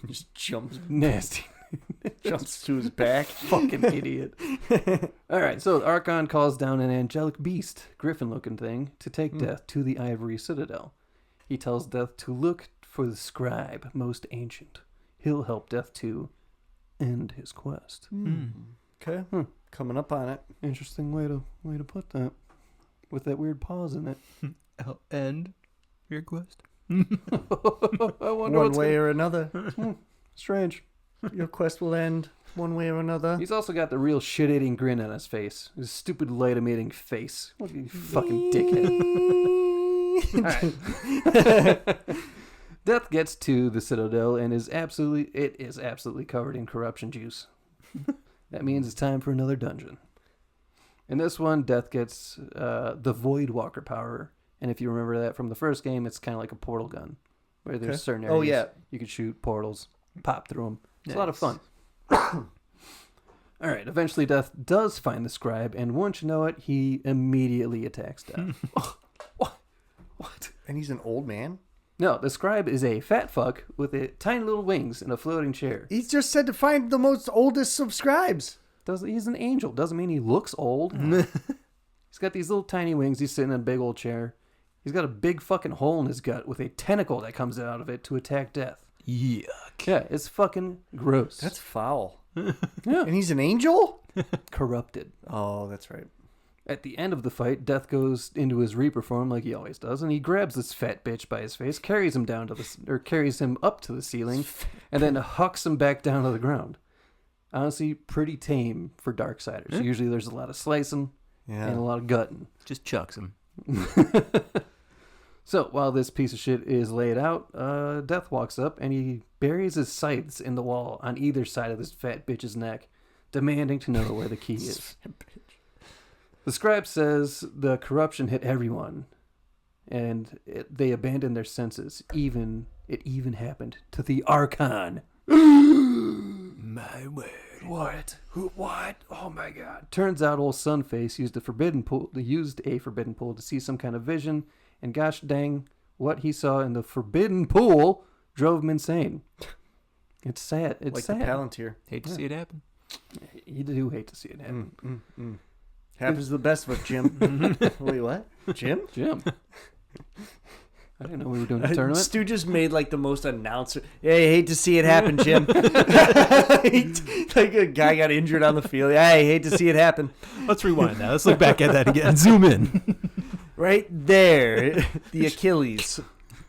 S7: Just jumps
S4: Nasty.
S7: jumps to his back.
S4: Fucking idiot. All right, so the Archon calls down an angelic beast, griffin-looking thing, to take Death to the Ivory Citadel. He tells Death to look for the scribe, most ancient. He'll help Death to end his quest.
S7: Okay. Coming up on it.
S4: Interesting way to put that, with that weird pause in it.
S5: End your quest.
S4: I wonder
S7: One
S4: what's
S7: way or another.
S4: strange.
S7: Your quest will end one way or another.
S4: He's also got the real shit-eating grin on his face. His stupid light-emitting face. What a fucking dickhead. All right. Death gets to the Citadel and is absolutely covered in corruption juice. That means it's time for another dungeon. In this one, Death gets the Void Walker power. And if you remember that from the first game, it's kind of like a portal gun. Where there's certain areas you can shoot portals, pop through them. It's a lot of fun. All right, eventually Death does find the scribe, and once you know it, he immediately attacks Death. What?
S7: And he's an old man?
S4: No, the scribe is a fat fuck with tiny little wings and a floating chair.
S7: He's just said to find the most oldest of scribes.
S4: He's an angel. Doesn't mean he looks old. He's got these little tiny wings. He's sitting in a big old chair. He's got a big fucking hole in his gut with a tentacle that comes out of it to attack Death.
S5: Yuck.
S4: Yeah, it's fucking gross.
S7: That's foul.
S4: Yeah.
S7: And he's an angel?
S4: Corrupted.
S7: Oh, that's right.
S4: At the end of the fight, Death goes into his Reaper form like he always does, and he grabs this fat bitch by his face, carries him up to the ceiling, and then hucks him back down to the ground. Honestly, pretty tame for Darksiders. Usually there's a lot of slicing and a lot of gutting.
S5: Just chucks him.
S4: So while this piece of shit is laid out, Death walks up and he buries his scythes in the wall on either side of this fat bitch's neck, demanding to know where the key is. The scribe says the corruption hit everyone, and they abandoned their senses. It even happened to the Archon.
S5: My word.
S4: What? What? Oh my God! Turns out old Sunface used a forbidden pool to see some kind of vision, and gosh dang, what he saw in the forbidden pool drove him insane. It's sad. It's
S7: like
S4: sad.
S7: the Palantir.
S5: Hate to see it happen.
S4: You do hate to see it happen.
S7: Happens to the best of us, Jim. Wait, what? Jim?
S4: Jim. I didn't know we were doing a tournament.
S7: Stu just made like the most announcer. Hey, hate to see it happen, Jim. Like a guy got injured on the field. Hey, hate to see it happen.
S5: Let's rewind now. Let's look back at that again. Zoom in.
S7: Right there, the Achilles.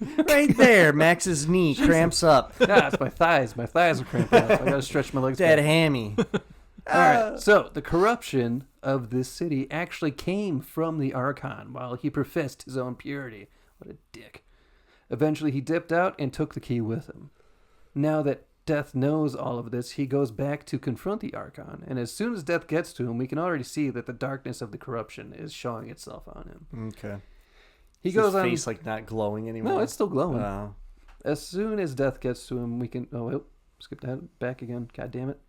S7: Right there, Max's knee cramps up.
S4: Ah, it's my thighs. My thighs are cramping up. I gotta stretch my legs.
S7: That
S4: back.
S7: hammy.
S4: All right. So the corruption of this city actually came from the Archon while he professed his own purity. What a dick. Eventually he dipped out and took the key with him. Now that Death knows all of this, he goes back to confront the Archon, and as soon as Death gets to him, we can already see that the darkness of the corruption is showing itself on him.
S7: Okay.
S4: He goes
S7: his
S4: on.
S7: face like not glowing anymore.
S4: No, it's still glowing.
S7: Oh.
S4: As soon as Death gets to him, we can. Oh, wait, skip that back again. God damn it.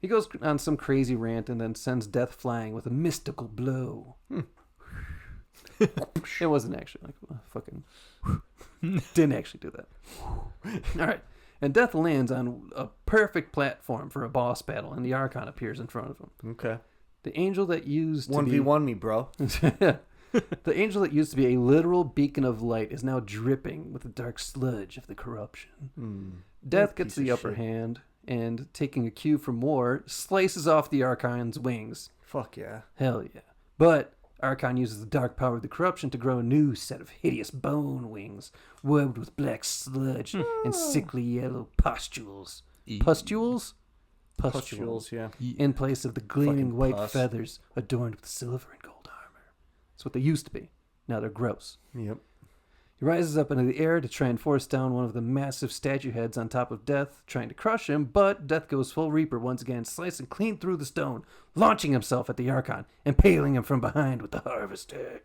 S4: He goes on some crazy rant and then sends Death flying with a mystical blow. It wasn't actually like fucking. Didn't actually do that. All right. And Death lands on a perfect platform for a boss battle, and the Archon appears in front of him.
S7: Okay.
S4: The angel that used to
S7: 1v1 me, bro.
S4: The angel that used to be a literal beacon of light is now dripping with the dark sludge of the corruption. Death gets the upper hand, and taking a cue from War, slices off the Archon's wings.
S7: Fuck yeah.
S4: Hell yeah. But Archon uses the dark power of the corruption to grow a new set of hideous bone wings, webbed with black sludge and sickly yellow pustules. Pustules?
S7: Pustules, yeah.
S4: In place of the gleaming
S7: Fucking
S4: white
S7: pus.
S4: feathers adorned with silver and gold armor. That's what they used to be. Now they're gross.
S7: Yep.
S4: He rises up into the air to try and force down one of the massive statue heads on top of Death, trying to crush him, but Death goes full Reaper once again, slicing clean through the stone, launching himself at the Archon, impaling him from behind with the harvester.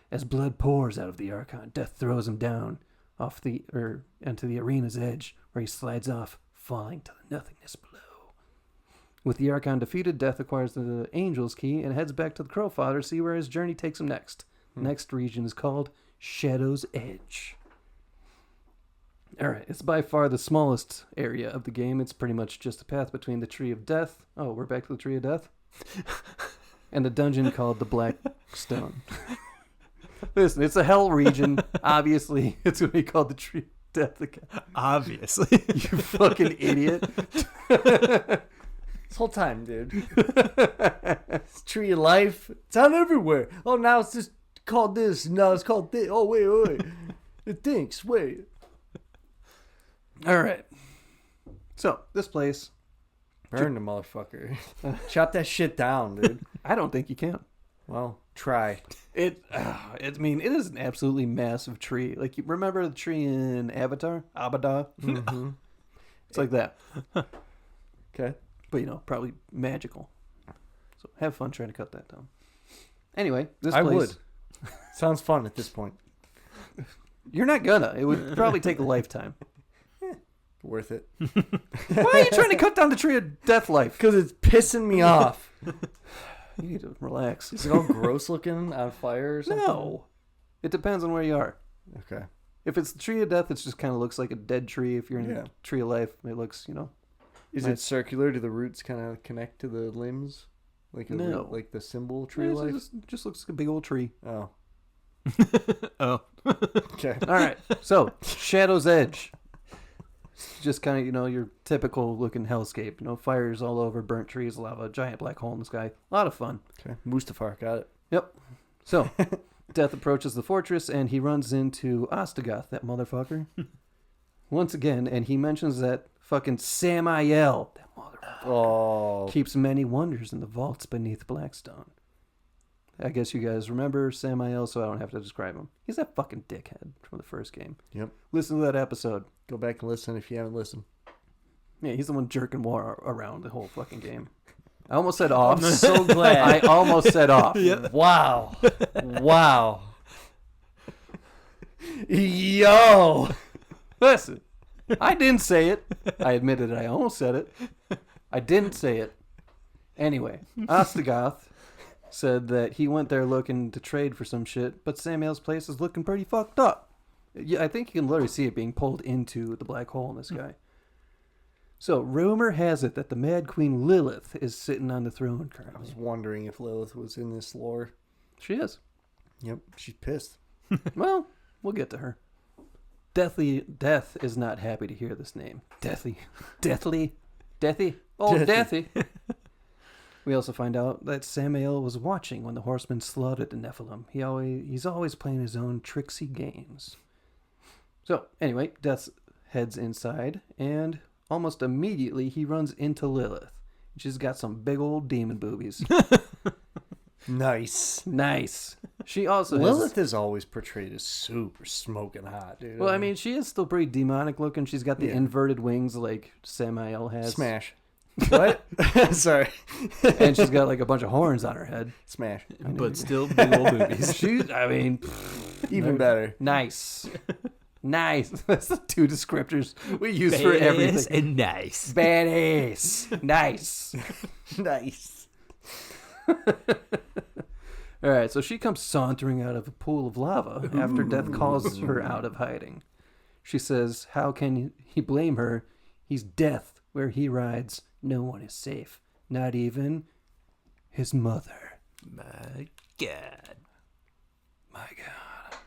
S4: As blood pours out of the Archon, Death throws him down into the arena's edge, where he slides off, falling to the nothingness below. With the Archon defeated, Death acquires the Angel's Key and heads back to the Crowfather to see where his journey takes him next. Next region is called Shadow's Edge. Alright, it's by far the smallest area of the game. It's pretty much just a path between the Tree of Death. Oh, we're back to the Tree of Death? And a dungeon called the Black Stone. Listen, it's a hell region. Obviously, it's going to be called the Tree of Death again.
S5: Obviously.
S4: You fucking idiot.
S7: This whole time, dude. It's Tree of Life. It's out everywhere. Oh, now it's just called this. Now it's called this. Oh, wait. It thinks. Wait.
S4: Alright. So, this place,
S7: Burn the motherfucker. Chop that shit down, dude.
S4: I don't think you can.
S7: Well, try.
S4: It is an absolutely massive tree. Like, you remember the tree in Avatar? Abada?
S7: Mm-hmm.
S4: It's like that.
S7: Okay.
S4: But, probably magical. So, have fun trying to cut that down. Anyway, this
S7: I
S4: place...
S7: would. Sounds fun at this point.
S4: You're not gonna. It would probably take a lifetime.
S7: Worth it.
S4: Why are you trying to cut down the Tree of Death life?
S7: Because it's pissing me off.
S4: You need to relax.
S7: Is it all gross looking on fire or something?
S4: No. It depends on where you are.
S7: Okay.
S4: If it's the Tree of Death, it just kind of looks like a dead tree. If you're in
S7: Yeah.
S4: the Tree of Life, it looks,
S7: Is it circular? Do the roots kind of connect to the limbs? Like
S4: No.
S7: like the symbol Tree of Life?
S4: It just looks like a big old tree.
S7: Oh.
S5: Oh.
S7: Okay.
S4: All right. So, Shadow's Edge. It's just kind of, your typical looking hellscape. Fires all over, burnt trees, lava, giant black hole in the sky. A lot of fun.
S7: Okay. Mustafar, got it.
S4: Yep. So, Death approaches the fortress and he runs into Ostagoth, that motherfucker. Once again, and he mentions that fucking Samael, that motherfucker,
S7: Oh.
S4: keeps many wonders in the vaults beneath Blackstone. I guess you guys remember Samael, so I don't have to describe him. He's that fucking dickhead from the first game.
S7: Yep.
S4: Listen to that episode.
S7: Go back and listen if you haven't listened.
S4: Yeah, he's the one jerking War around the whole fucking game. I almost said off.
S7: I'm so glad.
S4: I almost said off.
S5: Yeah.
S7: Wow. Wow. Yo.
S4: Listen, I didn't say it. I admitted I almost said it. I didn't say it. Anyway, Ostagoth said that he went there looking to trade for some shit, but Samuel's place is looking pretty fucked up. Yeah, I think you can literally see it being pulled into the black hole in the sky. So, rumor has it that the Mad Queen Lilith is sitting on the throne
S7: I
S4: currently.
S7: was wondering if Lilith was in this lore.
S4: She is.
S7: Yep. She's pissed.
S4: Well, we'll get to her. Death is not happy to hear this name. Deathy. Oh, Deathy. We also find out that Samael was watching when the horsemen slaughtered the Nephilim. He's always playing his own tricksy games. So, anyway, Death heads inside, and almost immediately he runs into Lilith. She's got some big old demon boobies.
S7: Nice.
S4: Nice. She also
S7: Lilith is always portrayed as super smoking hot, dude.
S4: Well, I mean, she is still pretty demonic looking. She's got the inverted wings like Samael has.
S7: Smash. What? Sorry.
S4: And she's got like a bunch of horns on her head.
S7: Smash.
S5: But still big old boobies.
S7: Even better.
S4: Nice. Nice. That's the two descriptors we use for everything.
S5: And nice.
S4: Badass. Nice.
S7: Nice.
S4: All right, so she comes sauntering out of a pool of lava after Death calls her out of hiding. She says, how can he blame her? He's Death. Where he rides, no one is safe. Not even his mother.
S5: My God.
S4: My God.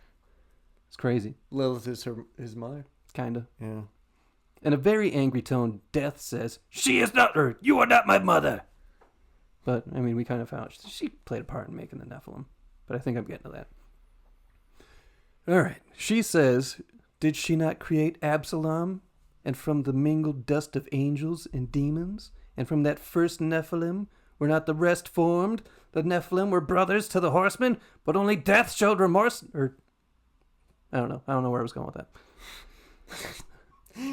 S4: It's crazy.
S7: Lilith is his mother?
S4: Kinda.
S7: Yeah.
S4: In a very angry tone, Death says, she is not her. You are not my mother. But, I mean, we kind of found she played a part in making the Nephilim. But I think I'm getting to that. All right. She says, did she not create Absalom? And from the mingled dust of angels and demons? And from that first Nephilim, were not the rest formed? The Nephilim were brothers to the horsemen, but only Death showed remorse. I don't know. I don't know where I was going with that.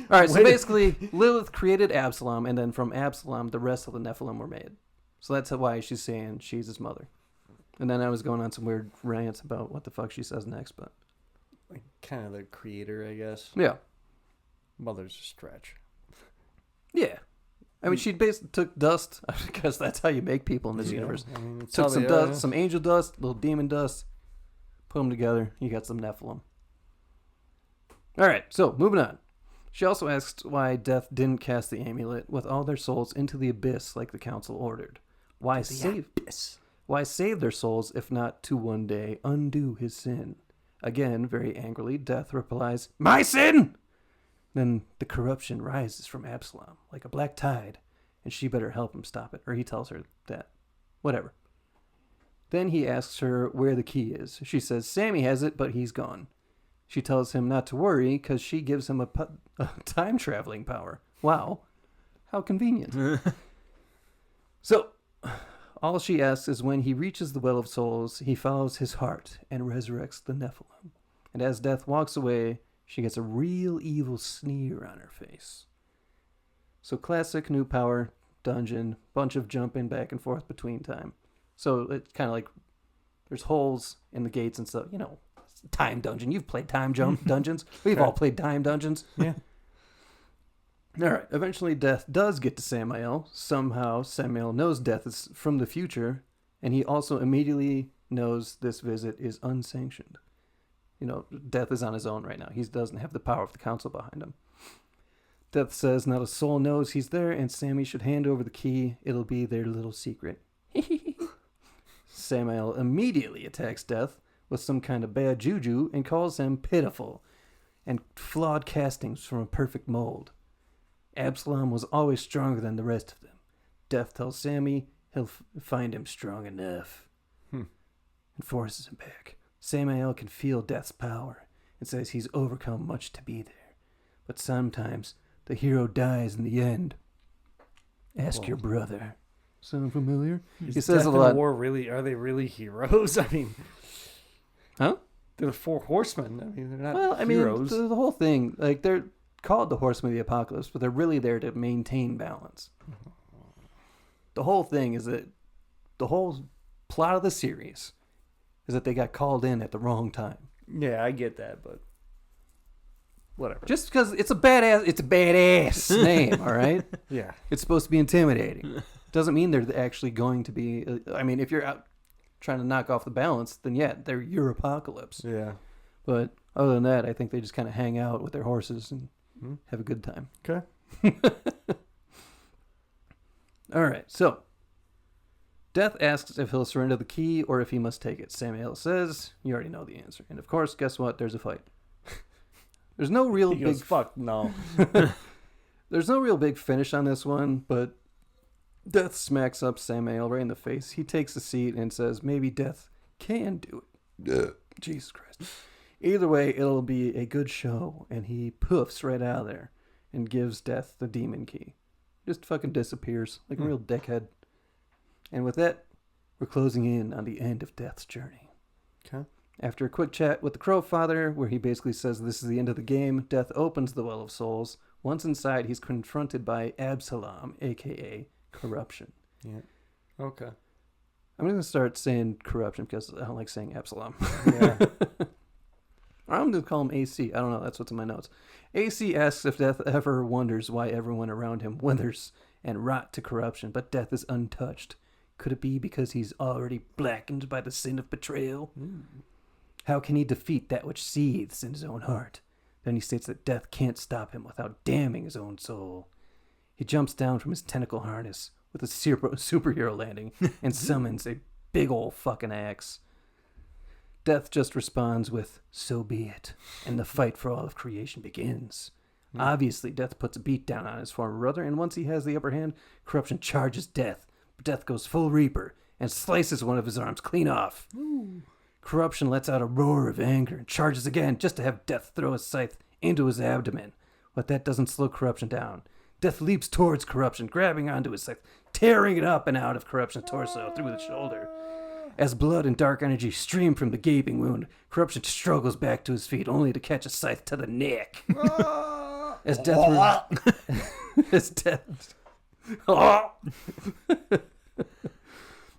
S4: All right, so basically, Lilith created Absalom, and then from Absalom, the rest of the Nephilim were made. So that's why she's saying she's his mother. And then I was going on some weird rants about what the fuck she says next, but...
S7: Like, kind of the creator, I guess.
S4: Yeah.
S7: Mother's a stretch.
S4: Yeah. I mean, she basically took dust, because that's how you make people in this universe.
S7: I mean, it's
S4: Took
S7: how
S4: some
S7: they
S4: dust,
S7: are.
S4: some angel dust, little demon dust, put them together, you got some Nephilim. All right, so moving on. She also asks why Death didn't cast the amulet with all their souls into the abyss like the council ordered. Why save their souls if not to one day undo his sin? Again, very angrily, Death replies, "My sin!" Then the corruption rises from Absalom like a black tide, and she better help him stop it. Or he tells her that. Whatever. Then he asks her where the key is. She says Sammy has it, but he's gone. She tells him not to worry because she gives him a time-traveling power. Wow. How convenient. So, all she asks is when he reaches the Well of Souls, he follows his heart and resurrects the Nephilim. And as Death walks away, she gets a real evil sneer on her face. So classic new power, dungeon, bunch of jumping back and forth between time. So it's kind of like there's holes in the gates and stuff. You know, time dungeon. You've played time dungeons. We've all played time dungeons.
S7: Yeah.
S4: All right. Eventually, Death does get to Samael. Somehow, Samael knows Death is from the future, and he also immediately knows this visit is unsanctioned. You know, Death is on his own right now. He doesn't have the power of the council behind him. Death says not a soul knows he's there, and Sammy should hand over the key. It'll be their little secret. Samael immediately attacks Death with some kind of bad juju and calls him pitiful and flawed castings from a perfect mold. Absalom was always stronger than the rest of them. Death tells Sammy he'll find him strong enough and forces him back. Samael can feel Death's power and says he's overcome much to be there. But sometimes the hero dies in the end. Ask your brother. Sound familiar? He says
S7: Death
S4: a
S7: and
S4: lot.
S7: War really, are they really heroes? I mean,
S4: Huh?
S7: they're the four horsemen. I mean, they're not
S4: Well, I mean,
S7: heroes.
S4: the whole thing, like, they're called the Horsemen of the Apocalypse, but they're really there to maintain balance. The whole thing is that the whole plot of the series is that they got called in at the wrong time.
S7: Yeah, I get that, but whatever.
S4: Just because it's a badass name, all right?
S7: Yeah.
S4: It's supposed to be intimidating. Doesn't mean they're actually going to be. I mean, if you're out trying to knock off the balance, then yeah, they're your apocalypse.
S7: Yeah.
S4: But other than that, I think they just kind of hang out with their horses and have a good time.
S7: Okay.
S4: All right, so Death asks if he'll surrender the key or if he must take it. Samael says, you already know the answer. And of course, guess what? There's a fight. There's no real
S7: He
S4: big
S7: goes, fuck, no.
S4: There's no real big finish on this one, but Death smacks up Samael right in the face. He takes a seat and says maybe Death can do it. Jesus Christ. Either way, it'll be a good show, and he poofs right out of there and gives Death the demon key. Just fucking disappears like a real dickhead. And with that, we're closing in on the end of Death's journey.
S7: Okay.
S4: After a quick chat with the Crow Father, where he basically says this is the end of the game, Death opens the Well of Souls. Once inside, he's confronted by Absalom, a.k.a. Corruption.
S7: Yeah. Okay.
S4: I'm going to start saying Corruption because I don't like saying Absalom.
S7: Yeah.
S4: I'm going to call him AC. I don't know. That's what's in my notes. AC asks if Death ever wonders why everyone around him withers and rot to corruption, but Death is untouched. Could it be because he's already blackened by the sin of betrayal? How can he defeat that which seethes in his own heart? Then he states that Death can't stop him without damning his own soul. He jumps down from his tentacle harness with a superhero landing and summons a big old fucking axe. Death just responds with, so be it, and the fight for all of creation begins. Obviously, Death puts a beat down on his former brother, and once he has the upper hand, Corruption charges Death. But Death goes full Reaper and slices one of his arms clean off. Corruption lets out a roar of anger and charges again just to have Death throw his scythe into his abdomen. But that doesn't slow Corruption down. Death leaps towards Corruption, grabbing onto his scythe, tearing it up and out of Corruption's torso through the shoulder. As blood and dark energy stream from the gaping wound, Corruption struggles back to his feet, only to catch a scythe to the neck. As death, as death,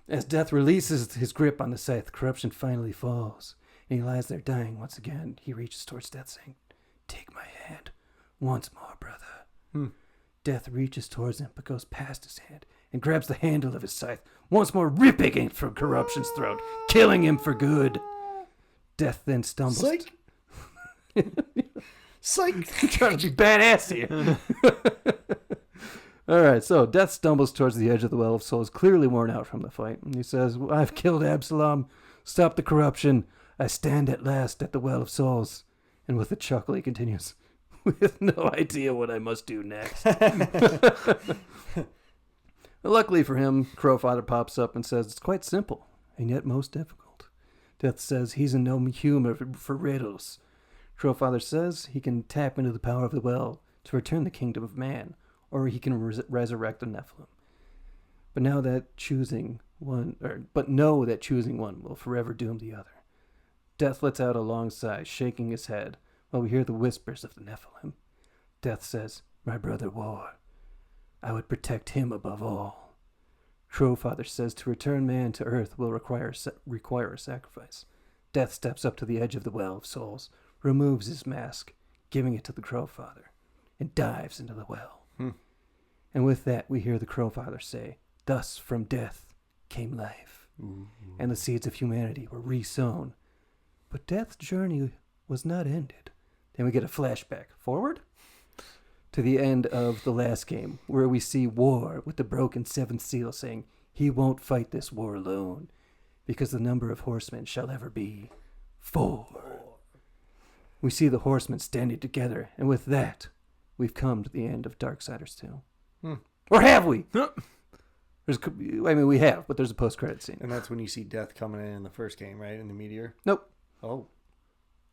S4: as death releases his grip on the scythe, Corruption finally falls, and he lies there dying once again. He reaches towards Death, saying, "Take my hand once more, brother." Death reaches towards him, but goes past his hand and grabs the handle of his scythe, once more ripping it from Corruption's throat, killing him for good. Death then stumbles.
S7: Psych. Psych.
S4: Trying to be badass here. All right, so Death stumbles towards the edge of the Well of Souls, clearly worn out from the fight. And he says, "I've killed Absalom, stopped the corruption. I stand at last at the Well of Souls." And with a chuckle, he continues, "With no idea what I must do next." Luckily for him, Crowfather pops up and says, "It's quite simple, and yet most difficult." Death says he's in no humor for riddles. Crowfather says he can tap into the power of the well to return the kingdom of man, or he can resurrect the Nephilim. But know that choosing one will forever doom the other. Death lets out a long sigh, shaking his head, while we hear the whispers of the Nephilim. Death says, "My brother War, I would protect him above all." Crowfather says to return man to earth will require a sacrifice. Death steps up to the edge of the Well of Souls, removes his mask, giving it to the Crowfather, and dives into the well. And with that, we hear the Crowfather say, "Thus from death came life." And the seeds of humanity were re-sown. But Death's journey was not ended. Then we get a flashback forward to the end of the last game, where we see War with the broken seventh seal saying, he won't fight this war alone, because the number of horsemen shall ever be 4. We see the horsemen standing together, and with that, we've come to the end of Darksiders 2. Or have we? We have, but there's a post-credit scene.
S7: And that's when you see Death coming in the first game, right? In the meteor?
S4: Nope.
S7: Oh.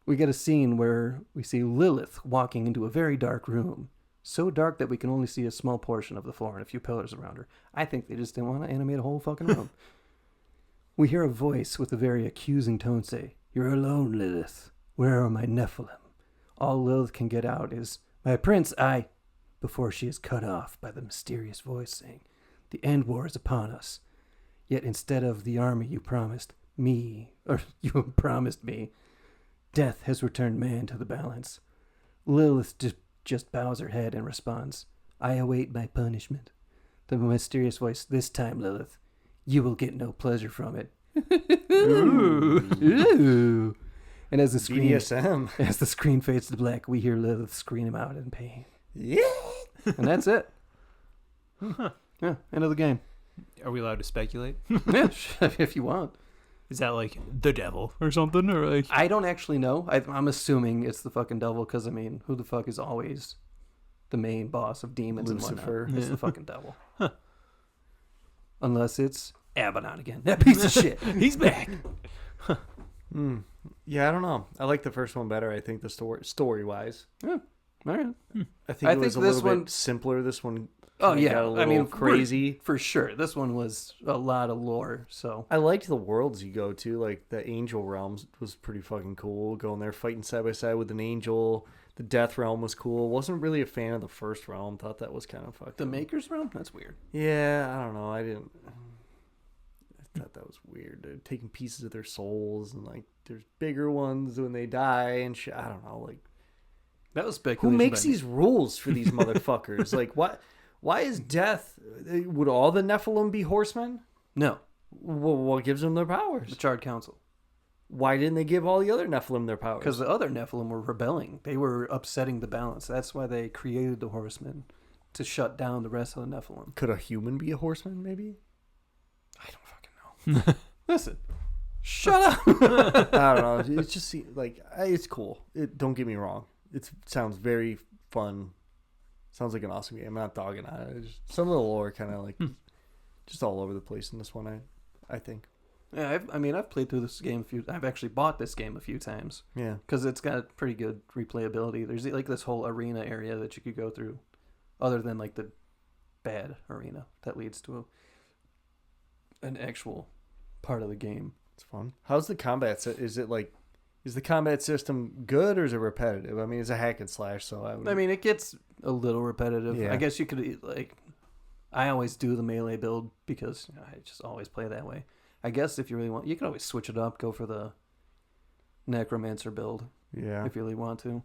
S4: We get a scene where we see Lilith walking into a very dark room. So dark that we can only see a small portion of the floor and a few pillars around her. I think they just didn't want to animate a whole fucking room. We hear a voice with a very accusing tone say, "You're alone, Lilith. Where are my Nephilim?" All Lilith can get out is, "My prince, I..." before she is cut off by the mysterious voice saying, "The end war is upon us. Yet instead of the army you promised me, Death has returned man to the balance." Lilith just bows her head and responds, "I await my punishment." The mysterious voice, "This time, Lilith, you will get no pleasure from it." Ooh. And as the screen fades to black, we hear Lilith scream out in pain.
S7: Yeah.
S4: And that's it. Yeah, end of the game.
S5: Are we allowed to speculate?
S4: Yeah, if you want.
S5: Is that like the devil or something? Or like
S4: I don't actually know. I'm assuming it's the fucking devil because, who the fuck is always the main boss of demons
S7: Lucifer.
S4: and whatnot? It's the fucking devil. Huh. Unless it's Abaddon again. That piece of shit. He's back.
S7: Yeah, I don't know. I like the first one better, I think, the story-wise.
S4: Yeah. All right.
S7: I think it was a little bit simpler. This one got a little crazy.
S4: For sure. This one was a lot of lore, so.
S7: I liked the worlds you go to. Like, the angel realms was pretty fucking cool. Going there, fighting side by side with an angel. The death realm was cool. Wasn't really a fan of the first realm. Thought that was kind of fucked
S4: The
S7: up.
S4: Maker's realm? That's weird.
S7: Yeah, I don't know. I thought that was weird. They're taking pieces of their souls, and, like, there's bigger ones when they die and shit. I don't know, like.
S4: That was speculation.
S7: Who makes these rules for these motherfuckers? Like, what? Why is Death? Would all the Nephilim be horsemen?
S4: No.
S7: Well, what gives them their powers?
S4: The Charred Council.
S7: Why didn't they give all the other Nephilim their powers?
S4: Because the other Nephilim were rebelling. They were upsetting the balance. That's why they created the horsemen, to shut down the rest of the Nephilim.
S7: Could a human be a horseman, maybe?
S4: I don't fucking know. Listen. Shut up.
S7: I don't know. It's just like, it's cool. Don't get me wrong. It sounds very fun. Sounds like an awesome game. I'm not dogging on it. Some of the lore kind of like just all over the place in this one, I think.
S4: Yeah, I've played through this game I've actually bought this game a few times.
S7: Yeah.
S4: Because it's got pretty good replayability. There's like this whole arena area that you could go through, other than like the bad arena that leads to an actual part of the game.
S7: It's fun. How's the combat? Is the combat system good or is it repetitive? I mean, it's a hack and slash, so
S4: I mean, it gets a little repetitive.
S7: Yeah.
S4: I guess you could I always do the melee build because I just always play that way. I guess if you really want, you can always switch it up, go for the necromancer build
S7: yeah.
S4: if you really want to.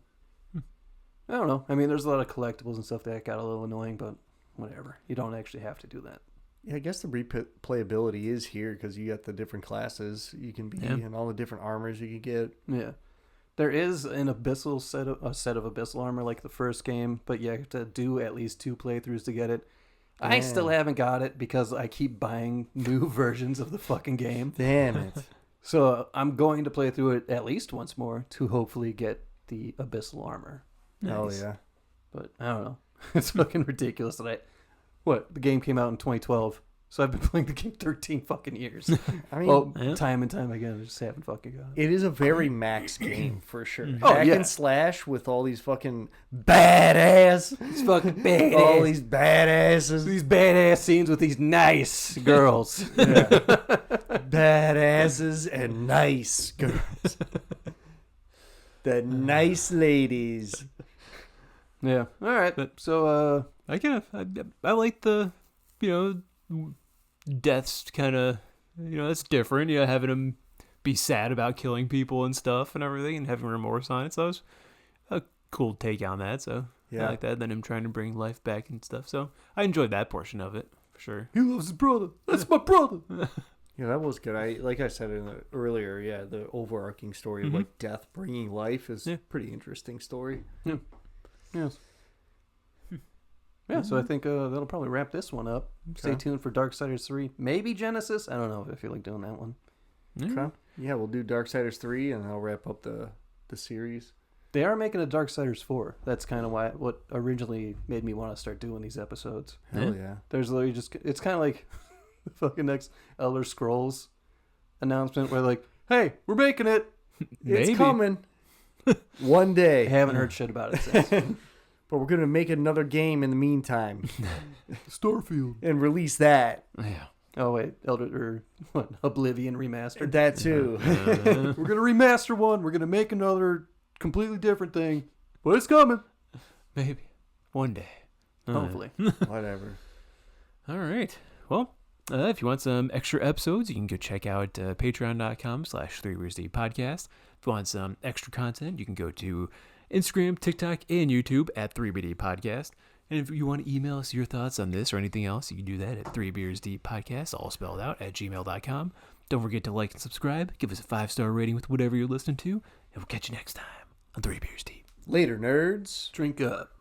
S4: I don't know. I mean, there's a lot of collectibles and stuff that got a little annoying, but whatever. You don't actually have to do that.
S7: Yeah, I guess the replayability is here because you got the different classes you can be and all the different armors you can get.
S4: Yeah. There is an abyssal set of abyssal armor like the first game, but you have to do at least 2 playthroughs to get it. I
S7: Damn.
S4: still haven't got it because I keep buying new versions of the fucking game.
S7: Damn it.
S4: So I'm going to play through it at least once more to hopefully get the abyssal armor.
S7: Oh, yeah.
S4: But I don't know. It's fucking ridiculous that the game came out in 2012. So I've been playing the game 13 fucking years.
S7: I mean,
S4: time and time again, I just haven't fucking got it.
S7: it is a very max game for sure.
S4: Oh,
S7: Hack
S4: yeah.
S7: and slash with all these fucking badass.
S4: It's fucking badass.
S7: All these badasses.
S4: These badass scenes with these nice girls.
S7: Badasses and nice girls. The nice ladies.
S4: Yeah. All right. So,
S5: I like the, deaths kind of, it's different. Having him be sad about killing people and stuff and everything and having remorse on it. So that was a cool take on that. So
S7: Yeah.
S5: I like that. Then him trying to bring life back and stuff. So I enjoyed that portion of it for sure.
S4: he loves his brother. That's my brother.
S7: Yeah, that was good. Like I said earlier, the overarching story of like death bringing life is a pretty interesting story.
S4: Yes. Yeah, so I think that'll probably wrap this one up. Stay tuned for Darksiders 3. Maybe Genesis. I don't know if I feel like doing that one.
S7: Okay. Yeah, we'll do Darksiders 3 and I'll wrap up the series.
S4: They are making a Darksiders 4. That's kind of what originally made me want to start doing these episodes.
S7: Hell yeah.
S4: There's literally it's kind of like the fucking next Elder Scrolls announcement where like, hey, we're making it.
S7: It's coming. One
S4: I
S7: day.
S4: haven't heard shit about it since.
S7: But we're going to make another game in the meantime
S4: Starfield.
S7: and release that.
S5: Yeah.
S4: Oh, wait. Oblivion remastered.
S7: That too.
S4: We're going to remaster one. We're going to make another completely different thing. But it's coming.
S5: Maybe. One day.
S4: Hopefully.
S7: Whatever.
S5: All right. Well, if you want some extra episodes, you can go check out patreon.com/3beersdeep podcast. If you want some extra content, you can go to Instagram, TikTok, and YouTube at 3BD Podcast. And if you want to email us your thoughts on this or anything else, you can do that at 3beersdeeppodcast, all spelled out, at gmail.com. Don't forget to like and subscribe. Give us a 5-star rating with whatever you're listening to. And we'll catch you next time on 3 Beers Deep.
S7: Later, nerds.
S4: Drink up.